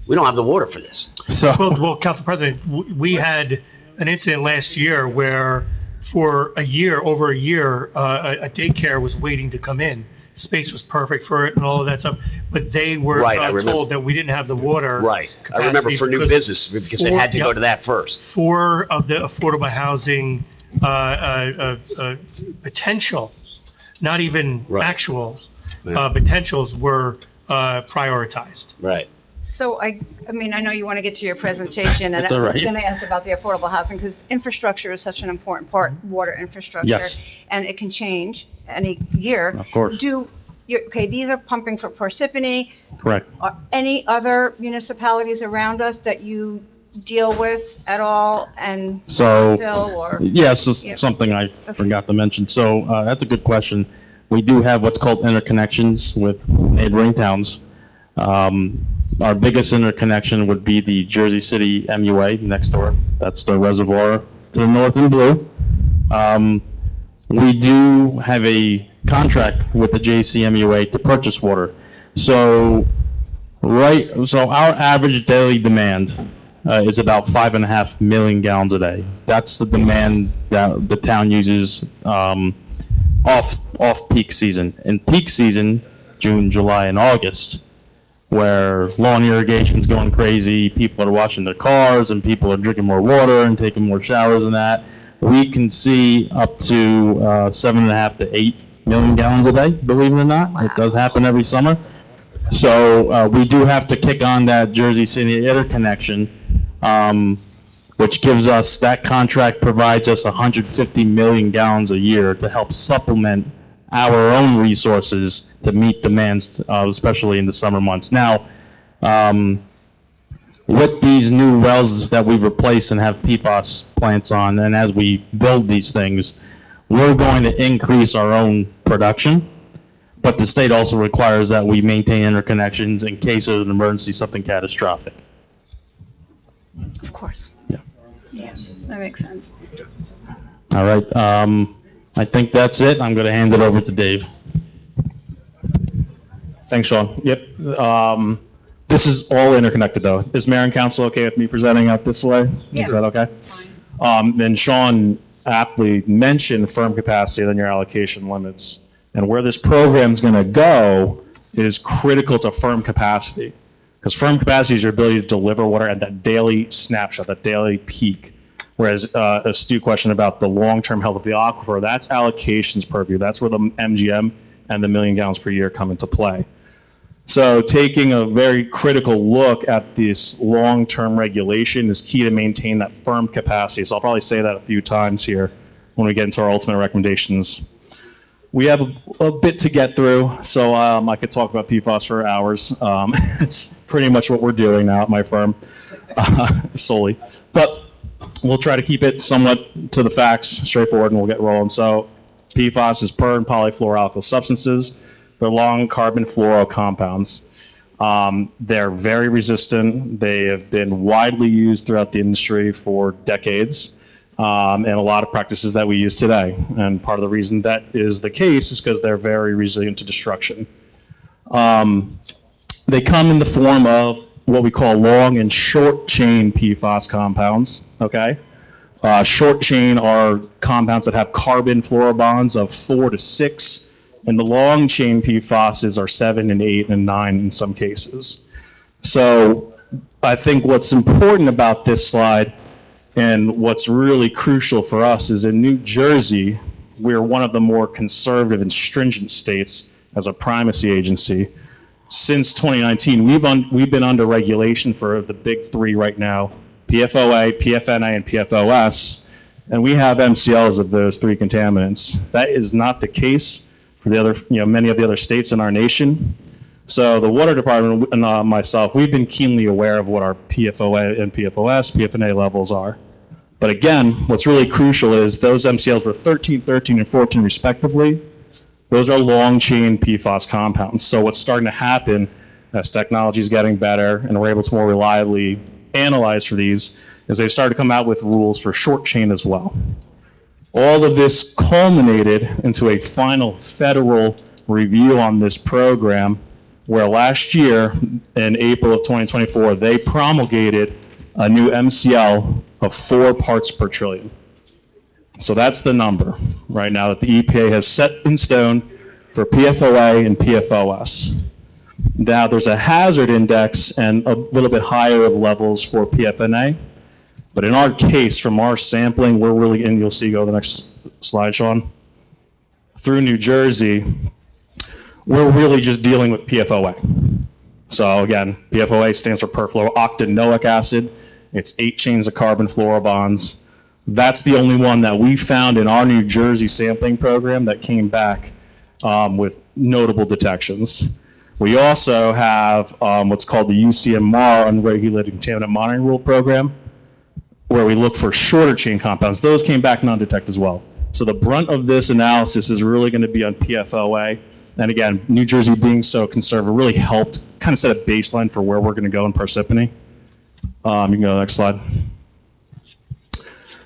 we don't have the water for this? So well, Council President, we had an incident last year where for over a year, a daycare was waiting to come in. Space was perfect for it and all of that stuff, but they were Right, I remember. told that we didn't have the water. Right. I remember for new business because they had to go to that first. 4 of the affordable housing potentials, not even actuals, potentials were prioritized. Right. So I mean, I know you want to get to your presentation, and That's I all was right. going to ask about the affordable housing, because infrastructure is such an important part, water infrastructure. Yes. And it can change any year. Of course. Okay, these are pumping for Parsippany. Correct. Are any other municipalities around us that you deal with at all, and So, Phil, or? yes, it's Yeah. something I forgot to mention. So that's a good question. We do have what's called interconnections with neighboring towns. Our biggest interconnection would be the Jersey City MUA next door. That's the reservoir to the north in blue. We do have a contract with the JCMUA to purchase water. So our average daily demand is about 5.5 million gallons a day. That's the demand that the town uses off peak season. In peak season, June, July, and August, where lawn irrigation's going crazy, people are washing their cars, and people are drinking more water and taking more showers and that, we can see up to 7.5 to 8 million gallons a day, believe it or not. It does happen every summer. So we do have to kick on that Jersey City interconnection, which gives us, that contract provides us 150 million gallons a year to help supplement our own resources to meet demands, especially in the summer months. Now, with these new wells that we've replaced and have PFAS plants on, and as we build these things, we're going to increase our own production, but the state also requires that we maintain interconnections in case of an emergency, something catastrophic. Of course. Yeah. Yeah, that makes sense. All right, I think that's it. I'm going to hand it over to Dave. Thanks, Sean. Yep. This is all interconnected, though. Is Mayor and Council okay with me presenting out this way? Yeah. Is that okay? And Sean aptly mentioned firm capacity than your allocation limits. And where this program's going to go is critical to firm capacity. Because firm capacity is your ability to deliver water at that daily snapshot, that daily peak. Whereas a astute question about the long-term health of the aquifer, that's allocations purview. That's where the MGM and the million gallons per year come into play. So taking a very critical look at this long-term regulation is key to maintain that firm capacity. So I'll probably say that a few times here when we get into our ultimate recommendations. We have a bit to get through, so I could talk about PFAS for hours. It's pretty much what we're doing now at my firm, solely. But we'll try to keep it somewhat to the facts, straightforward, and we'll get rolling. So PFAS is per and polyfluoroalkyl substances. They're long carbon fluoro compounds. They're very resistant. They have been widely used throughout the industry for decades, and a lot of practices that we use today. And part of the reason that is the case is because they're very resilient to destruction. They come in the form of what we call long and short chain PFAS compounds, okay? Short chain are compounds that have carbon fluorobonds of 4 to 6, and the long chain PFASs are 7 and 8 and 9 in some cases. So I think what's important about this slide and what's really crucial for us is in New Jersey, we're one of the more conservative and stringent states as a primacy agency. Since 2019, we've been under regulation for the big three right now, PFOA, PFNA, and PFOS, and we have MCLs of those three contaminants. That is not the case for the other, many of the other states in our nation. So the water department and myself, we've been keenly aware of what our PFOA and PFOS, PFNA levels are. But again, what's really crucial is those MCLs were 13, 13, and 14 respectively. Those are long chain PFAS compounds. So what's starting to happen as technology is getting better and we're able to more reliably analyze for these is they started to come out with rules for short chain as well. All of this culminated into a final federal review on this program where last year in April of 2024, they promulgated a new MCL of 4 parts per trillion. So that's the number right now that the EPA has set in stone for PFOA and PFOS. Now there's a hazard index and a little bit higher of levels for PFNA, but in our case, from our sampling, we're really, and you'll see, go to the next slide, Sean, through New Jersey, we're really just dealing with PFOA. So again, PFOA stands for perfluorooctanoic acid. It's 8 chains of carbon fluorobonds. That's the only one that we found in our New Jersey sampling program that came back with notable detections. We also have what's called the UCMR, Unregulated Contaminant Monitoring Rule Program, where we look for shorter chain compounds. Those came back non-detect as well. So the brunt of this analysis is really going to be on PFOA. And again, New Jersey being so conservative really helped kind of set a baseline for where we're going to go in Parsippany. You can go to the next slide.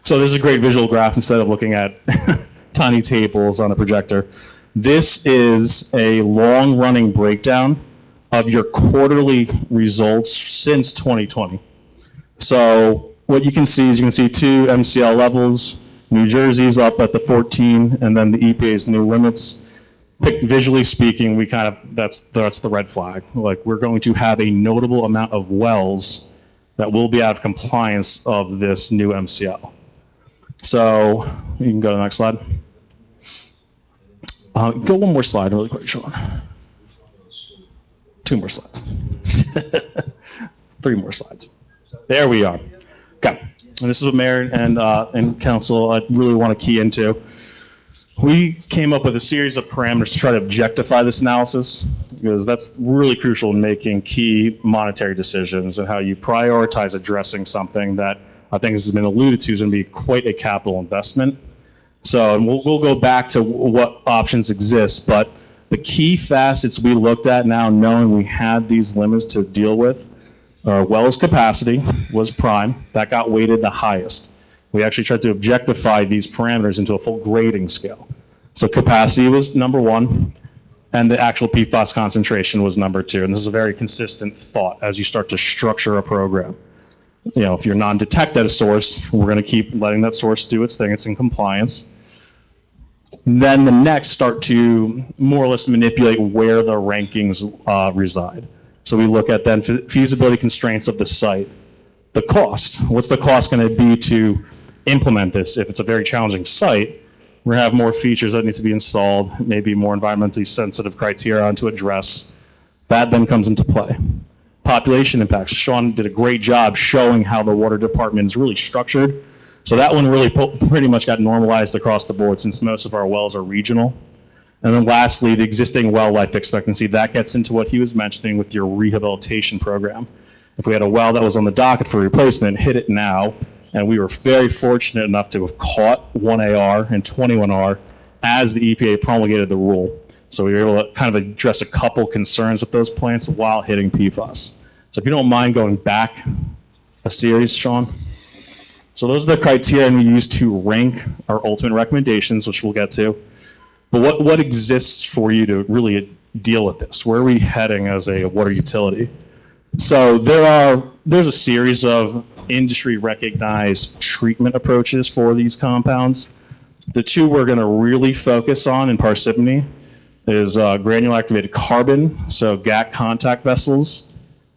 So this is a great visual graph instead of looking at tiny tables on a projector. This is a long-running breakdown of your quarterly results since 2020. So what you can see is you can see 2 MCL levels. New Jersey's up at the 14, and then the EPA's new limits. Visually speaking, we kind of, that's the red flag. Like, we're going to have a notable amount of wells that will be out of compliance of this new MCL. So you can go to the next slide. Go one more slide really quick, Sean. 2 more slides. 3 more slides. There we are. Okay. And this is what Mayor and Council really want to key into. We came up with a series of parameters to try to objectify this analysis, because that's really crucial in making key monetary decisions and how you prioritize addressing something that I think has been alluded to is going to be quite a capital investment. So we'll go back to what options exist, but the key facets we looked at now, knowing we had these limits to deal with, wells capacity was prime. That got weighted the highest. We actually tried to objectify these parameters into a full grading scale. So capacity was number 1, and the actual PFAS concentration was number 2. And this is a very consistent thought as you start to structure a program. You know, if you're non-detect at a source, we're going to keep letting that source do its thing. It's in compliance. Then the next start to more or less manipulate where the rankings reside. So we look at then feasibility constraints of the site. The cost. What's the cost going to be to implement this? If it's a very challenging site, we're going to have more features that need to be installed, maybe more environmentally sensitive criteria to address. That then comes into play. Population impacts. Sean did a great job showing how the water department is really structured. So that one really pretty much got normalized across the board since most of our wells are regional. And then lastly, the existing well life expectancy. That gets into what he was mentioning with your rehabilitation program. If we had a well that was on the docket for replacement, hit it now, and we were very fortunate enough to have caught 1AR and 21R as the EPA promulgated the rule. So we were able to kind of address a couple concerns with those plants while hitting PFAS. So if you don't mind going back a series, Sean. So those are the criteria we use to rank our ultimate recommendations, which we'll get to. But what exists for you to really deal with this? Where are we heading as a water utility? So there's a series of industry recognized treatment approaches for these compounds. The two we're going to really focus on in Parsippany is granular activated carbon, so GAC contact vessels,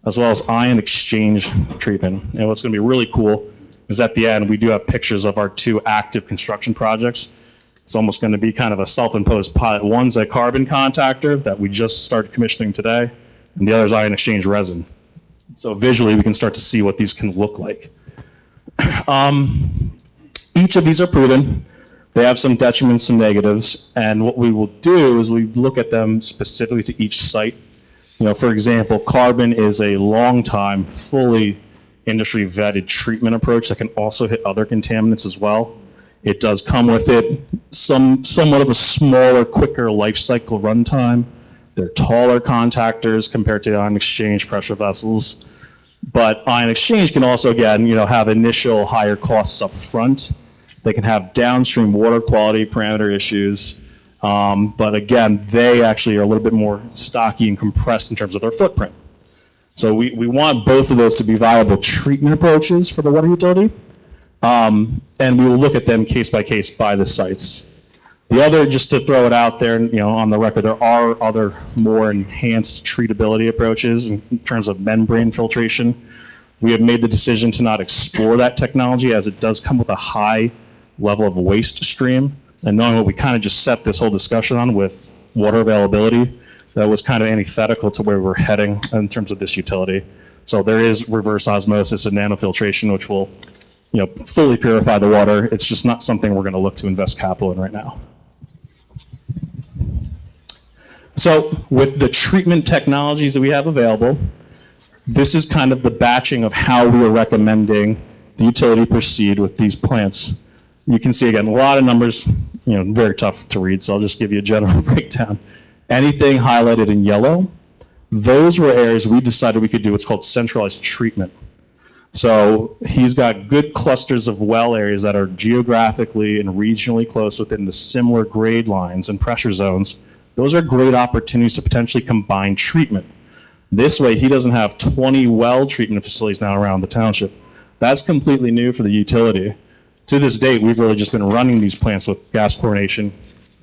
as well as ion exchange treatment. And what's going to be really cool is at the end we do have pictures of our two active construction projects. It's almost going to be kind of a self-imposed pilot. One's a carbon contactor that we just started commissioning today, and the other is ion exchange resin. So visually, we can start to see what these can look like. Each of these are proven. They have some detriments, some negatives, and what we will do is we look at them specifically to each site. You know, for example, carbon is a long-time, fully industry-vetted treatment approach that can also hit other contaminants as well. It does come with it somewhat of a smaller, quicker life cycle runtime. They're taller contactors compared to ion exchange pressure vessels. But ion exchange can also, again, have initial higher costs up front. They can have downstream water quality parameter issues. But again, they actually are a little bit more stocky and compressed in terms of their footprint. So we want both of those to be viable treatment approaches for the water utility. And we will look at them case by case by the sites. The other, just to throw it out there, on the record, there are other more enhanced treatability approaches in terms of membrane filtration. We have made the decision to not explore that technology as it does come with a high level of waste stream. And knowing what we kind of just set this whole discussion on with water availability, that was kind of antithetical to where we're heading in terms of this utility. So there is reverse osmosis and nanofiltration, which will fully purify the water. It's just not something we're going to look to invest capital in right now. So with the treatment technologies that we have available, this is kind of the batching of how we are recommending the utility proceed with these plants. You can see, again, a lot of numbers, very tough to read, so I'll just give you a general breakdown. Anything highlighted in yellow, those were areas we decided we could do what's called centralized treatment. So he's got good clusters of well areas that are geographically and regionally close within the similar grade lines and pressure zones. Those are great opportunities to potentially combine treatment. This way, he doesn't have 20 well treatment facilities now around the township. That's completely new for the utility. To this date, we've really just been running these plants with gas chlorination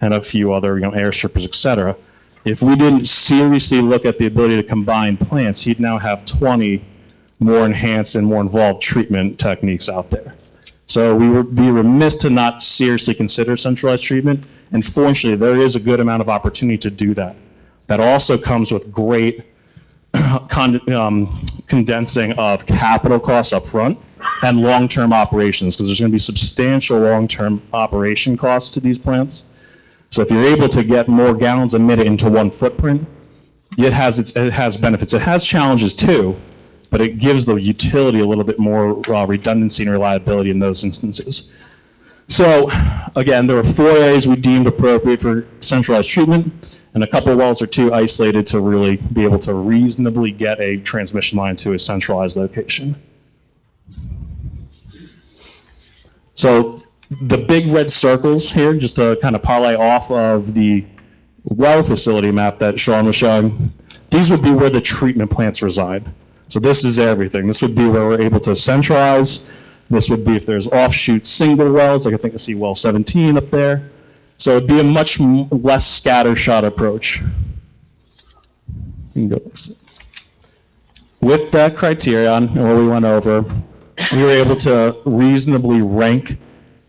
and a few other, air strippers, et cetera. If we didn't seriously look at the ability to combine plants, he'd now have 20 more enhanced and more involved treatment techniques out there. So we would be remiss to not seriously consider centralized treatment, and fortunately there is a good amount of opportunity to do that. That also comes with great condensing of capital costs up front and long-term operations, because there's going to be substantial long-term operation costs to these plants. So if you're able to get more gallons a minute into one footprint, it has benefits. It has challenges too, but it gives the utility a little bit more redundancy and reliability in those instances. So again, there were 4 areas we deemed appropriate for centralized treatment, and a couple of wells are too isolated to really be able to reasonably get a transmission line to a centralized location. So the big red circles here, just to kind of parlay off of the well facility map that Sean was showing, these would be where the treatment plants reside. So this is everything. This would be where we're able to centralize. This would be if there's offshoot single wells, like I think I see well 17 up there. So it'd be a much less scattershot approach. You can go. With that criterion and what we went over, we were able to reasonably rank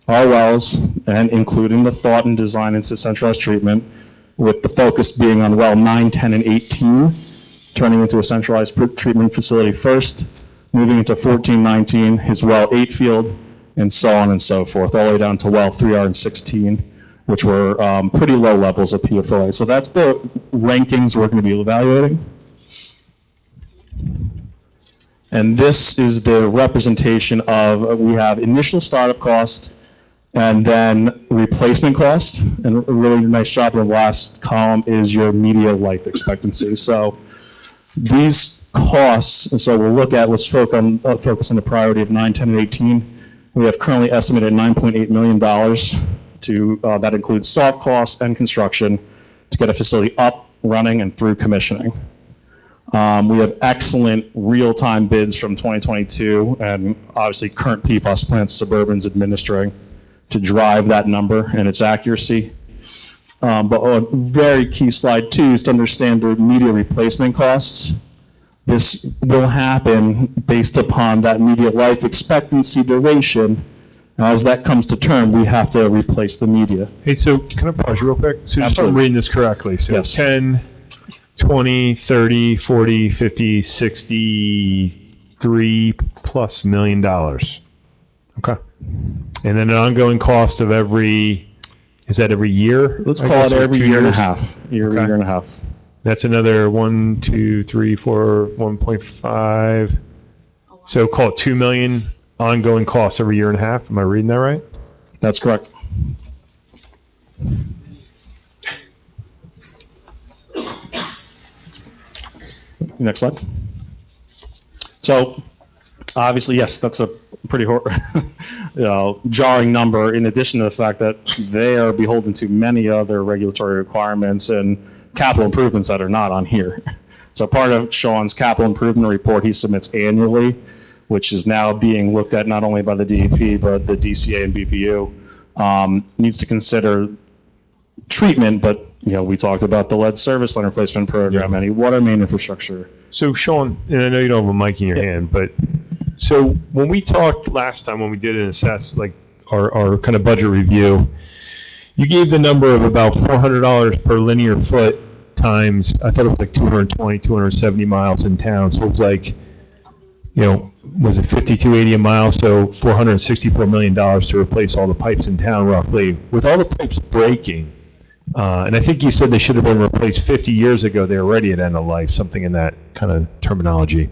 our wells, and including the thought and design into centralized treatment, with the focus being on well 9, 10, and 18, turning into a centralized treatment facility first, moving into 14, 19, his well 8 field, and so on and so forth, all the way down to well 3R and 16, which were pretty low levels of PFOA. So that's the rankings we're going to be evaluating. And this is the representation of, we have initial startup cost and then replacement cost. And a really nice job in the last column is your media life expectancy. So these costs, and so we'll look at, let's focus on the priority of 9, 10, and 18. We have currently estimated $9.8 million to, that includes soft costs and construction to get a facility up, running, and through commissioning. We have excellent real-time bids from 2022, and obviously current PFAS plants Suburban's administering to drive that number and its accuracy. But a very key slide too is to understand the media replacement costs. This will happen based upon that media life expectancy duration. As that comes to term, we have to replace the media. Hey, so can I pause you real quick? So just so I'm reading this correctly. So Yes. 10, 20, 30, 40, 50, 63 plus $1 million. Okay. And then an ongoing cost of is that every year? Let's I call guess, it or every 2 year and a years? half. Year and a half. That's another 1, 2, 3, 4, 1.5. So call it 2 million ongoing costs every year and a half. Am I reading that right? That's correct. Next slide. So, obviously, yes, that's a pretty jarring number, in addition to the fact that they are beholden to many other regulatory requirements and capital improvements that are not on here. So part of Sean's capital improvement report he submits annually, which is now being looked at not only by the DEP, but the DCA and BPU, needs to consider treatment, but we talked about the lead service line replacement program, any water main infrastructure. So Sean, and I know you don't have a mic in your hand, but so when we talked last time, when we did an our kind of budget review, you gave the number of about $400 per linear foot times, I thought it was like 220, 270 miles in town. So it was like, was it 5280 a mile? So $464 million to replace all the pipes in town roughly. With all the pipes breaking, and I think you said they should have been replaced 50 years ago. They're already at end of life, something in that kind of terminology.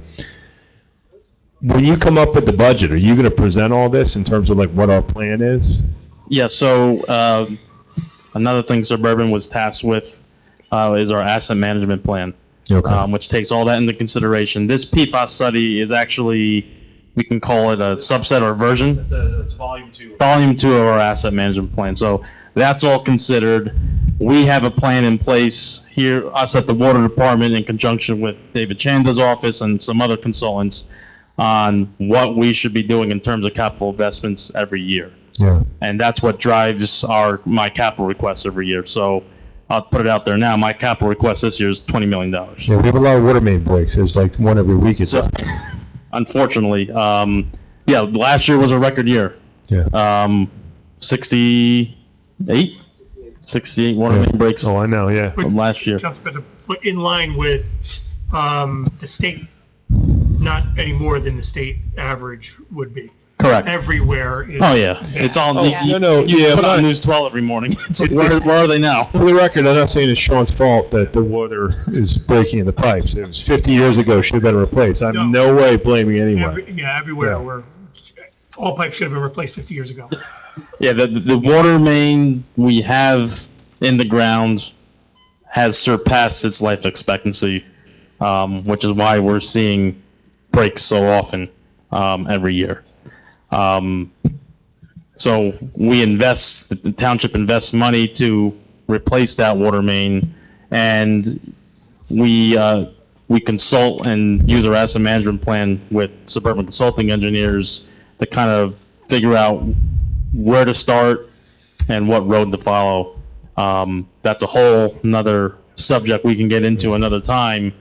When you come up with the budget, are you going to present all this in terms of like what our plan is? Yeah, so another thing Suburban was tasked with is our asset management plan, which takes all that into consideration. This PFAS study is actually, we can call it a subset or version. It's volume 2. Volume 2 of our asset management plan. So that's all considered. We have a plan in place here, us at the water department, in conjunction with David Chanda's office and some other consultants, on what we should be doing in terms of capital investments every year. Yeah. And that's what drives my capital requests every year. So I'll put it out there now. My capital request this year is $20 million. Yeah, we have a lot of water main breaks. There's like one every week. Unfortunately, last year was a record year. Yeah. 68 water main breaks. Oh, I know, yeah. From last year. But in line with the state, not any more than the state average would be. Correct. Everywhere. Oh, yeah. It's all, you put on News 12 every morning. It's like, where are they now? For the record, I'm not saying it's Sean's fault that the water is breaking in the pipes. It was 50 years ago, should have been replaced. I'm no way blaming anyone. Everywhere. All pipes should have been replaced 50 years ago. Yeah, the water main we have in the ground has surpassed its life expectancy, which is why we're seeing breaks so often every year. So the township invests money to replace that water main, and we consult and use our asset management plan with Suburban Consulting Engineers to kind of figure out where to start and what road to follow. That's a whole another subject we can get into another time.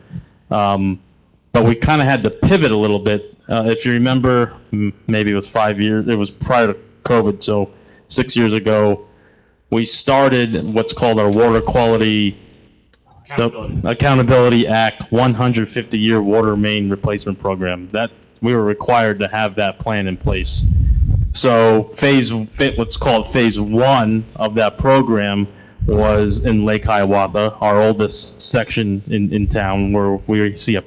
But we kind of had to pivot a little bit. If you remember, maybe it was 5 years, it was prior to COVID, so 6 years ago, we started what's called our Water Quality Accountability Act 150-year water main replacement program. That we were required to have that plan in place. So what's called phase 1 of that program was in Lake Hiawatha, our oldest section in town, where we see a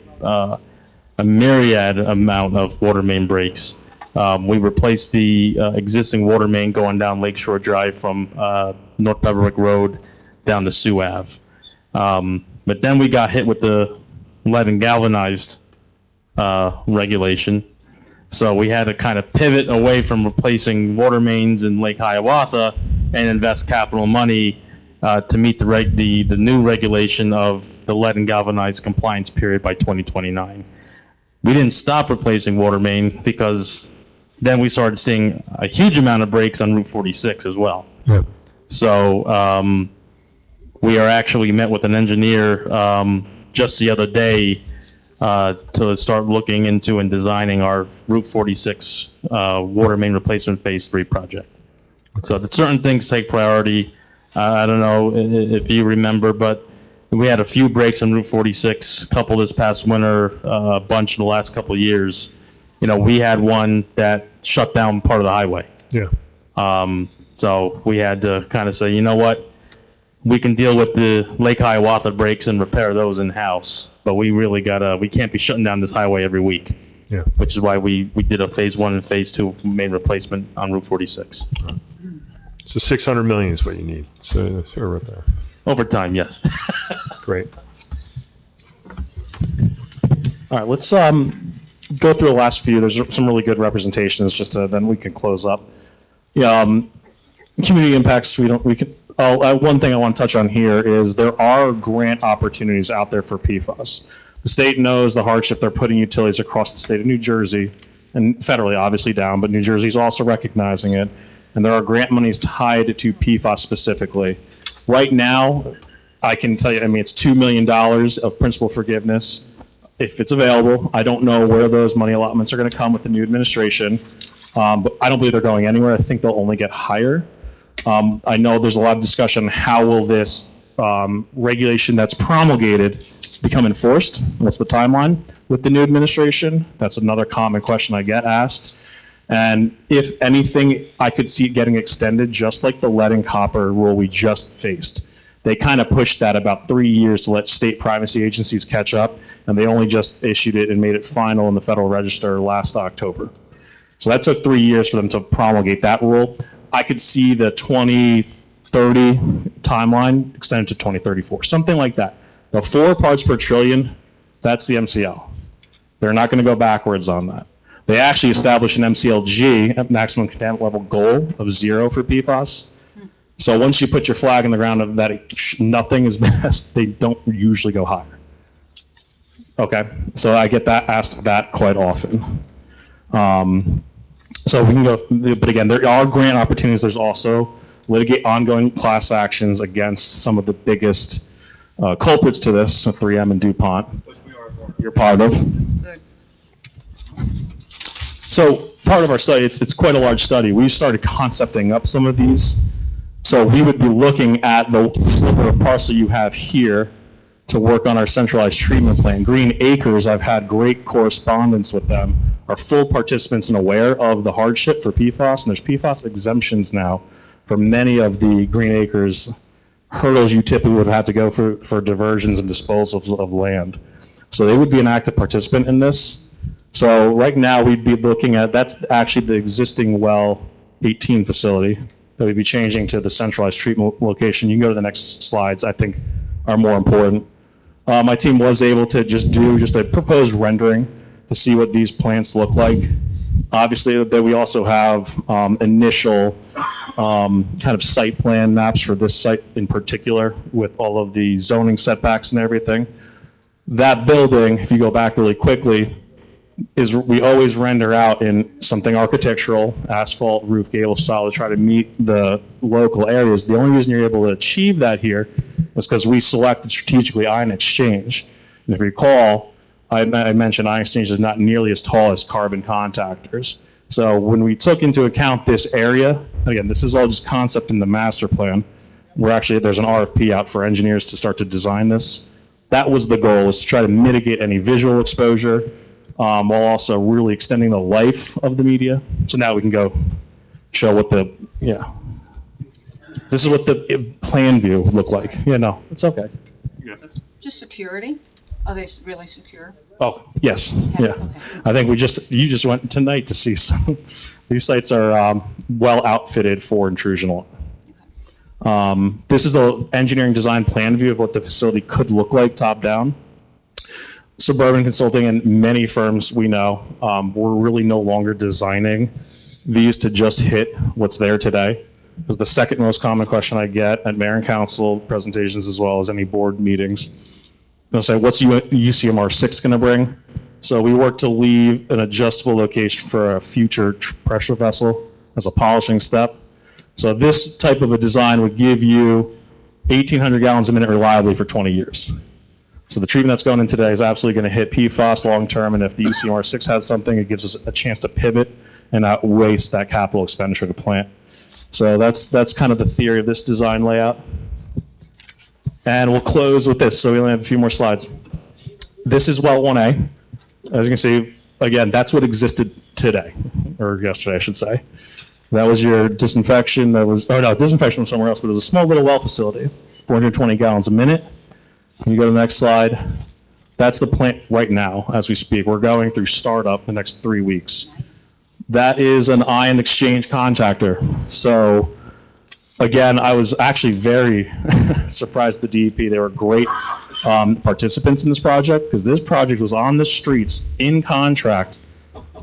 myriad amount of water main breaks. We replaced the existing water main going down Lakeshore Drive from North Beverwick Road down to Sioux Ave. But then we got hit with the lead and galvanized regulation. So we had to kind of pivot away from replacing water mains in Lake Hiawatha and invest capital money to meet the new regulation of the lead and galvanized compliance period by 2029. We didn't stop replacing water main because then we started seeing a huge amount of breaks on Route 46 as well. Yeah. So we actually met with an engineer just the other day to start looking into and designing our Route 46 water main replacement Phase 3 project. So that certain things take priority. I don't know if you remember, but we had a few breaks on Route 46, a couple this past winter, a bunch in the last couple of years. You know, we had one that shut down part of the highway. Yeah. So we had to kind of say, you know what, we can deal with the Lake Hiawatha breaks and repair those in-house, but we really we can't be shutting down this highway every week. Yeah. Which is why we did a Phase 1 and Phase 2 main replacement on Route 46. So 600 million is what you need. So that's right there. Over time, yes. Great. All right, let's go through the last few. There's some really good representations, just to, then we can close up. Yeah, community impacts. One thing I want to touch on here is there are grant opportunities out there for PFAS. The state knows the hardship they're putting utilities across the state of New Jersey, and federally obviously down, but New Jersey's also recognizing it. And there are grant monies tied to PFAS specifically. Right now, I can tell you, I mean, it's $2 million of principal forgiveness. If it's available, I don't know where those money allotments are going to come with the new administration, but I don't believe they're going anywhere. I think they'll only get higher. I know there's a lot of discussion on how will this regulation that's promulgated become enforced. What's the timeline with the new administration? That's another common question I get asked. And if anything, I could see it getting extended, just like the lead and copper rule we just faced. They kind of pushed that about 3 years to let state privacy agencies catch up, and they only just issued it and made it final in the Federal Register last October. So that took 3 years for them to promulgate that rule. I could see the 2030 timeline extended to 2034, something like that. The 4 parts per trillion, that's the MCL. They're not going to go backwards on that. They actually established an MCLG, maximum contaminant level goal of 0 for PFAS. So once you put your flag in the ground of that nothing is best, they don't usually go higher. Okay, so I get that asked that quite often. So we can go, but again, there are grant opportunities. There's also ongoing class actions against some of the biggest culprits to this, 3M and DuPont. Which we are you're part of. Good. So part of our study, it's quite a large study. We started concepting up some of these. So we would be looking at the sliver of parcel you have here to work on our centralized treatment plant. Green Acres, I've had great correspondence with them, are full participants and aware of the hardship for PFAS, and there's PFAS exemptions now for many of the Green Acres hurdles you typically would have to go for diversions and disposals of land. So they would be an active participant in this. So right now we'd be looking at, that's actually the existing well 18 facility that we'd be changing to the centralized treatment location. You can go to the next slides, I think are more important. My team was able to do a proposed rendering to see what these plants look like. Obviously, that we also have initial kind of site plan maps for this site in particular with all of the zoning setbacks and everything. That building, if you go back really quickly, we always render out in something architectural, asphalt, roof, gable style to try to meet the local areas. The only reason you're able to achieve that here is because we selected strategically Ion Exchange. And if you recall, I mentioned Ion Exchange is not nearly as tall as carbon contactors. So when we took into account this area, again, this is all just concept in the master plan. There's an RFP out for engineers to start to design this. That was the goal, was to try to mitigate any visual exposure, while also really extending the life of the media. So now we can go show what this is what the plan view would look like. Yeah, no, it's okay. Just security? Are they really secure? Oh, yes, yeah. Okay. I think you just went tonight to see some. These sites are well outfitted for intrusion alarm. This is the engineering design plan view of what the facility could look like top down. Suburban Consulting and many firms we know, we're really no longer designing these to just hit what's there today. is the second most common question I get at mayor and council presentations as well as any board meetings. They'll say, what's UCMR 6 going to bring? So we work to leave an adjustable location for a future pressure vessel as a polishing step. So this type of a design would give you 1,800 gallons a minute reliably for 20 years. So the treatment that's going in today is absolutely going to hit PFAS long-term, and if the UCMR 6 has something, it gives us a chance to pivot and not waste that capital expenditure of the plant. So that's kind of the theory of this design layout. And we'll close with this, so we only have a few more slides. This is well 1A. As you can see, again, that's what existed today, or yesterday, I should say. That was your disinfection. Disinfection was somewhere else, but it was a small little well facility, 420 gallons a minute. You go to the next slide. That's the plant right now, as we speak. We're going through startup the next 3 weeks. That is an ion exchange contactor. So, again, I was actually very surprised at the DEP. They were great participants in this project, because this project was on the streets in contract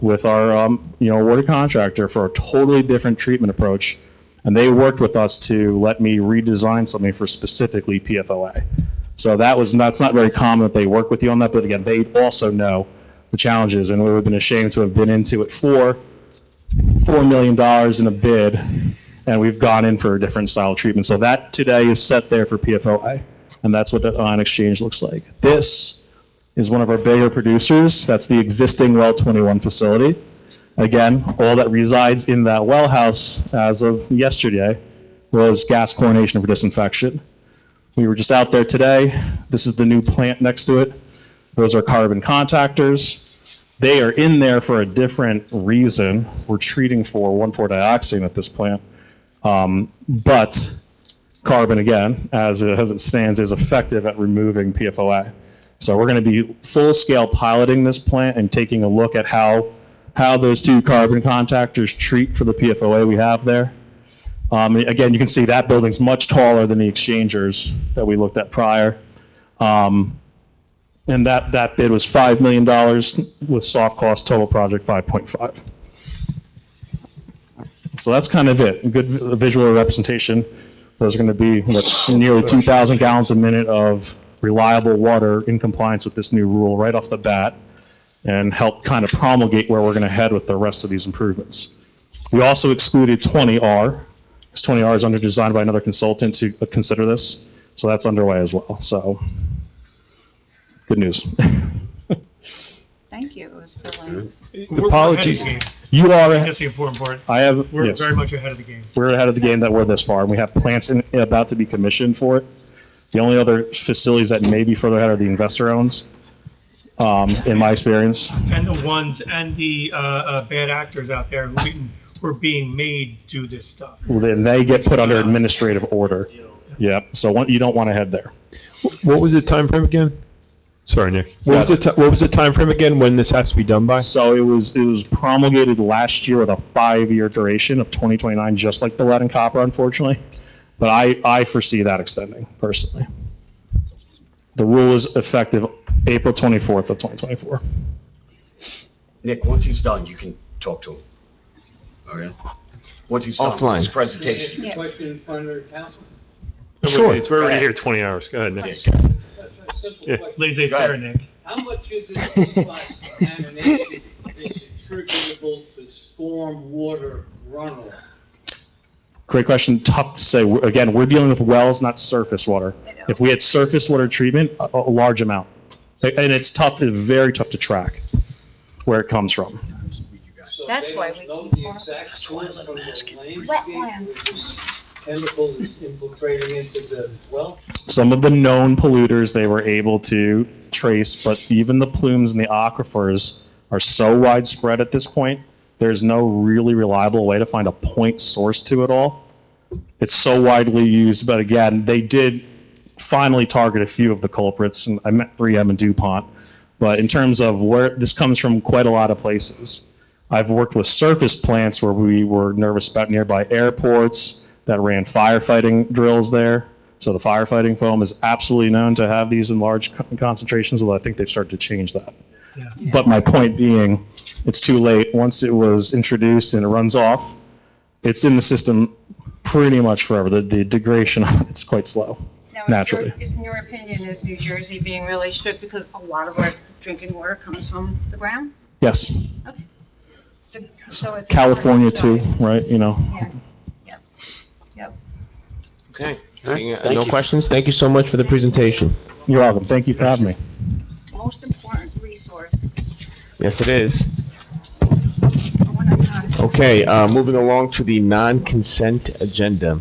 with our awarded contractor for a totally different treatment approach, and they worked with us to let me redesign something for specifically PFOA. So that's not very common that they work with you on that, but again, they also know the challenges, and we would have been ashamed to have been into it for $4 million in a bid, and we've gone in for a different style of treatment. So that today is set there for PFOA, and that's what the ion exchange looks like. This is one of our bigger producers. That's the existing Well 21 facility. Again, all that resides in that well house as of yesterday was gas chlorination for disinfection. We were just out there today. This is the new plant next to it. Those are carbon contactors. They are in there for a different reason. We're treating for 1,4-dioxane at this plant. But carbon, again, as it stands, is effective at removing PFOA. So we're going to be full-scale piloting this plant and taking a look at how those two carbon contactors treat for the PFOA we have there. Again, you can see that building's much taller than the exchangers that we looked at prior. And that bid was $5 million with soft cost, total project 5.5. So that's kind of it. A good visual representation. Those are going to be nearly 2,000 gallons a minute of reliable water in compliance with this new rule right off the bat, and help kind of promulgate where we're going to head with the rest of these improvements. We also excluded 20R, because 20R is under design by another consultant to consider this, so that's underway as well. So, good news. Thank you, it was brilliant. Apologies. You are. That's the important part. We're Yes. very much ahead of the game. We're ahead of the game that we're this far, and we have plants about to be commissioned for it. The only other facilities that may be further ahead are the investor owns, in my experience. And the ones, and the bad actors out there who were being made do this stuff. Well, then they get put under administrative order. Yep. So you don't want to head there. What was the time frame again? Sorry, Nick. What was the time frame again when this has to be done by? So it was promulgated last year with a 5-year duration of 2029, just like the lead and copper, unfortunately. But I foresee that extending, personally. The rule is effective April 24th of 2024. Nick, once he's done, you can talk to him. Okay? Once he's done with his presentation. Question in front of the council. Sure. We're already here 20 hours. Go ahead, Nick. That's a simple Yeah. question. Laissez-faire, Nick. How much of this PFAS contamination is attributable to storm water runoff? Great question. Tough to say. Again, we're dealing with wells, not surface water. If we had surface water treatment, a large amount. And it's tough, very tough to track where it comes from. So That's they why don't we know keep the our exact source from the landscape, wetlands. chemicals infiltrating into the well? Some of the known polluters they were able to trace, but even the plumes in the aquifers are so widespread at this point, there's no really reliable way to find a point source to it all. It's so widely used, but again, they did finally target a few of the culprits, and I meant 3M and DuPont. But in terms of where this comes from, quite a lot of places. I've worked with surface plants where we were nervous about nearby airports that ran firefighting drills there. So the firefighting foam is absolutely known to have these in large concentrations, although I think they've started to change that. Yeah. But my point being, it's too late. Once it was introduced and it runs off, it's in the system pretty much forever. The degradation of it's quite slow, Now, naturally. in your opinion, is New Jersey being really strict because a lot of our drinking water comes from the ground? Yes. So it's. California too, right? You know. Yeah. Yep. Okay. Thank No you. questions? Thank you so much for the presentation. You're welcome. Thank you for having me. Most important resource. Yes, it is. Okay, moving along to the non-consent agenda.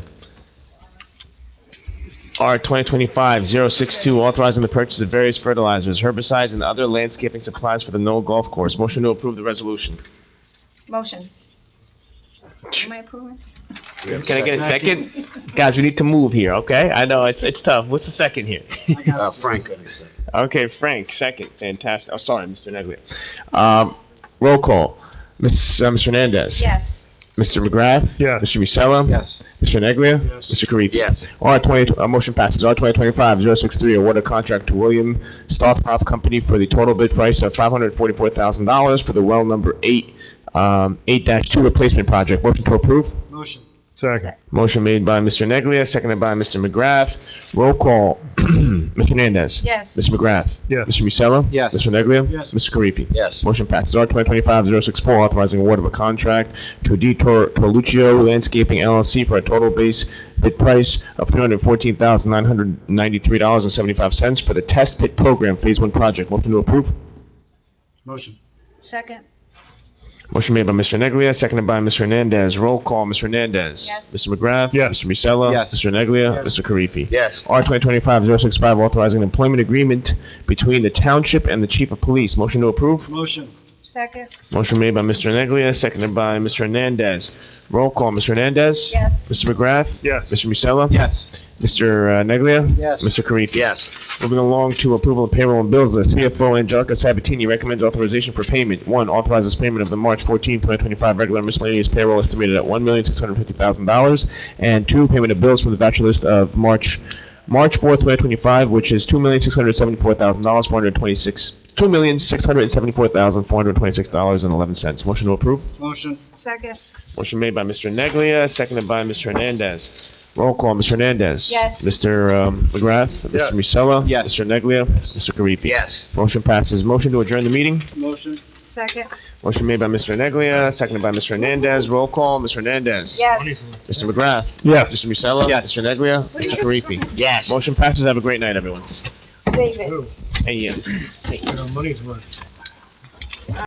R 2025-062, authorizing the purchase of various fertilizers, herbicides, and other landscaping supplies for the Knoll Golf Course. Motion to approve the resolution. Motion. Am I approving? Can I get a second? Guys, we need to move here, okay? I know, it's tough. What's the second here? Frank. Okay, Frank, second. Fantastic. Oh, sorry, Mr. Neglia. Roll call. Ms. Hernandez? Yes. Mr. McGrath? Yes. Mr. Musella? Yes. Mr. Neglia? Yes. Mr. Karifi? Yes. Motion passes. R 2025-063, award a contract to William Stothoff Company for the total bid price of $544,000 for the well number 8-2 replacement project. Motion to approve? Motion. Second. Motion made by Mr. Neglia, seconded by Mr. McGrath. Roll call. Mr. Hernandez? Yes. Mr. McGrath? Yes. Mr. Musella? Yes. Mr. Neglia? Yes. Mr. Karifi? Yes. Motion passes. R 2025-064, authorizing award of a contract to D. Torluccio Landscaping LLC for a total base bid price of $314,993.75 for the test pit program, Phase 1 project. Motion to approve? Motion. Second. Motion made by Mr. Neglia, seconded by Mr. Hernandez. Roll call, Mr. Hernandez. Yes. Mr. McGrath. Yes. Mr. Musella. Yes. Mr. Neglia. Yes. Mr. Karifi. Yes. R 2025-065, authorizing an employment agreement between the Township and the Chief of Police. Motion to approve? Motion. Second. Motion made by Mr. Neglia, seconded by Mr. Hernandez. Roll call, Mr. Hernandez. Yes. Mr. McGrath. Yes. Mr. Musella. Yes. Mr. Neglia. Yes. Mr. Karifi. Yes. Moving along to approval of payroll and bills list. CFO Angelica Sabatini recommends authorization for payment. 1, authorizes payment of the March 14, 2025 regular miscellaneous payroll estimated at $1,650,000. And 2, payment of bills from the voucher list of March 4th, 2025, which is $2,674,426.11. Motion to approve? Motion. Second. Motion made by Mr. Neglia, seconded by Mr. Hernandez. Roll call, Mr. Hernandez. Yes. Mr. McGrath. Yes. Mr. Musella. Yes. Mr. Neglia. Mr. Karifi. Yes. Motion passes. Motion to adjourn the meeting. Motion. Second. Motion made by Mr. Neglia, seconded by Mr. Hernandez. Roll call, Mr. Hernandez. Yes. Mr. McGrath. Yes. Mr. Musella. Yes. Mr. Neglia. Mr. Karifi. Yes. Motion passes. Have a great night, everyone. David. Hey, Ian. Money's worth.